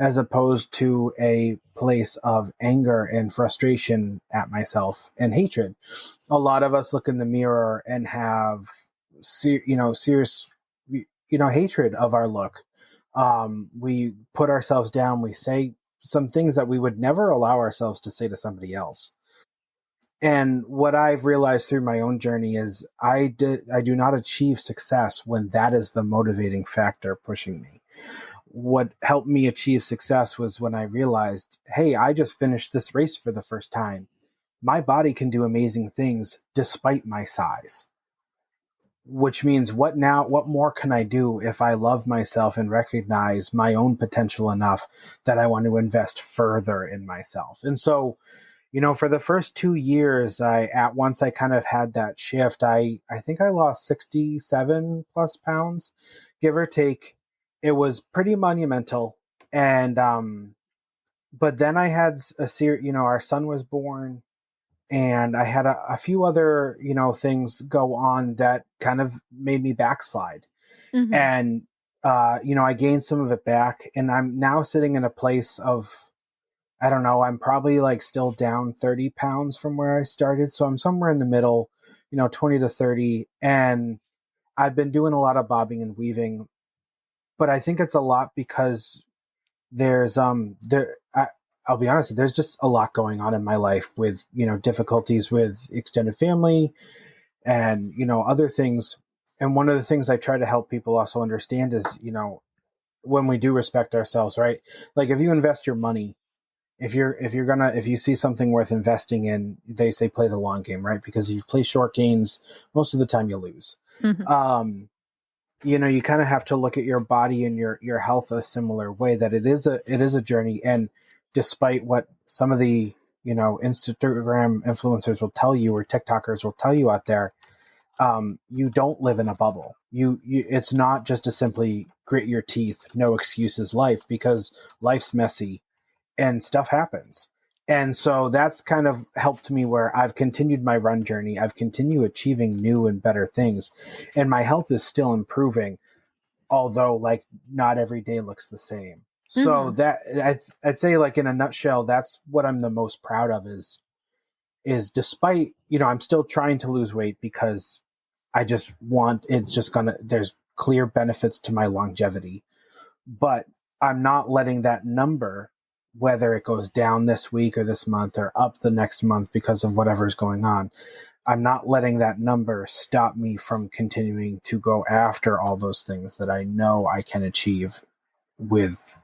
as opposed to a place of anger and frustration at myself and hatred. A lot of us look in the mirror and have, serious, hatred of our look. We put ourselves down. We say some things that we would never allow ourselves to say to somebody else. And what I've realized through my own journey is I do not achieve success when that is the motivating factor pushing me. What helped me achieve success was when I realized, hey, I just finished this race for the first time. My body can do amazing things despite my size. Which means what more can I do if I love myself and recognize my own potential enough that I want to invest further in myself? And so, for the first 2 years, once I kind of had that shift, I think I lost 67 plus pounds, give or take. It was pretty monumental. And, but then I had our son was born, and I had a few other, things go on that kind of made me backslide. Mm-hmm. And, I gained some of it back, and I'm now sitting in a place of, I don't know, I'm probably like still down 30 pounds from where I started. So I'm somewhere in the middle, 20 to 30. And I've been doing a lot of bobbing and weaving, but I think it's a lot because there's, I'll be honest, there's just a lot going on in my life with, difficulties with extended family and, other things. And one of the things I try to help people also understand is, when we do respect ourselves, right? Like if you invest your money, if you see something worth investing in, they say play the long game, right? Because if you play short games, most of the time you lose. Mm-hmm. You kind of have to look at your body and your health a similar way, that it is a journey. And despite what some of the, Instagram influencers will tell you or TikTokers will tell you out there, you don't live in a bubble. It's not just a simply grit your teeth, no excuses life, because life's messy and stuff happens. And so that's kind of helped me where I've continued my run journey. I've continued achieving new and better things, and my health is still improving, although like not every day looks the same. Mm-hmm. So that I'd say, like in a nutshell, that's what I'm the most proud of is despite, I'm still trying to lose weight because there's clear benefits to my longevity, but I'm not letting that number, whether it goes down this week or this month or up the next month because of whatever's going on, I'm not letting that number stop me from continuing to go after all those things that I know I can achieve with,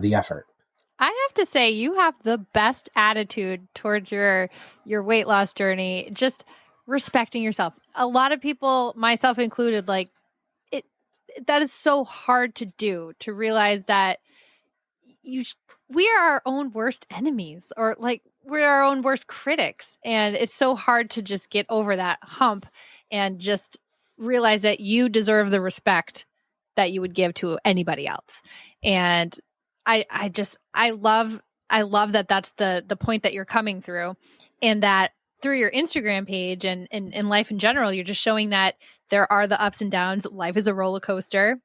the effort. I have to say, you have the best attitude towards your weight loss journey, just respecting yourself. A lot of people, myself included, like that is so hard to do, to realize that we are our own worst enemies, or like we're our own worst critics. And it's so hard to just get over that hump and just realize that you deserve the respect that you would give to anybody else. And I love that that's the point that you're coming through, and that through your Instagram page and in life in general, you're just showing that there are the ups and downs. Life is a roller coaster.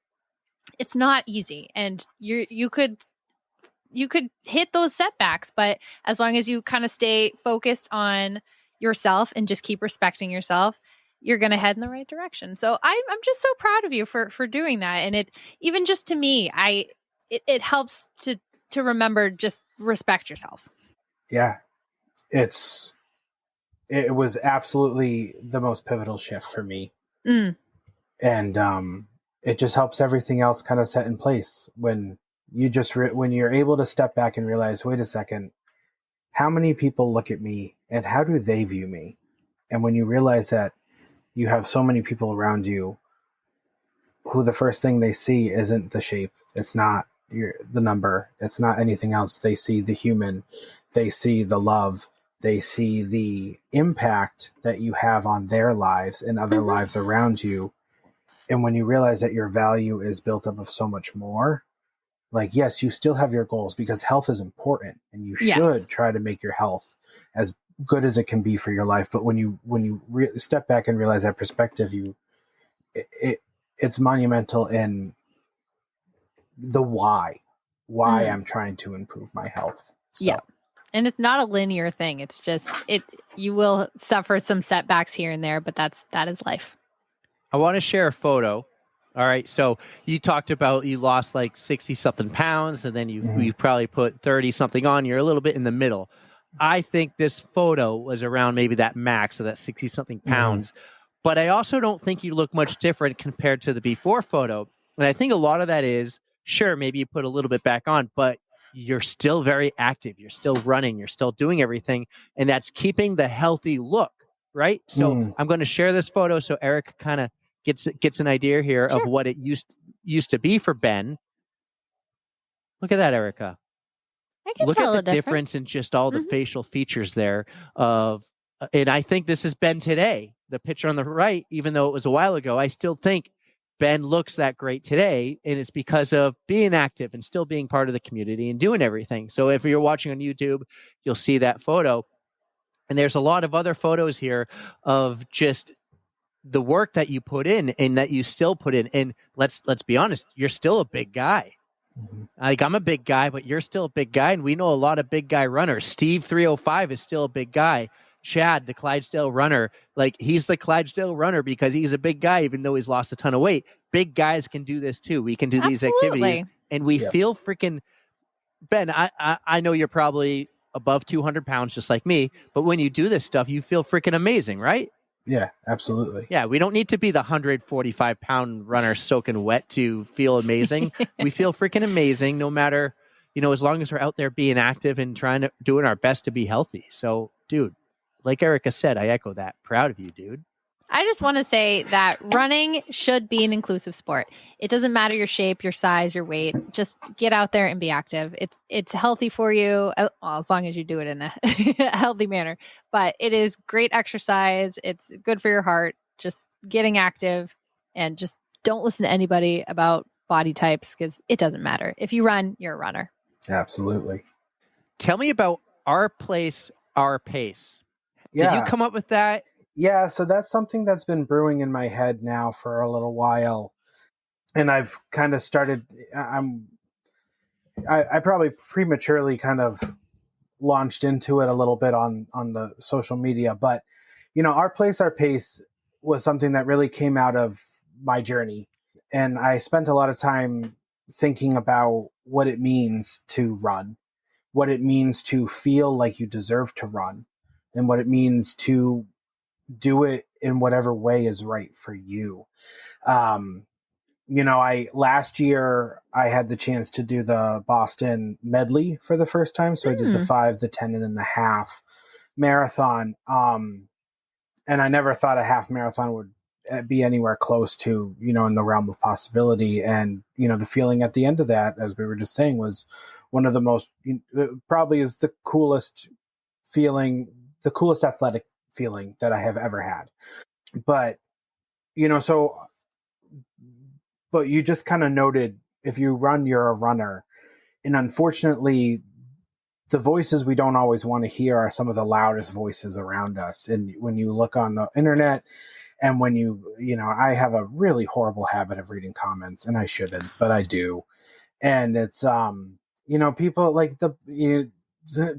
It's not easy. And you could hit those setbacks, but as long as you kind of stay focused on yourself and just keep respecting yourself, you're going to head in the right direction. So I'm just so proud of you for doing that. And it, even just to me, it helps to remember, just respect yourself. Yeah. It was absolutely the most pivotal shift for me. Mm. And it just helps everything else kind of set in place when you just when you're able to step back and realize, wait a second, how many people look at me and how do they view me? And when you realize that you have so many people around you who the first thing they see isn't the shape, it's not the number, it's not anything else. They see the human, they see the love, they see the impact that you have on their lives and other mm-hmm. lives around you. And when you realize that your value is built up of so much more, like, yes, you still have your goals because health is important and you should try to make your health as good as it can be for your life. But when you step back and realize that perspective, it's monumental in the why I'm trying to improve my health. So. Yeah. And it's not a linear thing. It's just, you will suffer some setbacks here and there, but that is life. I want to share a photo All right. So you talked about you lost like 60 something pounds and then you probably put 30 something on. You're a little bit in the middle. I think this photo was around maybe that max of that 60 something pounds. But I also don't think you look much different compared to the before photo. And I think a lot of that is, sure, maybe you put a little bit back on, but you're still very active. You're still running. You're still doing everything. And that's keeping the healthy look, right? So I'm going to share this photo so Eric kind of gets an idea here of what it used to be for Ben. Look at that, Erica. I can Look tell at the difference in just all the facial features there and I think this is Ben today. The picture on the right, even though it was a while ago, I still think Ben looks that great today, and it's because of being active and still being part of the community and doing everything. So if you're watching on YouTube, you'll see that photo. And there's a lot of other photos here of just the work that you put in and that you still put in. And let's be honest, you're still a big guy. Like, I'm a big guy, but you're still a big guy, and we know a lot of big guy runners. Steve 305 is still a big guy. Chad, the Clydesdale runner, like, he's the Clydesdale runner because he's a big guy, even though he's lost a ton of weight. Big guys can do this too. We can do these activities, and we feel freaking. Ben, I know you're probably above 200 pounds, just like me, but when you do this stuff, you feel freaking amazing, right? Yeah, absolutely. Yeah, we don't need to be the 145-pound runner soaking wet to feel amazing. We feel freaking amazing no matter, as long as we're out there being active and doing our best to be healthy. So, dude, like Erica said, I echo that. Proud of you, dude. I just want to say that running should be an inclusive sport. It doesn't matter your shape, your size, your weight. Just get out there and be active. It's healthy for you, well, as long as you do it in a healthy manner. But it is great exercise. It's good for your heart. Just getting active, and just don't listen to anybody about body types because it doesn't matter. If you run, you're a runner. Absolutely. Tell me about Our Place, Our Pace. Yeah. Did you come up with that? Yeah, so that's something that's been brewing in my head now for a little while. And I've kind of started, I probably prematurely kind of launched into it a little bit on the social media. But, Our Place, Our Pace was something that really came out of my journey. And I spent a lot of time thinking about what it means to run, what it means to feel like you deserve to run, and what it means to do it in whatever way is right for you. Last year I had the chance to do the Boston medley for the first time. So I did the 5, the 10, and then the half marathon. And I never thought a half marathon would be anywhere close to, in the realm of possibility. And, the feeling at the end of that, as we were just saying, was one of the most, probably is the coolest feeling, the coolest athletic feeling that I have ever had. But, but you just kind of noted, if you run, you're a runner. And unfortunately, the voices we don't always want to hear are some of the loudest voices around us. And when you look on the internet, and when I have a really horrible habit of reading comments, and I shouldn't, but I do. And it's, people like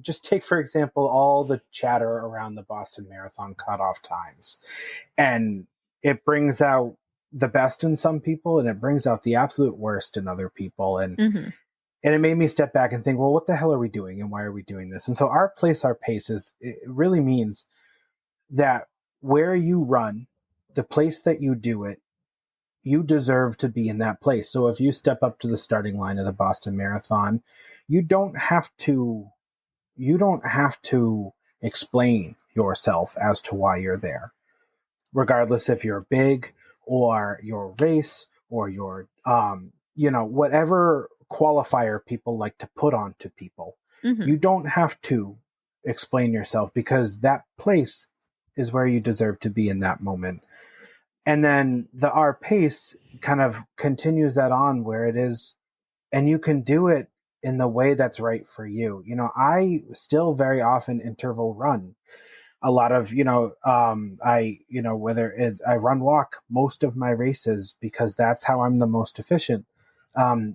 just take, for example, all the chatter around the Boston Marathon cutoff times. And it brings out the best in some people, and it brings out the absolute worst in other people. And and it made me step back and think, well, what the hell are we doing, and why are we doing this? And so Our Place, Our Pace it really means that where you run, the place that you do it, you deserve to be in that place. So if you step up to the starting line of the Boston Marathon, you don't have to explain yourself as to why you're there, regardless if you're big or your race or your, whatever qualifier people like to put onto people. You don't have to explain yourself, because that place is where you deserve to be in that moment. And then the Our Pace kind of continues that on where it is, and you can do it in the way that's right for you. I still very often interval run. A lot of, whether it's I run walk most of my races because that's how I'm the most efficient.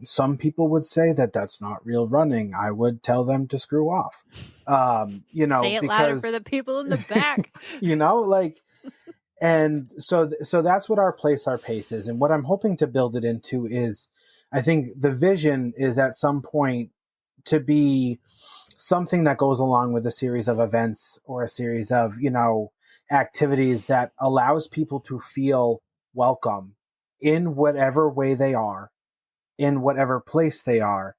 Some people would say that that's not real running. I would tell them to screw off. Say it louder for the people in the back. And so that's what our place, our pace is. And what I'm hoping to build it into is, I think the vision is at some point to be something that goes along with a series of events or a series of, activities that allows people to feel welcome in whatever way they are, in whatever place they are,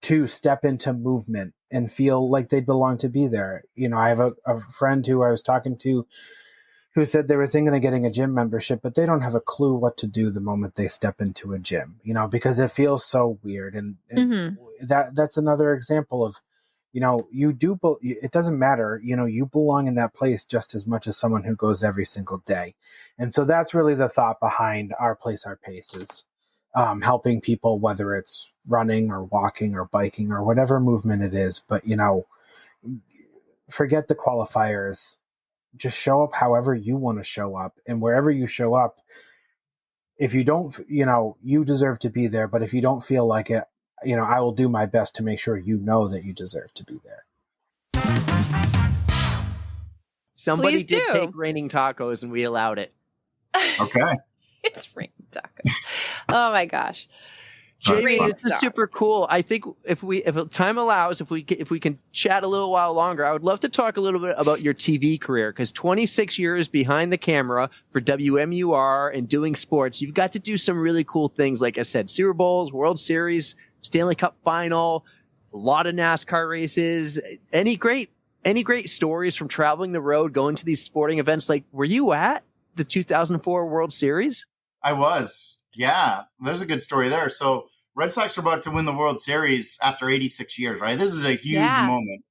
to step into movement and feel like they belong to be there. I have a friend who I was talking to who said they were thinking of getting a gym membership, but they don't have a clue what to do the moment they step into a gym, because it feels so weird. And that's another example of, it doesn't matter, you belong in that place just as much as someone who goes every single day. And so that's really the thought behind our place, our paces, helping people, whether it's running or walking or biking or whatever movement it is, but, forget the qualifiers. Just show up however you want to show up, and wherever you show up, if you don't, you deserve to be there. But if you don't feel like it, I will do my best to make sure that you deserve to be there. Somebody Please did do. take raining tacos and we allowed it. Okay. It's raining tacos. Oh my gosh. Jamie, this is super cool. I think if time allows, if we can chat a little while longer, I would love to talk a little bit about your TV career, because 26 years behind the camera for WMUR and doing sports, you've got to do some really cool things. Like I said, Super Bowls, World Series, Stanley Cup Final, a lot of NASCAR races. Any great stories from traveling the road, going to these sporting events? Like, were you at the 2004 World Series? I was. Yeah, there's a good story there. So Red Sox are about to win the World Series after 86 years, right? This is a huge moment.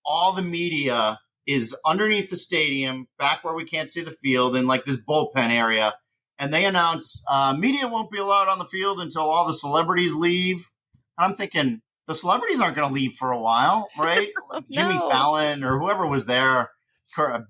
All the media is underneath the stadium, back where we can't see the field, in like this bullpen area. And they announce media won't be allowed on the field until all the celebrities leave. And I'm thinking, the celebrities aren't going to leave for a while, right? Jimmy Fallon or whoever was there.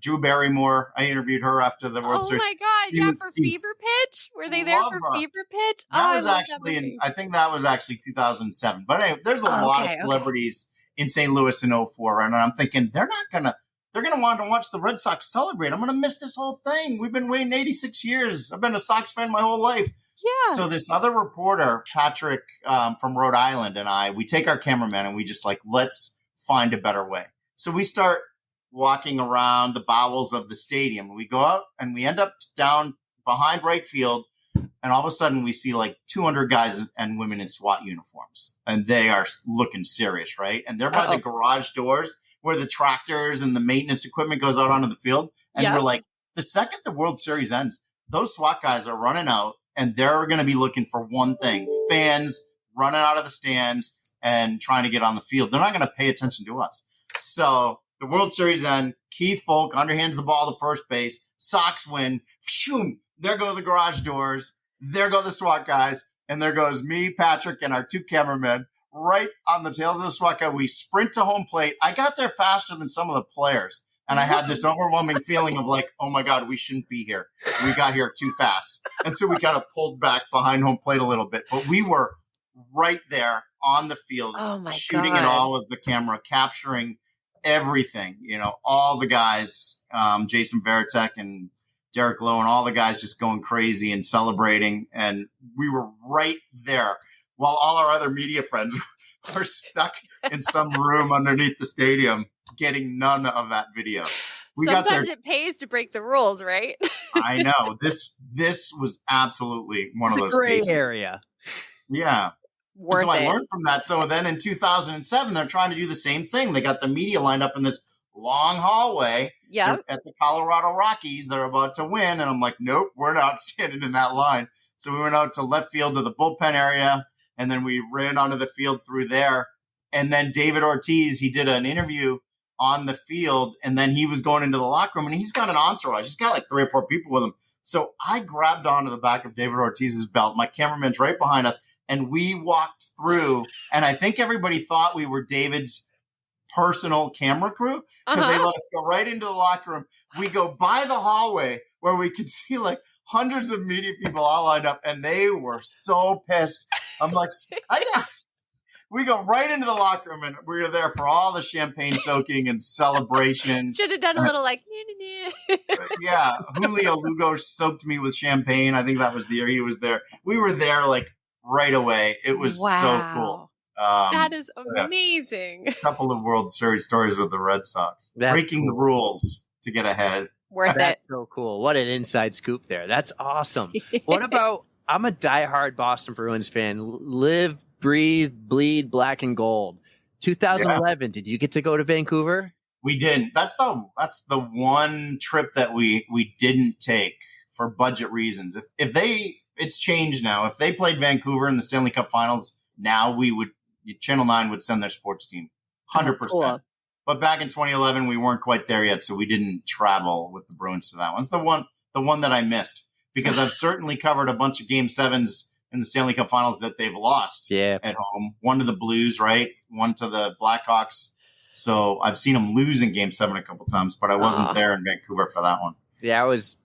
Drew Barrymore, I interviewed her after the World Series. Oh my God! For Fever Pitch, were they there for Fever Pitch? That was actually, I think that was actually 2007. But anyway, there's a lot of celebrities in St. Louis in 04, and I'm thinking they're gonna want to watch the Red Sox celebrate. I'm gonna miss this whole thing. We've been waiting 86 years. I've been a Sox fan my whole life. Yeah. So this other reporter, Patrick from Rhode Island, and we take our cameraman and we just let's find a better way. So we start walking around the bowels of the stadium. We go out and we end up down behind right field. And all of a sudden we see 200 guys and women in SWAT uniforms, and they are looking serious, right? And they're by the garage doors where the tractors and the maintenance equipment goes out onto the field. And we're like, the second the World Series ends, those SWAT guys are running out, and they're going to be looking for one thing: fans running out of the stands and trying to get on the field. They're not going to pay attention to us. So the World Series end, Keith Folk underhands the ball to first base. Sox win. Phew, there go the garage doors. There go the SWAT guys. And there goes me, Patrick, and our two cameramen right on the tails of the SWAT guy. We sprint to home plate. I got there faster than some of the players. And I had this overwhelming feeling of oh my God, we shouldn't be here. We got here too fast. And so we kind of pulled back behind home plate a little bit. But we were right there on the field, shooting at all of the camera, capturing everything, all the guys, Jason Veritek and Derek Lowe and all the guys just going crazy and celebrating. And we were right there while all our other media friends were stuck in some room underneath the stadium getting none of that video. Sometimes it pays to break the rules, right? I know. This was absolutely one of those gray cases. area. Yeah. So I learned from that. So then in 2007, they're trying to do the same thing. They got the media lined up in this long hallway at the Colorado Rockies. They're about to win. And I'm like, nope, we're not standing in that line. So we went out to left field to the bullpen area, and then we ran onto the field through there. And then David Ortiz, he did an interview on the field, and then he was going into the locker room, and he's got an entourage. He's got 3 or 4 people with him. So I grabbed onto the back of David Ortiz's belt. My cameraman's right behind us. And we walked through, and I think everybody thought we were David's personal camera crew, because they let us go right into the locker room. We go by the hallway where we could see hundreds of media people all lined up, and they were so pissed. I'm like, We go right into the locker room, and we were there for all the champagne soaking and celebration. Should have done a little like, Yeah, Julio Lugo soaked me with champagne. I think that was the year he was there. We were there like right away. It was so cool. That is yeah. amazing. A couple of World Series stories with the Red Sox. Breaking the rules to get ahead. Worth That's so cool. What an inside scoop there. That's awesome. What about, I'm a diehard Boston Bruins fan. Live, breathe, bleed black and gold. 2011, did you get to go to Vancouver? We didn't. That's the one trip that we didn't take for budget reasons. It's changed now. If they played Vancouver in the Stanley Cup Finals, now Channel 9 would send their sports team. 100%. Cool. But back in 2011, we weren't quite there yet, so we didn't travel with the Bruins to that one. It's the one that I missed, because I've certainly covered a bunch of Game 7s in the Stanley Cup Finals that they've lost at home. One to the Blues, right? One to the Blackhawks. So I've seen them lose in Game 7 a couple times, but I wasn't there in Vancouver for that one. Yeah, I was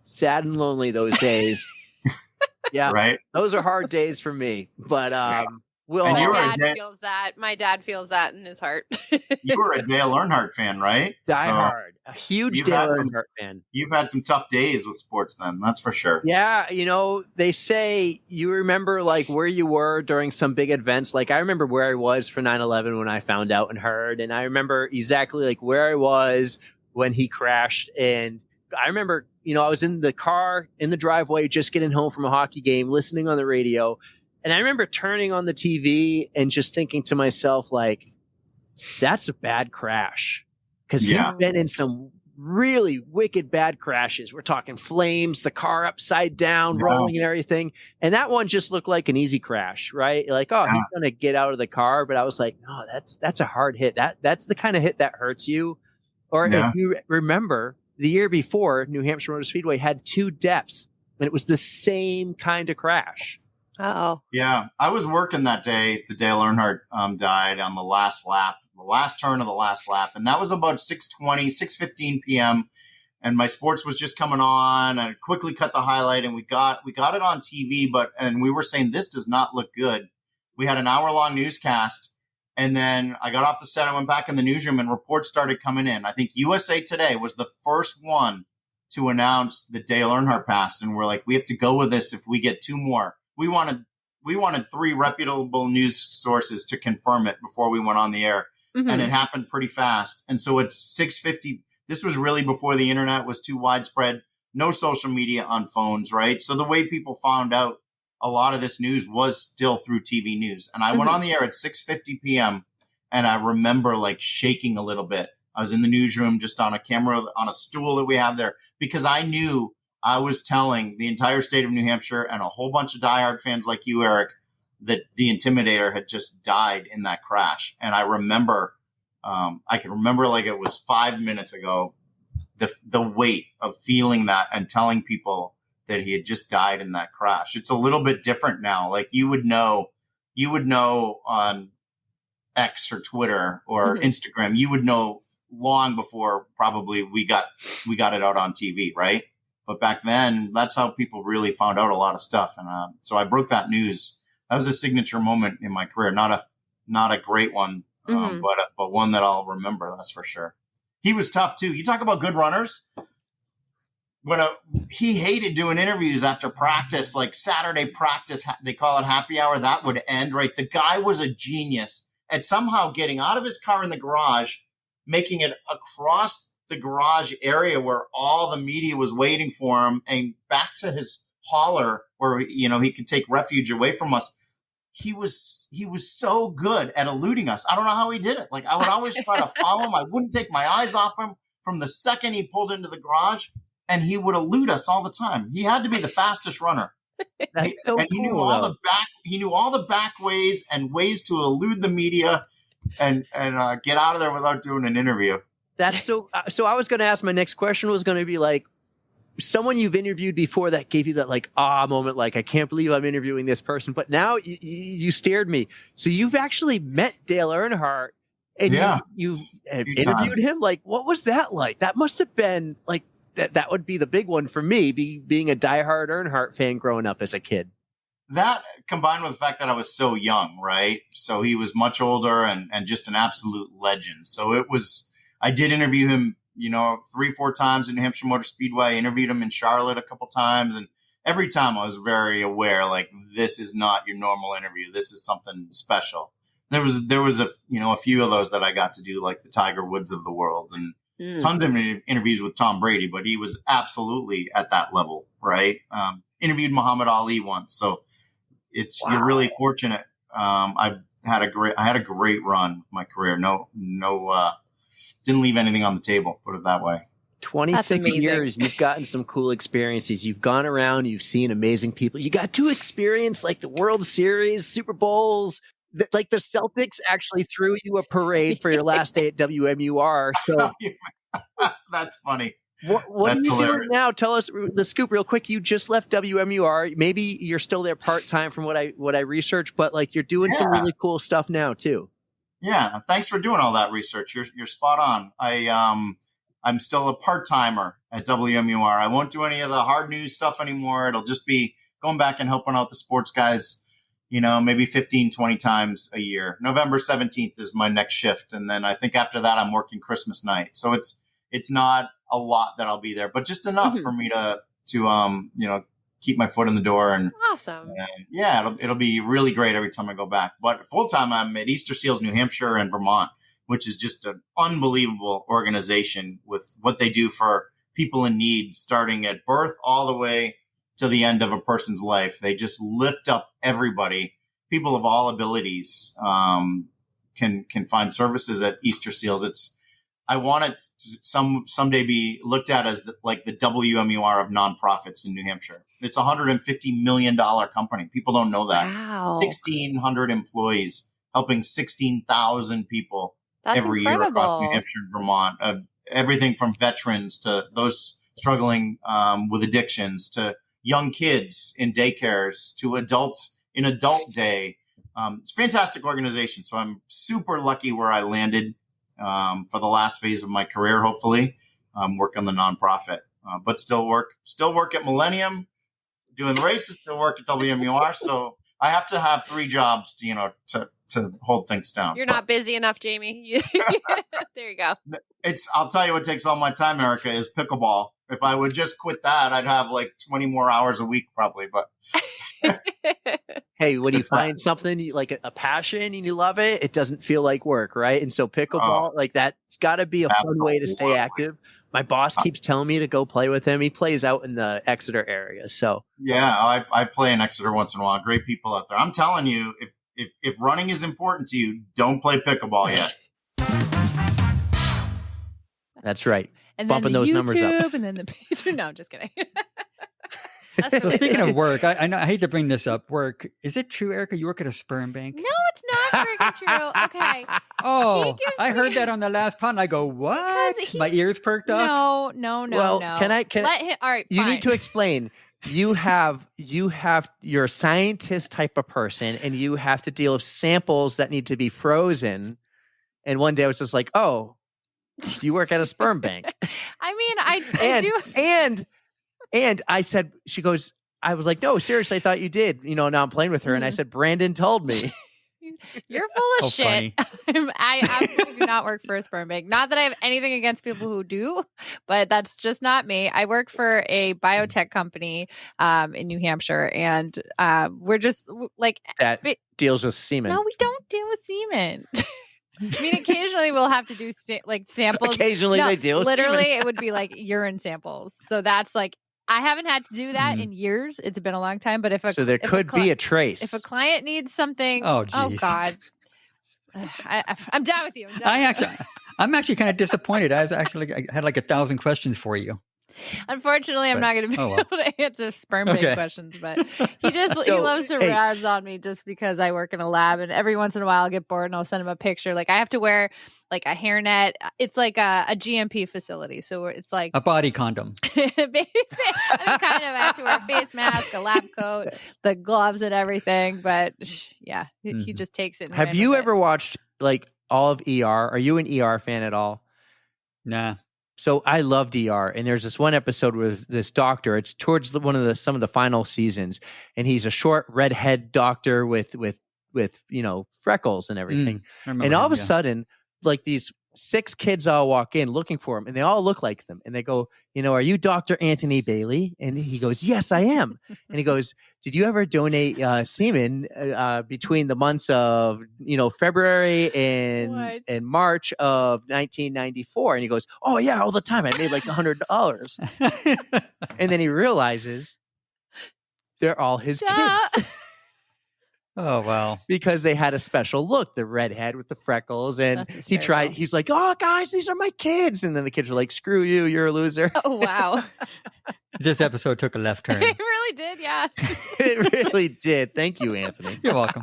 sad and lonely those days. Yeah, right. Those are hard days for me, but My dad feels that in his heart. You were a Dale Earnhardt fan, right? Die hard. A huge Dale Earnhardt fan. You've had some tough days with sports then, that's for sure. Yeah, they say you remember like where you were during some big events. Like I remember where I was for 9/11 when I found out and heard, and I remember exactly like where I was when he crashed. And I remember, I was in the car in the driveway just getting home from a hockey game, listening on the radio. And I remember turning on the TV and just thinking to myself, like, that's a bad crash. Because he's been in some really wicked bad crashes. We're talking flames, the car upside down, rolling and everything. And that one just looked like an easy crash, right? Like, he's going to get out of the car. But I was like, no, that's a hard hit. That's the kind of hit that hurts you. Or if you remember, the year before, New Hampshire Motor Speedway had 2 deaths. And it was the same kind of crash. Uh-oh. Yeah. I was working that day. The Dale Earnhardt died on the last lap, the last turn of the last lap. And that was about 6:15 p.m. And my sports was just coming on. I quickly cut the highlight and we got it on TV. And we were saying, this does not look good. We had an hour-long newscast. And then I got off the set. I went back in the newsroom and reports started coming in. I think USA Today was the first one to announce that Dale Earnhardt passed. And we're like, we have to go with this if we get 2 more. We wanted 3 reputable news sources to confirm it before we went on the air. Mm-hmm. And it happened pretty fast. And so it's 6:50. This was really before the internet was too widespread. No social media on phones, right? So the way people found out a lot of this news was still through TV news. And I went on the air at 6:50 p.m. and I remember like shaking a little bit. I was in the newsroom just on a camera, on a stool that we have there, because I knew I was telling the entire state of New Hampshire and a whole bunch of diehard fans like you, Eric, that the Intimidator had just died in that crash. And I remember, I can remember like it was 5 minutes ago, the weight of feeling that and telling people that he had just died in that crash. It's a little bit different now. Like you would know on X or Twitter or Instagram, you would know long before probably we got it out on TV, right? But back then, that's how people really found out a lot of stuff. And so I broke that news. That was a signature moment in my career. Not a great one, but one that I'll remember. That's for sure. He was tough too. You talk about good runners. He hated doing interviews after practice, like Saturday practice. They call it happy hour. That would end, right? The guy was a genius at somehow getting out of his car in the garage, making it across the garage area where all the media was waiting for him and back to his hauler where, he could take refuge away from us. He was so good at eluding us. I don't know how he did it. Like I would always try to follow him. I wouldn't take my eyes off him from the second he pulled into the garage, and he would elude us all the time. He had to be the fastest runner. That's so and cool, he knew all the back ways and ways to elude the media and get out of there without doing an interview. That's so I was going to ask, my next question was going to be like, someone you've interviewed before that gave you that like moment, like I can't believe I'm interviewing this person, but now you steered me. So you've actually met Dale Earnhardt and you've interviewed him. Like, what was that like? That must have been like, that would be the big one for me, being a diehard Earnhardt fan growing up as a kid. that combined with the fact that I was so young, right? So he was much older and just an absolute legend. So I did interview him, 3-4 times in New Hampshire Motor Speedway. I interviewed him in Charlotte a couple times. And every time I was very aware, like, this is not your normal interview. This is something special. There was a few of those that I got to do, like the Tiger Woods of the world, and tons of interviews with Tom Brady, but he was absolutely at that level, right? Interviewed Muhammad Ali once. So you're really fortunate. I had a great run with my career. No, didn't leave anything on the table, put it that way. 26 years, you've gotten some cool experiences. You've gone around, you've seen amazing people. You got to experience like the World Series, Super Bowls. Like the Celtics actually threw you a parade for your last day at WMUR. So that's funny. What are you doing now? Tell us the scoop real quick. You just left WMUR. Maybe you're still there part-time from what I researched, but like you're doing some really cool stuff now too. Yeah. Thanks for doing all that research. You're spot on. I'm still a part-timer at WMUR. I won't do any of the hard news stuff anymore. It'll just be going back and helping out the sports guys, maybe 15, 20 times a year. November 17th is my next shift. And then I think after that, I'm working Christmas night. So it's not a lot that I'll be there, but just enough for me to keep my foot in the door. And awesome. It'll be really great every time I go back. But full time, I'm at Easter Seals, New Hampshire and Vermont, which is just an unbelievable organization with what they do for people in need, starting at birth all the way to the end of a person's life. They just lift up everybody. People of all abilities can find services at Easter Seals. I want it to someday be looked at as the WMUR of nonprofits in New Hampshire. It's a $150 million company. People don't know that. Wow. 1,600 employees helping 16,000 people every year across New Hampshire and Vermont. Everything from veterans to those struggling with addictions to young kids in daycares to adults in adult day. It's a fantastic organization. So I'm super lucky where I landed for the last phase of my career, hopefully. Work on the nonprofit, but still work at Millennium, doing races, still work at WMUR. So I have to have 3 jobs to hold things down. You're not busy enough, Jamie. There you go. I'll tell you what takes all my time, Erica, is pickleball. If I would just quit that, I'd have like 20 more hours a week probably, but hey, when you find something like a passion and you love it, it doesn't feel like work, right? And so pickleball, like that's got to be a fun way to stay active. My boss keeps telling me to go play with him. He plays out in the Exeter area. So yeah, I play in Exeter once in a while. Great people out there. I'm telling you, if running is important to you, don't play pickleball yet. That's right. And bumping then the those YouTube, numbers up. And then the page. No, I'm just kidding. So speaking of work, I know I hate to bring this up. Work, is it true, Erica? You work at a sperm bank? No, it's not freaking true. Okay. Oh, I heard that on the last pod. And I go, what? My ears perked up. No. Well, no. can Let him. All right. You fine. need to explain. You're a scientist type of person, and you have to deal with samples that need to be frozen. And one day I was just like, oh, do you work at a sperm bank? I mean, I do. And I said, she goes, I was like, no, seriously, I thought you did. Now I'm playing with her. And I said, Brandon told me. You're full of shit. I absolutely do not work for a sperm bank. Not that I have anything against people who do, but that's just not me. I work for a biotech company in New Hampshire, and we're just like that deals with semen. No, we don't deal with semen. I mean, occasionally we'll have to do samples. Occasionally they deal with literally, semen. it would be like urine samples. So that's like, I haven't had to do that in years. It's been a long time. But so there could be a trace. If a client needs something, oh God, I'm done with you. I'm actually kind of disappointed. I had like 1,000 questions for you. Unfortunately, I'm not going to be able to answer sperm bank questions, but he loves to razz on me just because I work in a lab, and every once in a while I'll get bored and I'll send him a picture. Like I have to wear like a hairnet. It's like a GMP facility, so it's like a body condom. I have to wear a face mask, a lab coat, the gloves, and everything. But yeah, he just takes it. Have you ever watched like all of ER? Are you an ER fan at all? Nah. So I love DR, and there's this one episode with this doctor. It's towards some of the final seasons, and he's a short redhead doctor with freckles and everything. And all of a sudden, like these 6 kids all walk in looking for him, and they all look like them. And they go, are you Dr. Anthony Bailey? And he goes, yes, I am. And he goes, did you ever donate semen between the months of February and March of 1994? And he goes, oh yeah, all the time. I made like $100. And then he realizes they're all his kids. Oh, wow. Because they had a special look, the redhead with the freckles. And he's like, oh, guys, these are my kids. And then the kids are like, screw you, you're a loser. Oh, wow. This episode took a left turn. It really did, yeah. It really did. Thank you, Anthony. You're welcome.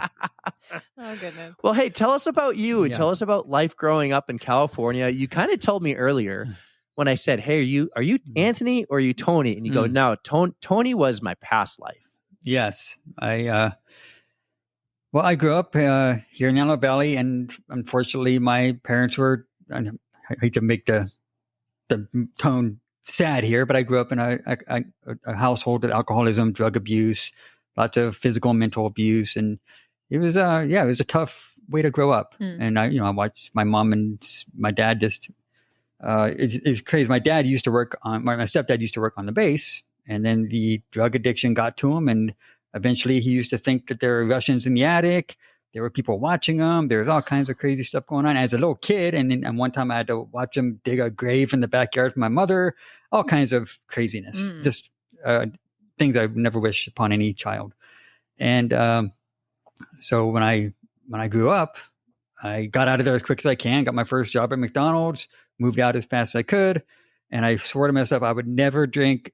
Oh, goodness. Well, hey, tell us about you and tell us about life growing up in California. You kind of told me earlier when I said, hey, are you Anthony or are you Tony? And you go, no, Tony was my past life. Yes. Well, I grew up here in Antelope Valley, and unfortunately, my parents were, I hate to make the tone sad here, but I grew up in a household with alcoholism, drug abuse, lots of physical and mental abuse. And it was a tough way to grow up. And I watched my mom and my dad just, it's crazy. My stepdad used to work on the base, and then the drug addiction got to him, and eventually, he used to think that there were Russians in the attic. There were people watching him. There was all kinds of crazy stuff going on as a little kid. And one time I had to watch him dig a grave in the backyard for my mother. All kinds of craziness. Just things I would never wish upon any child. And so when I grew up, I got out of there as quick as I can, got my first job at McDonald's, moved out as fast as I could. And I swore to myself I would never drink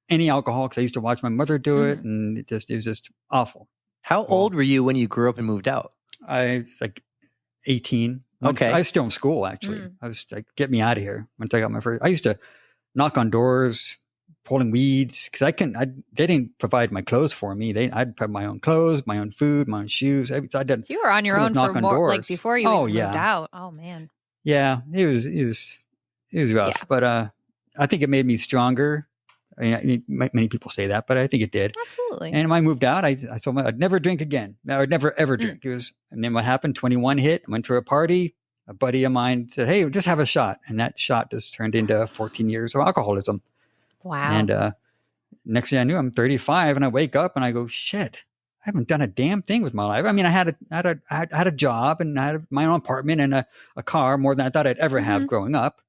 any alcohol because I used to watch my mother do it, and it was just awful. How old were you when you grew up and moved out? I was like 18. Okay. I was still in school, actually. I was like, get me out of here. Once I got my first, I used to knock on doors, pulling weeds, because they didn't provide my clothes for me. I'd put my own clothes, my own food, my own shoes. So I did. You were on your own for more, like before you moved out. Oh man. Yeah, it was rough, Yeah. but I think it made me stronger. I mean, many people say that, but I think it did. Absolutely. And when I moved out, I told myself I'd never drink again. I would never, ever drink. And then what happened? 21 hit. I went to a party. A buddy of mine said, hey, just have a shot. And that shot just turned into 14 years of alcoholism. Wow. And next thing I knew, I'm 35 and I wake up and I go, shit, I haven't done a damn thing with my life. I mean, I had a job and I had my own apartment and a car, more than I thought I'd ever have growing up.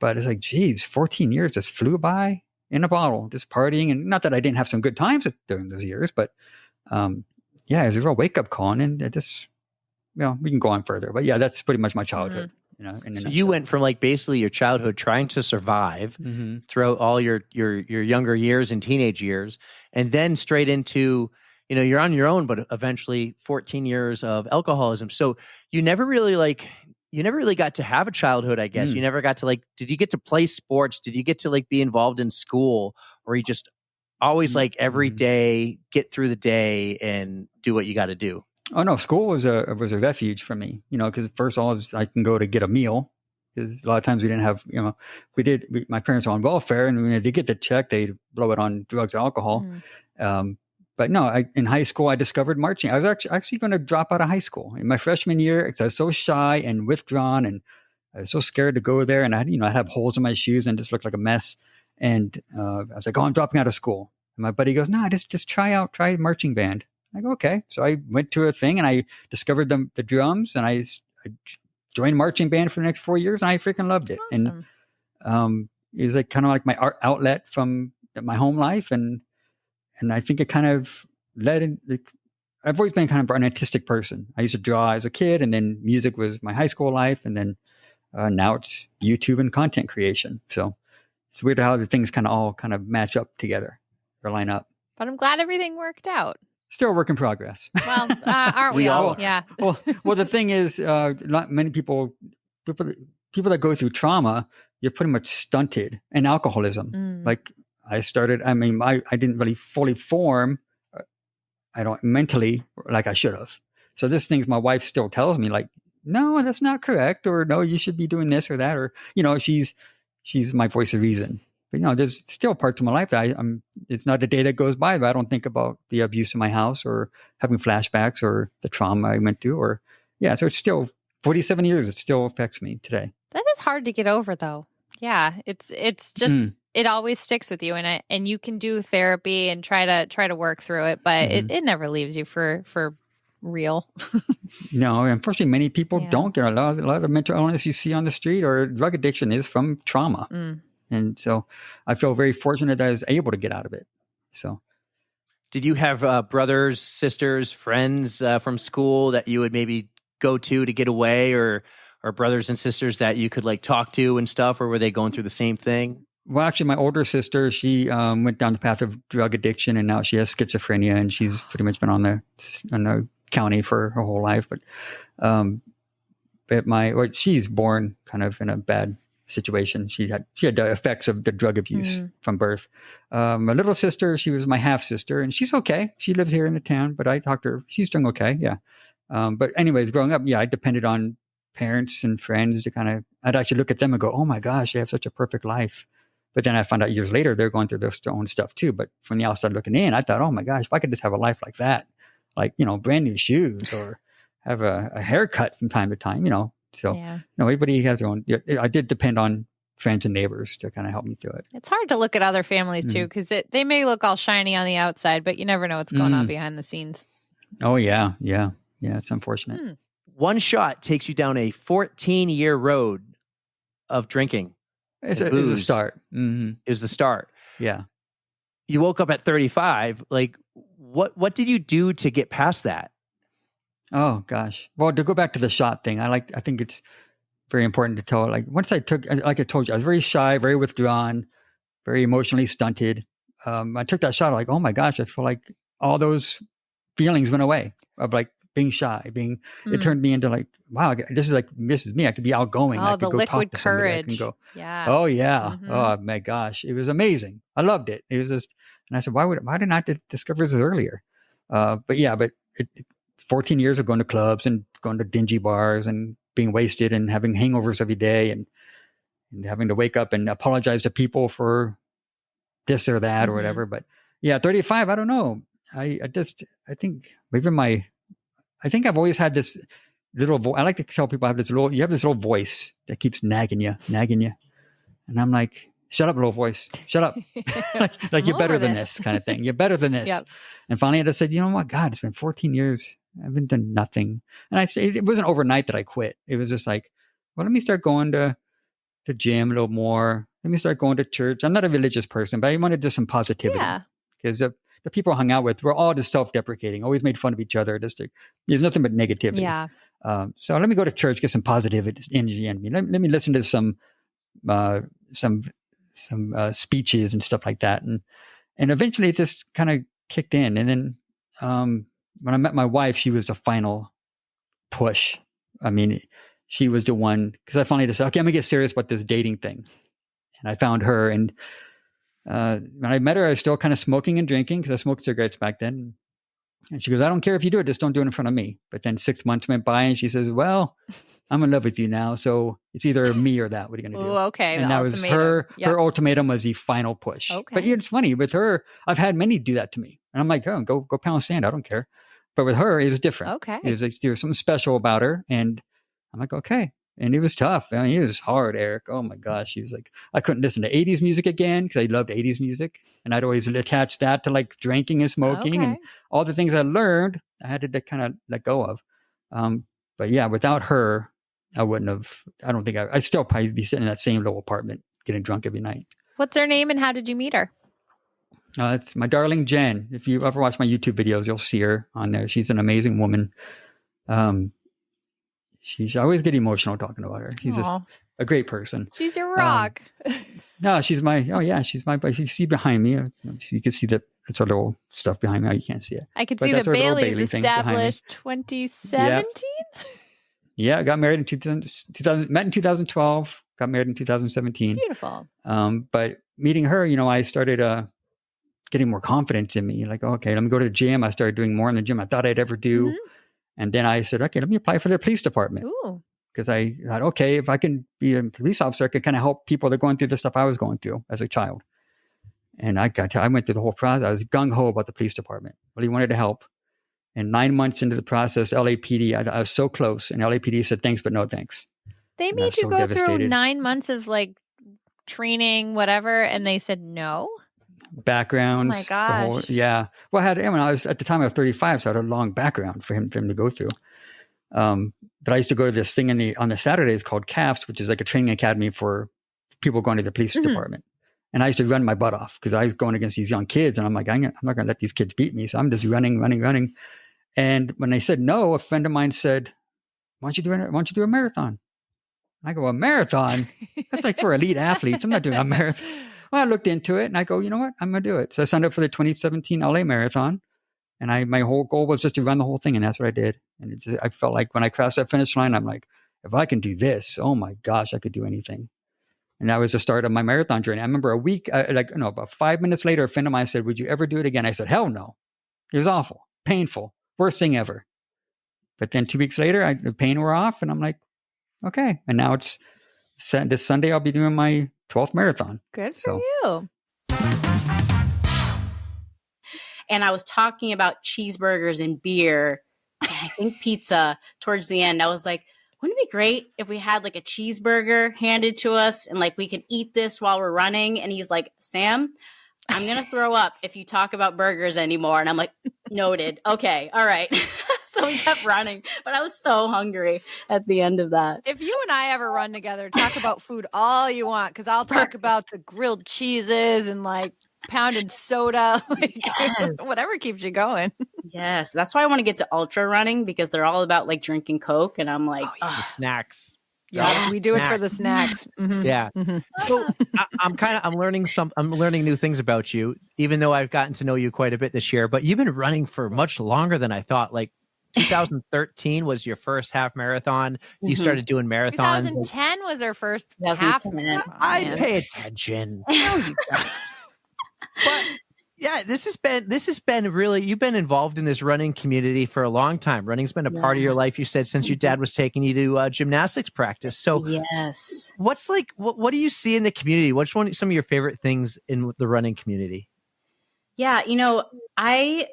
But it's like, geez, 14 years just flew by in a bottle, just partying. And not that I didn't have some good times during those years, but it was a real wake-up call. And it just, we can go on further. But yeah, that's pretty much my childhood. So you went from like basically your childhood trying to survive throughout all your younger years and teenage years, and then straight into, you're on your own, but eventually 14 years of alcoholism. So you never really got to have a childhood, I guess. You never got to did you get to play sports? Did you get to be involved in school? Or you just always every day, get through the day and do what you got to do? Oh no, school was a refuge for me, because first of all, I can go to get a meal, because a lot of times we didn't have, my parents were on welfare, and when they get the check, they'd blow it on drugs or alcohol. But no, in high school, I discovered marching. I was actually going to drop out of high school in my freshman year because I was so shy and withdrawn, and I was so scared to go there. And I'd have holes in my shoes and just looked like a mess. And I was like, "Oh, I'm dropping out of school." And my buddy goes, "No, just try marching band." I go, "Okay." So I went to a thing and I discovered the drums, and I joined marching band for the next 4 years, and I freaking loved it. Awesome. And it was kind of like my art outlet from my home life, and I think it kind of led in. I've always been kind of an artistic person. I used to draw as a kid, and then music was my high school life, and then now it's YouTube and content creation. So it's weird how the things all match up together or line up. But I'm glad everything worked out. Still a work in progress. Well, aren't we all? Yeah. Well, the thing is, not many people that go through trauma, you're pretty much stunted in alcoholism. Like I didn't really fully form, mentally like I should have. So this thing, my wife still tells me, no, that's not correct, or no, you should be doing this or that, or she's my voice of reason. But there's still parts of my life that it's not a day that goes by, but I don't think about the abuse in my house or having flashbacks or the trauma I went through, or so it's still 47 years. It still affects me today. That is hard to get over, though. Yeah, it's just it always sticks with you, and you can do therapy and try to work through it, but it never leaves you for real. No, unfortunately, many people don't get a lot of mental illness you see on the street or drug addiction is from trauma. And so I feel very fortunate that I was able to get out of it. So, did you have brothers, sisters, friends from school that you would maybe go to get away, or brothers and sisters that you could like talk to and stuff, or were they going through the same thing? Well, actually, my older sister, she went down the path of drug addiction, and now she has schizophrenia, and she's pretty much been on the county for her whole life. But she's born kind of in a bad situation. She had the effects of the drug abuse from birth. My little sister, she was my half sister, and she's okay. She lives here in the town, but I talked to her. She's doing okay. Yeah. But anyways, growing up, I depended on parents and friends to I'd actually look at them and go, oh my gosh, they have such a perfect life. But then I found out years later, they're going through their own stuff too. But from the outside looking in, I thought, oh my gosh, if I could just have a life like that, like, brand new shoes or have a haircut from time to time, So everybody has their own. I did depend on friends and neighbors to kind of help me through it. It's hard to look at other families too, because they may look all shiny on the outside, but you never know what's going on behind the scenes. Oh yeah. It's unfortunate. One shot takes you down a 14-year road of drinking. It was a start. Mm-hmm. It was the start. Yeah. You woke up at 35. Like, what did you do to get past that? Oh gosh. Well, to go back to the shot thing, I think it's very important to tell. Like once like I told you, I was very shy, very withdrawn, very emotionally stunted. I took that shot. Like, oh my gosh, I feel like all those feelings went away of like being shy, it turned me into like, wow, this is me. I could be outgoing. I could the go liquid talk to somebody. courage. I can go, yeah. Oh yeah. Oh my gosh. It was amazing. I loved it. It was just, and I said, why didn't I discover this earlier? But 14 years of going to clubs and going to dingy bars and being wasted and having hangovers every day and having to wake up and apologize to people for this or that or whatever. But 35, I don't know. I think I've always had this little voice. I like to tell people you have this little voice that keeps nagging you. And I'm like, shut up, little voice. Shut up. like you're better than this kind of thing. You're better than this. Yep. And finally I just said, you know what, God, it's been 14 years. I haven't done nothing. And it wasn't overnight that I quit. It was just like, well, let me start going to the gym a little more. Let me start going to church. I'm not a religious person, but I wanted just some positivity. Yeah. Because the people I hung out with were all just self-deprecating, always made fun of each other. There's nothing but negativity. Yeah. So let me go to church, get some positive energy in me. Let me listen to some speeches and stuff like that. And eventually it just kind of kicked in. And then when I met my wife, she was the final push. I mean, she was the one, because I finally decided, okay, I'm gonna get serious about this dating thing. And I found her, and when I met her, I was still kind of smoking and drinking because I smoked cigarettes back then. And she goes, I don't care if you do it, just don't do it in front of me. But then 6 months went by and she says, well, I'm in love with you now. So it's either me or that. What are you going to do? Ooh, okay. And that was her ultimatum was the final push. Okay. But it's funny with her, I've had many do that to me. And I'm like, oh, go pound sand. I don't care. But with her, it was different. Okay. It was like, there was something special about her. And I'm like, okay. And it was tough. I mean, it was hard, Eric. Oh my gosh. He was like, I couldn't listen to 80s music again because I loved 80s music. And I'd always attach that to like drinking and smoking and all the things I learned, I had to kind of let go of. But yeah, without her, I don't think I'd still probably be sitting in that same little apartment getting drunk every night. What's her name and how did you meet her? It's my darling Jen. If you ever watch my YouTube videos, you'll see her on there. She's an amazing woman. I always get emotional talking about her. She's just a great person. She's your rock. No, she's my, you see behind me, you can see that it's a little stuff behind me. You can't see it. I can see that Bailey's established 2017. Yeah, I got married in 2000, met in 2012, got married in 2017. Beautiful. But meeting her, I started getting more confidence in me. Like, okay, let me go to the gym. I started doing more in the gym I thought I'd ever do. Mm-hmm. And then I said, okay, let me apply for the police department. Ooh. Because I thought, okay, if I can be a police officer, I could kind of help people that are going through the stuff I was going through as a child. And I went through the whole process. I was gung-ho about the police department. Really wanted to help. And 9 months into the process, LAPD, I was so close. And LAPD said, thanks, but no thanks. They And I made was you so go through devastated. 9 months of like training, whatever, and they said no. Backgrounds. Oh my gosh. Yeah. Well, at the time I was 35, so I had a long background for him to go through. But I used to go to this thing on the Saturdays called CAPS, which is like a training academy for people going to the police department. And I used to run my butt off because I was going against these young kids, and I'm like, I'm not going to let these kids beat me. So I'm just running. And when they said no, a friend of mine said, why don't you do a marathon? And I go, a marathon? That's like for elite athletes. I'm not doing a marathon. Well, I looked into it and I go, you know what? I'm going to do it. So I signed up for the 2017 LA Marathon. And my whole goal was just to run the whole thing. And that's what I did. And I felt like when I crossed that finish line, I'm like, if I can do this, oh my gosh, I could do anything. And that was the start of my marathon journey. I remember about 5 minutes later, a friend of mine said, would you ever do it again? I said, hell no. It was awful, painful, worst thing ever. But then 2 weeks later, the pain wore off and I'm like, okay. And now it's this Sunday, I'll be doing my 12th marathon. Good for you. And I was talking about cheeseburgers and beer, and I think pizza towards the end. I was like, wouldn't it be great if we had like a cheeseburger handed to us and like we could eat this while we're running? And he's like, Sam, I'm going to throw up if you talk about burgers anymore. And I'm like, noted. Okay. All right. So we kept running, but I was so hungry at the end of that. If you and I ever run together, talk about food all you want, because I'll talk about the grilled cheeses and like pounded soda, like whatever keeps you going. Yes, that's why I want to get to ultra running, because they're all about like drinking Coke, and I'm like, the snacks. Yeah, we do it for the snacks. Mm-hmm. Yeah. So I'm learning new things about you, even though I've gotten to know you quite a bit this year. But you've been running for much longer than I thought. Like 2013 was your first half marathon. You started doing marathons. 2010 was our first half marathon. I pay attention. No, you don't. But yeah, this has been really, you've been involved in this running community for a long time. Running's been a part of your life, you said, since your dad was taking you to gymnastics practice. So yes, what do you see in the community? What's some of your favorite things in the running community? Yeah, I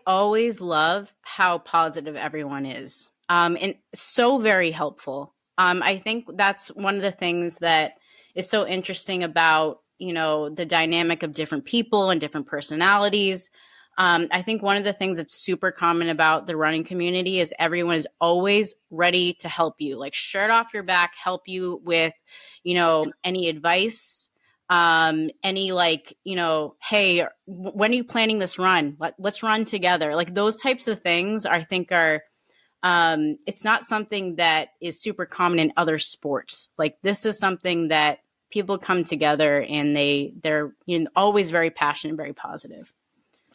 always love how positive everyone is, and so very helpful. I think that's one of the things that is so interesting about the dynamic of different people and different personalities. I think one of the things that's super common about the running community is everyone is always ready to help you, like shirt off your back, help you with, any advice, any like, hey, when are you planning this run? Let's run together. Like those types of things I think are, it's not something that is super common in other sports. Like this is something that people come together and they're always very passionate, very positive.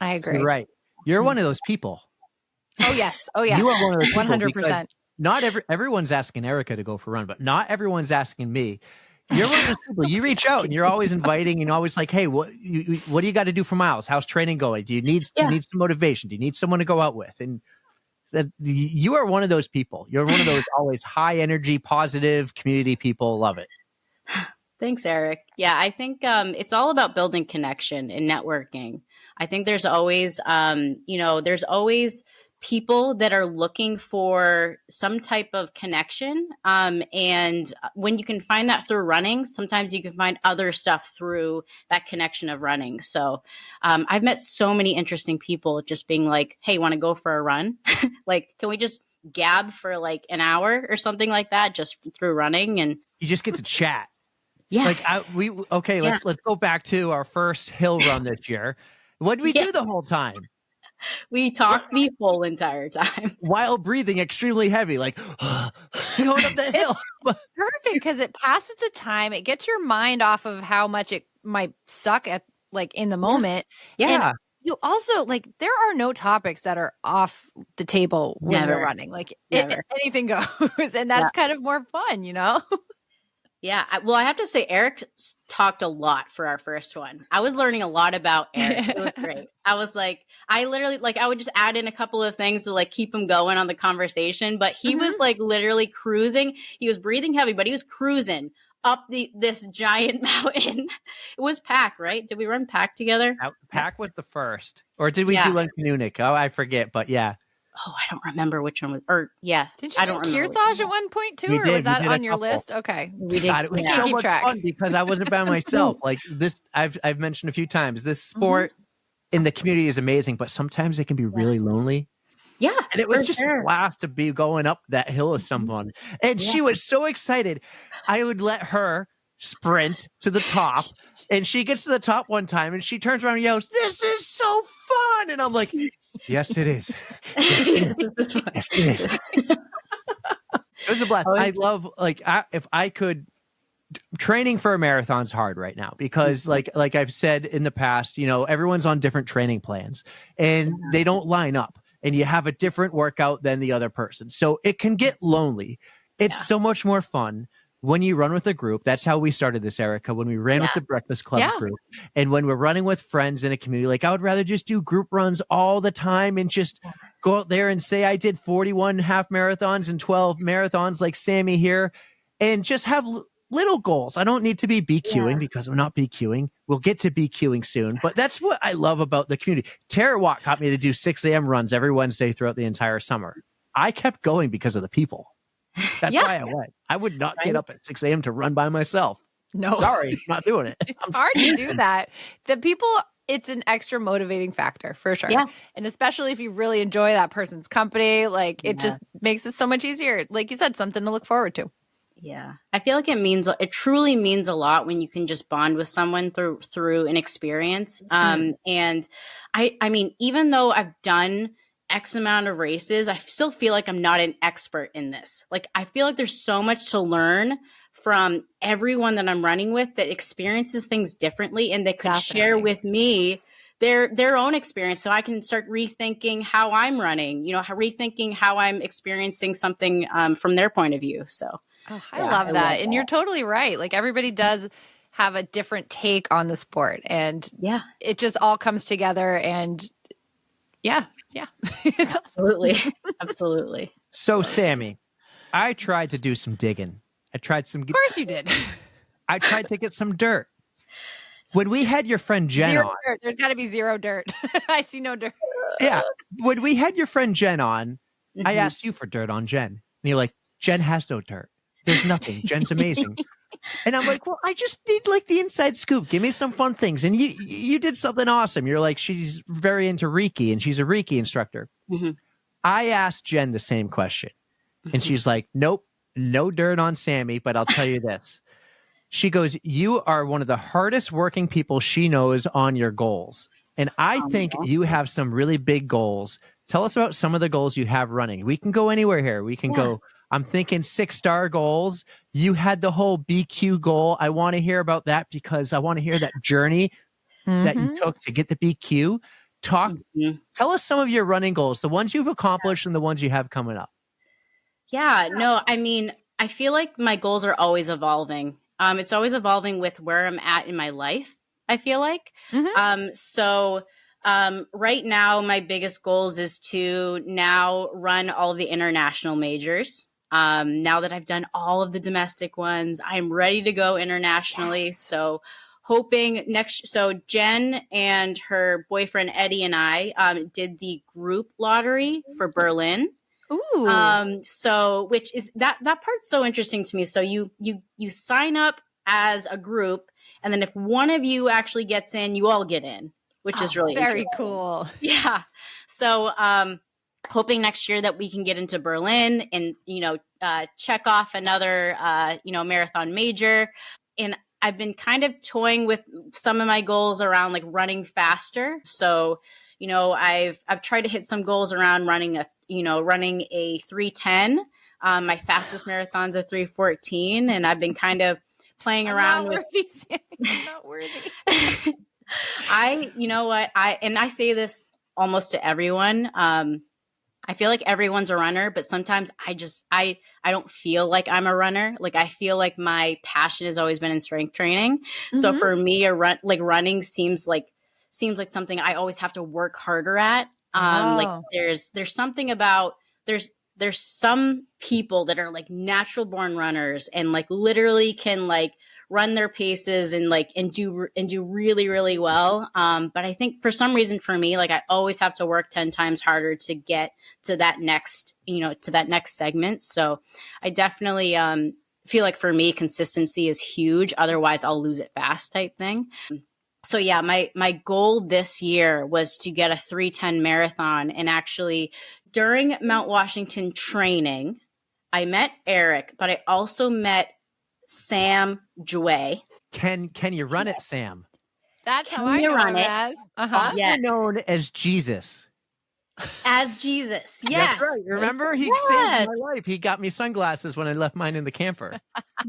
I agree. So, right. You're one of those people. Oh, yes. Oh, yeah. You are one of those people. 100%. Not everyone's asking Erica to go for a run, but not everyone's asking me. You're one of those people. You reach out and you're always inviting and always like, hey, what do you got to do for miles? How's training going? Do you need some motivation? Do you need someone to go out with? And you are one of those people. You're one of those always high energy, positive community people. Love it. Thanks, Eric. Yeah, I think it's all about building connection and networking. I think there's always, there's always people that are looking for some type of connection. And when you can find that through running, sometimes you can find other stuff through that connection of running. So I've met so many interesting people just being like, hey, want to go for a run? Like, can we just gab for like an hour or something like that just through running? And you just get to chat. Yeah. Let's go back to our first hill run this year. What did we do the whole time? We talked the whole entire time while breathing extremely heavy, like going up the hill. Perfect, because it passes the time. It gets your mind off of how much it might suck at like in the moment. Yeah. And you also like there are no topics that are off the table when you're running. Like anything goes, and that's kind of more fun, Yeah. Well, I have to say, Eric talked a lot for our first one. I was learning a lot about Eric. It was great. I was like, I literally, like, I would just add in a couple of things to like keep him going on the conversation. But he was like literally cruising. He was breathing heavy, but he was cruising up this giant mountain. It was Pack, right? Did we run Pack together? Pack was the first. Or did we do Uncanunic? Oh, I forget. But yeah. Oh, I don't remember which one was. Or yeah, did you do Kearsarge at one point too, or was that on your list? Okay, we did. God, it was so much fun because I wasn't by myself. Like this, I've mentioned a few times. This sport in the community is amazing, but sometimes it can be really lonely. Yeah, and it was just a blast to be going up that hill with someone. And she was so excited. I would let her sprint to the top. And she gets to the top one time and she turns around and yells, "This is so fun!" And I'm like, "Yes, it is. Yes, it is." It was a blast. I love, like, if I could, training for a marathon's hard right now because like I've said in the past, you know, everyone's on different training plans and they don't line up and you have a different workout than the other person. So it can get lonely. It's so much more fun when you run with a group. That's how we started this, Erica, when we ran with the Breakfast Club group. And when we're running with friends in a community, like I would rather just do group runs all the time and just go out there and say I did 41 half marathons and 12 marathons like Sammy here and just have little goals. I don't need to be BQing because I'm not BQing. We'll get to BQing soon. But that's what I love about the community. Tara Watt got me to do 6 a.m. runs every Wednesday throughout the entire summer. I kept going because of the people. That's why I went. I would not get up at 6 a.m. to run by myself. No. Sorry, not doing it. It's hard to do that. The people, it's an extra motivating factor for sure. Yeah. And especially if you really enjoy that person's company, like it just makes it so much easier. Like you said, something to look forward to. Yeah. I feel like it truly means a lot when you can just bond with someone through an experience. And I mean, even though I've done X amount of races, I still feel like I'm not an expert in this. Like, I feel like there's so much to learn from everyone that I'm running with that experiences things differently and they could share with me their own experience. So I can start rethinking how I'm running, you know, rethinking how I'm experiencing something from their point of view. So I love that. And you're totally right. Like everybody does have a different take on the sport and it just all comes together and absolutely. Absolutely. So, Sammy, I tried to do some digging. I tried some. Of course you did. I tried to get some dirt. When we had your friend Jen on. Dirt. There's got to be zero dirt. I see no dirt. Yeah. When we had your friend Jen on, I asked you for dirt on Jen. And you're like, Jen has no dirt. There's nothing. Jen's amazing. And I'm like, well, I just need like the inside scoop. Give me some fun things. And you did something awesome. You're like, she's very into Reiki and she's a Reiki instructor. I asked Jen the same question and she's like, nope, no dirt on Sammy, but I'll tell you this. She goes, you are one of the hardest working people she knows on your goals. And I think you have some really big goals. Tell us about some of the goals you have running. We can go anywhere here. We can go, I'm thinking 6-star goals. You had the whole BQ goal. I want to hear about that because I want to hear that journey that you took to get the BQ. Tell us some of your running goals, the ones you've accomplished and the ones you have coming up. Yeah, no, I mean, I feel like my goals are always evolving. It's always evolving with where I'm at in my life, I feel like. So right now, my biggest goals is to now run all of the international majors. Now that I've done all of the domestic ones, I'm ready to go internationally. So Jen and her boyfriend Eddie and I did the group lottery for Berlin. Ooh. So which is that part's so interesting to me. So you sign up as a group, and then if one of you actually gets in, you all get in, which is really very cool. Yeah. So hoping next year that we can get into Berlin and, check off another, marathon major. And I've been kind of toying with some of my goals around like running faster. So, I've tried to hit some goals around running a 3:10. My fastest marathon's a 3:14. And I've been kind of playing around with I'm not worthy. I say this almost to everyone. I feel like everyone's a runner, but sometimes I don't feel like I'm a runner. Like I feel like my passion has always been in strength training. So for me, running seems like something I always have to work harder at. Like there's something about there's some people that are like natural born runners and like literally can like run their paces and do really, really well. But I think for some reason for me, like I always have to work 10 times harder to get to that next, segment. So I definitely feel like for me, consistency is huge. Otherwise I'll lose it fast type thing. So yeah, my goal this year was to get a 3:10 marathon. And actually during Mount Washington training, I met Eric, but I also met Sam Jue. Can you run it, Sam? That's how I know him as. Also Yes. known as Jesus. As Jesus, yes. That's right. Remember, he saved my life. He got me sunglasses when I left mine in the camper.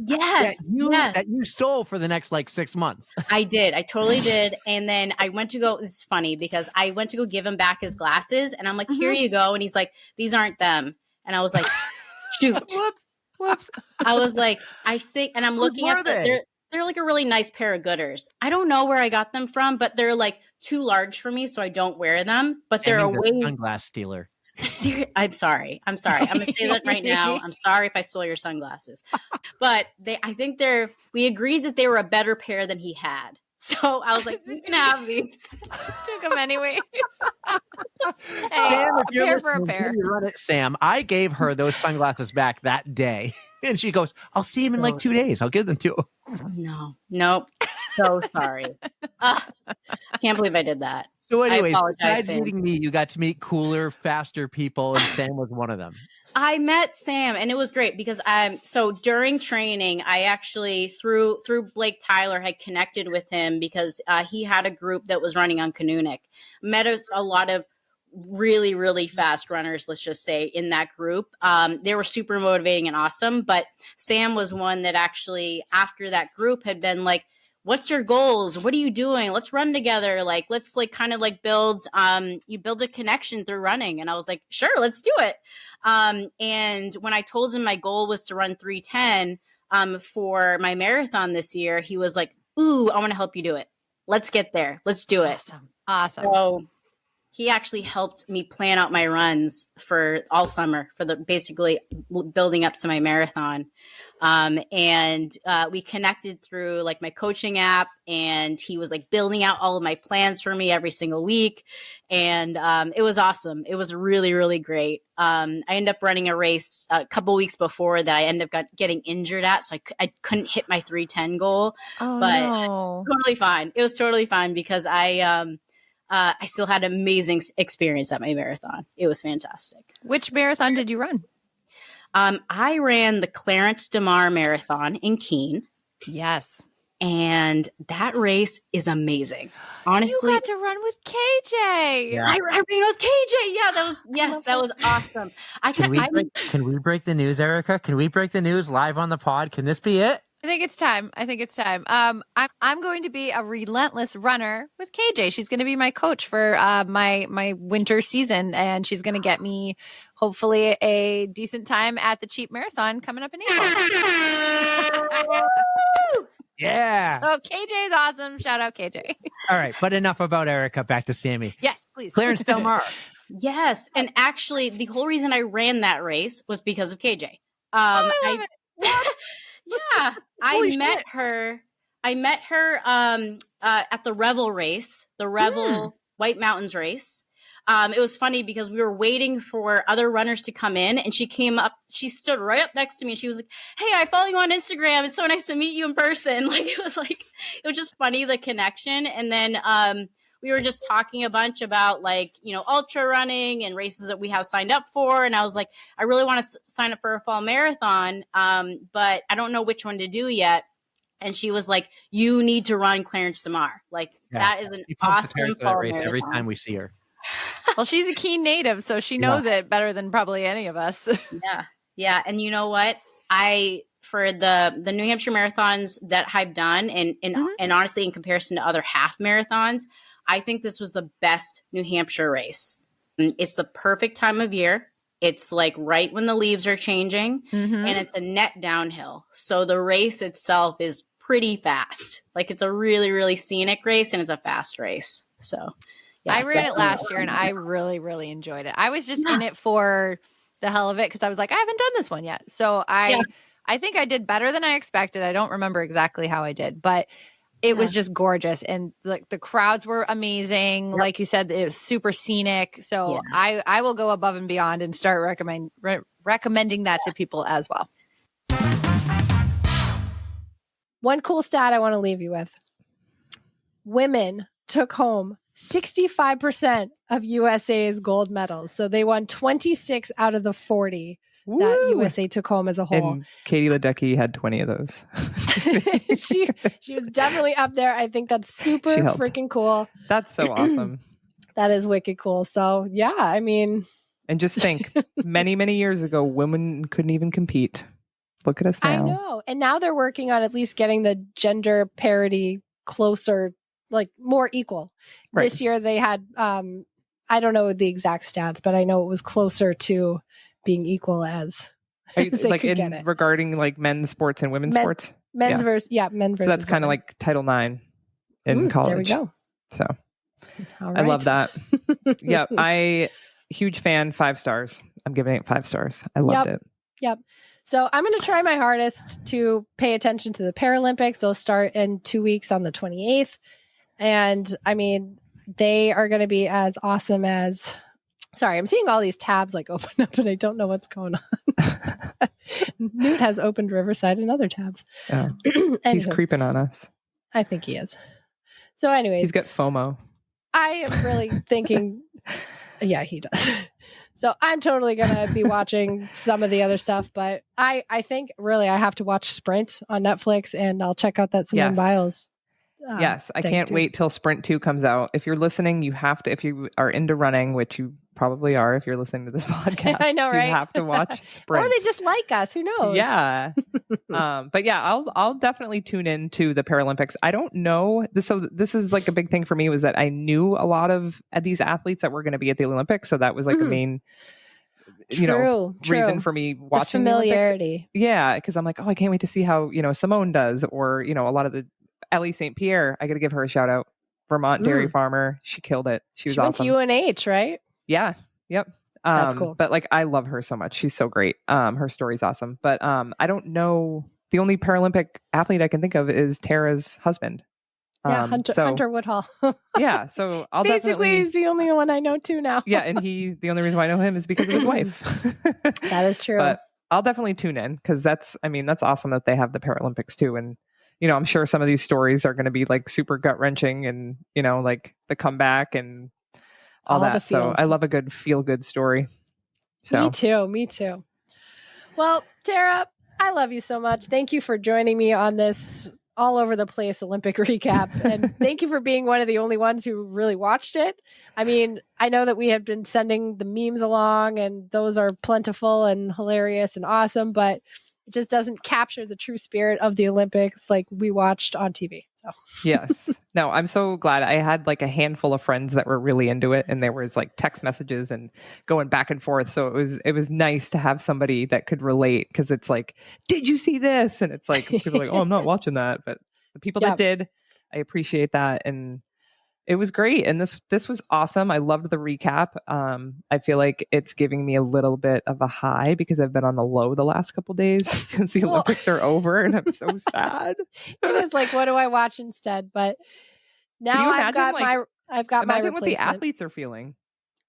Yes, that you stole for the next 6 months. I did. I totally did. And then I went to go. This is funny because I went to go give him back his glasses, and I'm like, "Here you go." And he's like, "These aren't them." And I was like, "Shoot." Whoops. I was like, I think, and I'm looking at they're like a really nice pair of Gooders. I don't know where I got them from, but they're like too large for me, so I don't wear them. But they're a way sunglass stealer. I'm sorry. I'm gonna say that right now. I'm sorry if I stole your sunglasses. But we agreed that they were a better pair than he had. So I was like, you can have these. Took them anyway. Sam, if you're for a listening, pair. can you run it, Sam? I gave her those sunglasses back that day. And she goes, I'll see him in 2 days. I'll give them to her. Nope. So sorry. I can't believe I did that. So anyways, apologize, besides Sam. meeting me, you got to meet cooler, faster people, and Sam was one of them. I met Sam and it was great because so during training, I actually through Blake Tyler had connected with him because he had a group that was running on Kanunic. Met a lot of really, really fast runners, let's just say, in that group. They were super motivating and awesome. But Sam was one that actually, after that group, had been like, what's your goals? What are you doing? Let's run together. Like, let's build a connection through running. And I was like, sure, let's do it. And when I told him my goal was to run 3:10 for my marathon this year, he was like, ooh, I want to help you do it. Let's get there. Let's do it. Awesome. So he actually helped me plan out my runs for all summer for basically building up to my marathon. And we connected through my coaching app, and he was building out all of my plans for me every single week. And it was awesome. It was really, really great. I ended up running a race a couple weeks before that I ended up getting injured at. So I couldn't hit my 3:10 goal, but totally fine. It was totally fine because I still had an amazing experience at my marathon. It was fantastic. Which marathon did you run? I ran the Clarence DeMar Marathon in Keene. Yes. And that race is amazing. Honestly. You got to run with KJ. Yeah. I ran with KJ. Yeah, that was awesome. Can we break the news, Erica? Can we break the news live on the pod? Can this be it? I think it's time. I'm going to be a relentless runner with KJ. She's going to be my coach for my winter season, and she's going to get me hopefully a decent time at the cheap marathon coming up in April. Yeah. So KJ is awesome. Shout out KJ. All right, but enough about Erica. Back to Sammy. Yes, please. Clarence Del Mar. Yes, and actually, the whole reason I ran that race was because of KJ. I love it. What? Yeah, I met her at the Revel race, the Revel White Mountains race. It was funny because we were waiting for other runners to come in, and she came up. She stood right up next to me, and she was like, "Hey, I follow you on Instagram. It's so nice to meet you in person." It was just funny, the connection. And then we were just talking a bunch about ultra running and races that we have signed up for. And I was like, I really want to sign up for a fall marathon, but I don't know which one to do yet. And she was like, you need to run Clarence DeMar. That is an awesome fall race marathon. every time we see her. Well, she's a Keene native, so she knows it better than probably any of us. Yeah. And you know what? For the New Hampshire marathons that I've done, and honestly, in comparison to other half marathons, I think this was the best New Hampshire race. It's the perfect time of year. It's like right when the leaves are changing, and it's a net downhill. So the race itself is pretty fast. Like it's a really, really scenic race, and it's a fast race. So yeah, I ran it last year and I really, really enjoyed it. I was just in it for the hell of it because I was like, I haven't done this one yet. So I think I did better than I expected. I don't remember exactly how I did, but it was just gorgeous. And like the crowds were amazing. Yep. Like you said, it was super scenic. So I will go above and beyond and start recommending that to people as well. One cool stat I want to leave you with. Women took home 65% of USA's gold medals. So they won 26 out of the 40 that USA took home as a whole. And Katie Ledecky had 20 of those. she was definitely up there. I think that's super freaking cool. That's so awesome. That is wicked cool. So yeah, I mean. And just think, many, many years ago, women couldn't even compete. Look at us now. I know. And now they're working on at least getting the gender parity closer, like more equal. Right. This year they had, I don't know the exact stats, but I know it was closer to being equal as like regarding like men's sports and women's sports. Men versus. So that's kind of like Title IX in college. There we go. So right. I love that. Yeah, huge fan. 5 stars. I'm giving it 5 stars. I loved it. Yep. So I'm going to try my hardest to pay attention to the Paralympics. They'll start in 2 weeks on the 28th. And I mean, they are going to be as awesome as, sorry, I'm seeing all these tabs like open up and I don't know what's going on. Newt has opened Riverside and other tabs. Yeah. He's creeping on us. I think he is. So anyways. He's got FOMO. I am really thinking, yeah, he does. So I'm totally going to be watching some of the other stuff, but I think really I have to watch Sprint on Netflix and I'll check out that Simone Biles. Yes, I can't wait till Sprint 2 comes out. If you're listening, you have to, if you are into running, which you probably are if you're listening to this podcast. I know, right? You have to watch Sprint. Or they just like us. Who knows? Yeah. But yeah, I'll definitely tune in to the Paralympics. I don't know. So this is like a big thing for me was that I knew a lot of these athletes that were going to be at the Olympics. So that was like the main reason for me watching the familiarity. Yeah, because I'm like, oh, I can't wait to see how, Simone does, or, a lot of the Ellie St. Pierre. I got to give her a shout out. Vermont dairy farmer. She killed it. She was awesome. Went to UNH, right? Yeah. Yep. That's cool. But like, I love her so much. She's so great. Her story's awesome. But I don't know. The only Paralympic athlete I can think of is Tara's husband. Yeah, Hunter Woodhall. Yeah, so I'll basically he's the only one I know too now. Yeah, and the only reason why I know him is because of his wife. That is true. But I'll definitely tune in because that's awesome that they have the Paralympics too. And I'm sure some of these stories are going to be like super gut wrenching and like the comeback and all that. So I love a good feel good story. So Me too. Well, Tara, I love you so much. Thank you for joining me on this all over the place Olympic recap. And thank you for being one of the only ones who really watched it. I mean, I know that we have been sending the memes along and those are plentiful and hilarious and awesome, but it just doesn't capture the true spirit of the Olympics like we watched on TV. So. Yes. No, I'm so glad. I had like a handful of friends that were really into it, and there was like text messages and going back and forth. So it was nice to have somebody that could relate, because it's like, did you see this? And it's like people are like, oh, I'm not watching that. But the people that did, I appreciate that. And it was great. And this was awesome. I loved the recap. I feel like it's giving me a little bit of a high because I've been on the low the last couple of days because the Olympics are over and I'm so sad. It is like, what do I watch instead? But now I've got my imagine replacement. What the athletes are feeling.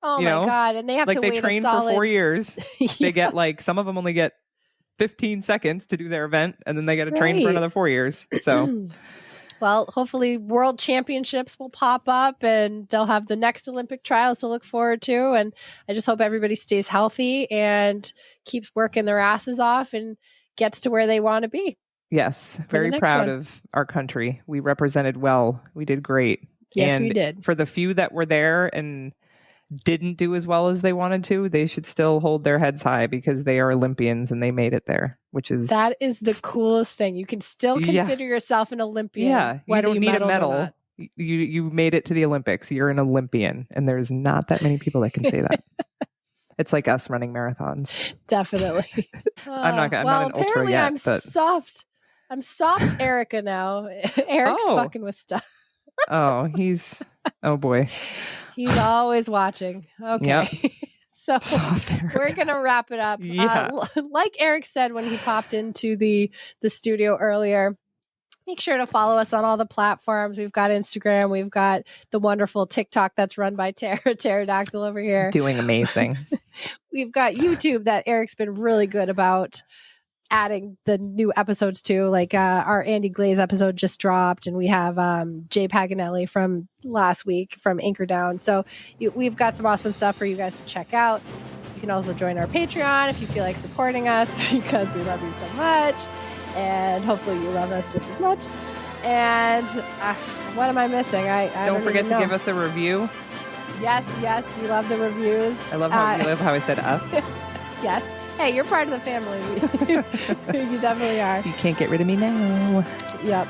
Oh my God. And they have to wait train a solid... for 4 years. They get like, some of them only get 15 seconds to do their event, and then they got to train for another 4 years. So well, hopefully world championships will pop up and they'll have the next Olympic trials to look forward to. And I just hope everybody stays healthy and keeps working their asses off and gets to where they want to be. Yes. Very proud of our country. We represented well. We did great. Yes, we did. For the few that were there and didn't do as well as they wanted to, they should still hold their heads high because they are Olympians and they made it there, that is the coolest thing. You can still consider yourself an Olympian. Yeah, you don't need a medal. You made it to the Olympics. You're an Olympian, and there's not that many people that can say that. It's like us running marathons. Definitely. I'm not an ultra apparently yet, I'm but soft. I'm soft Erica now. Eric's fucking with stuff. Oh boy. He's always watching. Okay. Yep. So we're going to wrap it up. Yeah. Like Eric said when he popped into the studio earlier, make sure to follow us on all the platforms. We've got Instagram. We've got the wonderful TikTok that's run by Pterodactyl over here. It's doing amazing. We've got YouTube that Eric's been really good about adding the new episodes to. Like our Andy Glaze episode just dropped, and we have Jay Paganelli from last week from Anchor Down. So we've got some awesome stuff for you guys to check out. You can also join our Patreon if you feel like supporting us, because we love you so much. And hopefully you love us just as much. And what am I missing? I don't forget to give us a review. Yes, we love the reviews. I love how you live, how I said us. Yes. Hey, you're part of the family. You definitely are. You can't get rid of me now. Yep.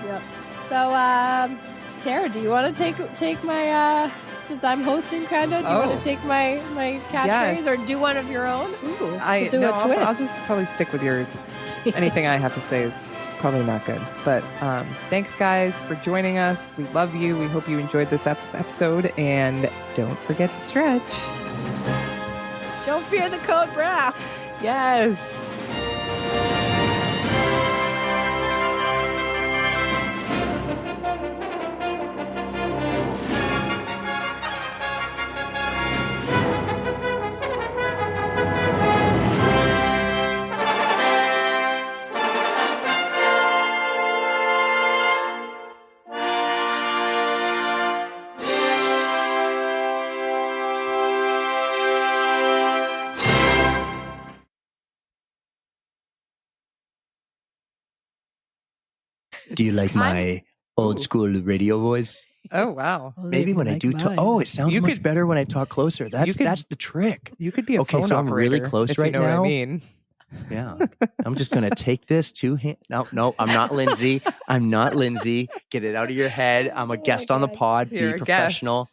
So, Tara, do you want to take my, since I'm hosting kind of, do you want to take my catchphrase or do one of your own? Ooh, a twist. I'll just probably stick with yours. Anything I have to say is probably not good. But thanks, guys, for joining us. We love you. We hope you enjoyed this episode. And don't forget to stretch. Don't fear the code brow. Yes. Do you like my old school radio voice? Oh, wow. Maybe when I do talk. Oh, it sounds much better when I talk closer. That's the trick. You could be a okay, phone so I'm really operator, close if right you know now. What I mean. Yeah. I'm just going to take this No, I'm not Lindsay. I'm not Lindsay. Get it out of your head. I'm a guest on the pod. You're Be professional.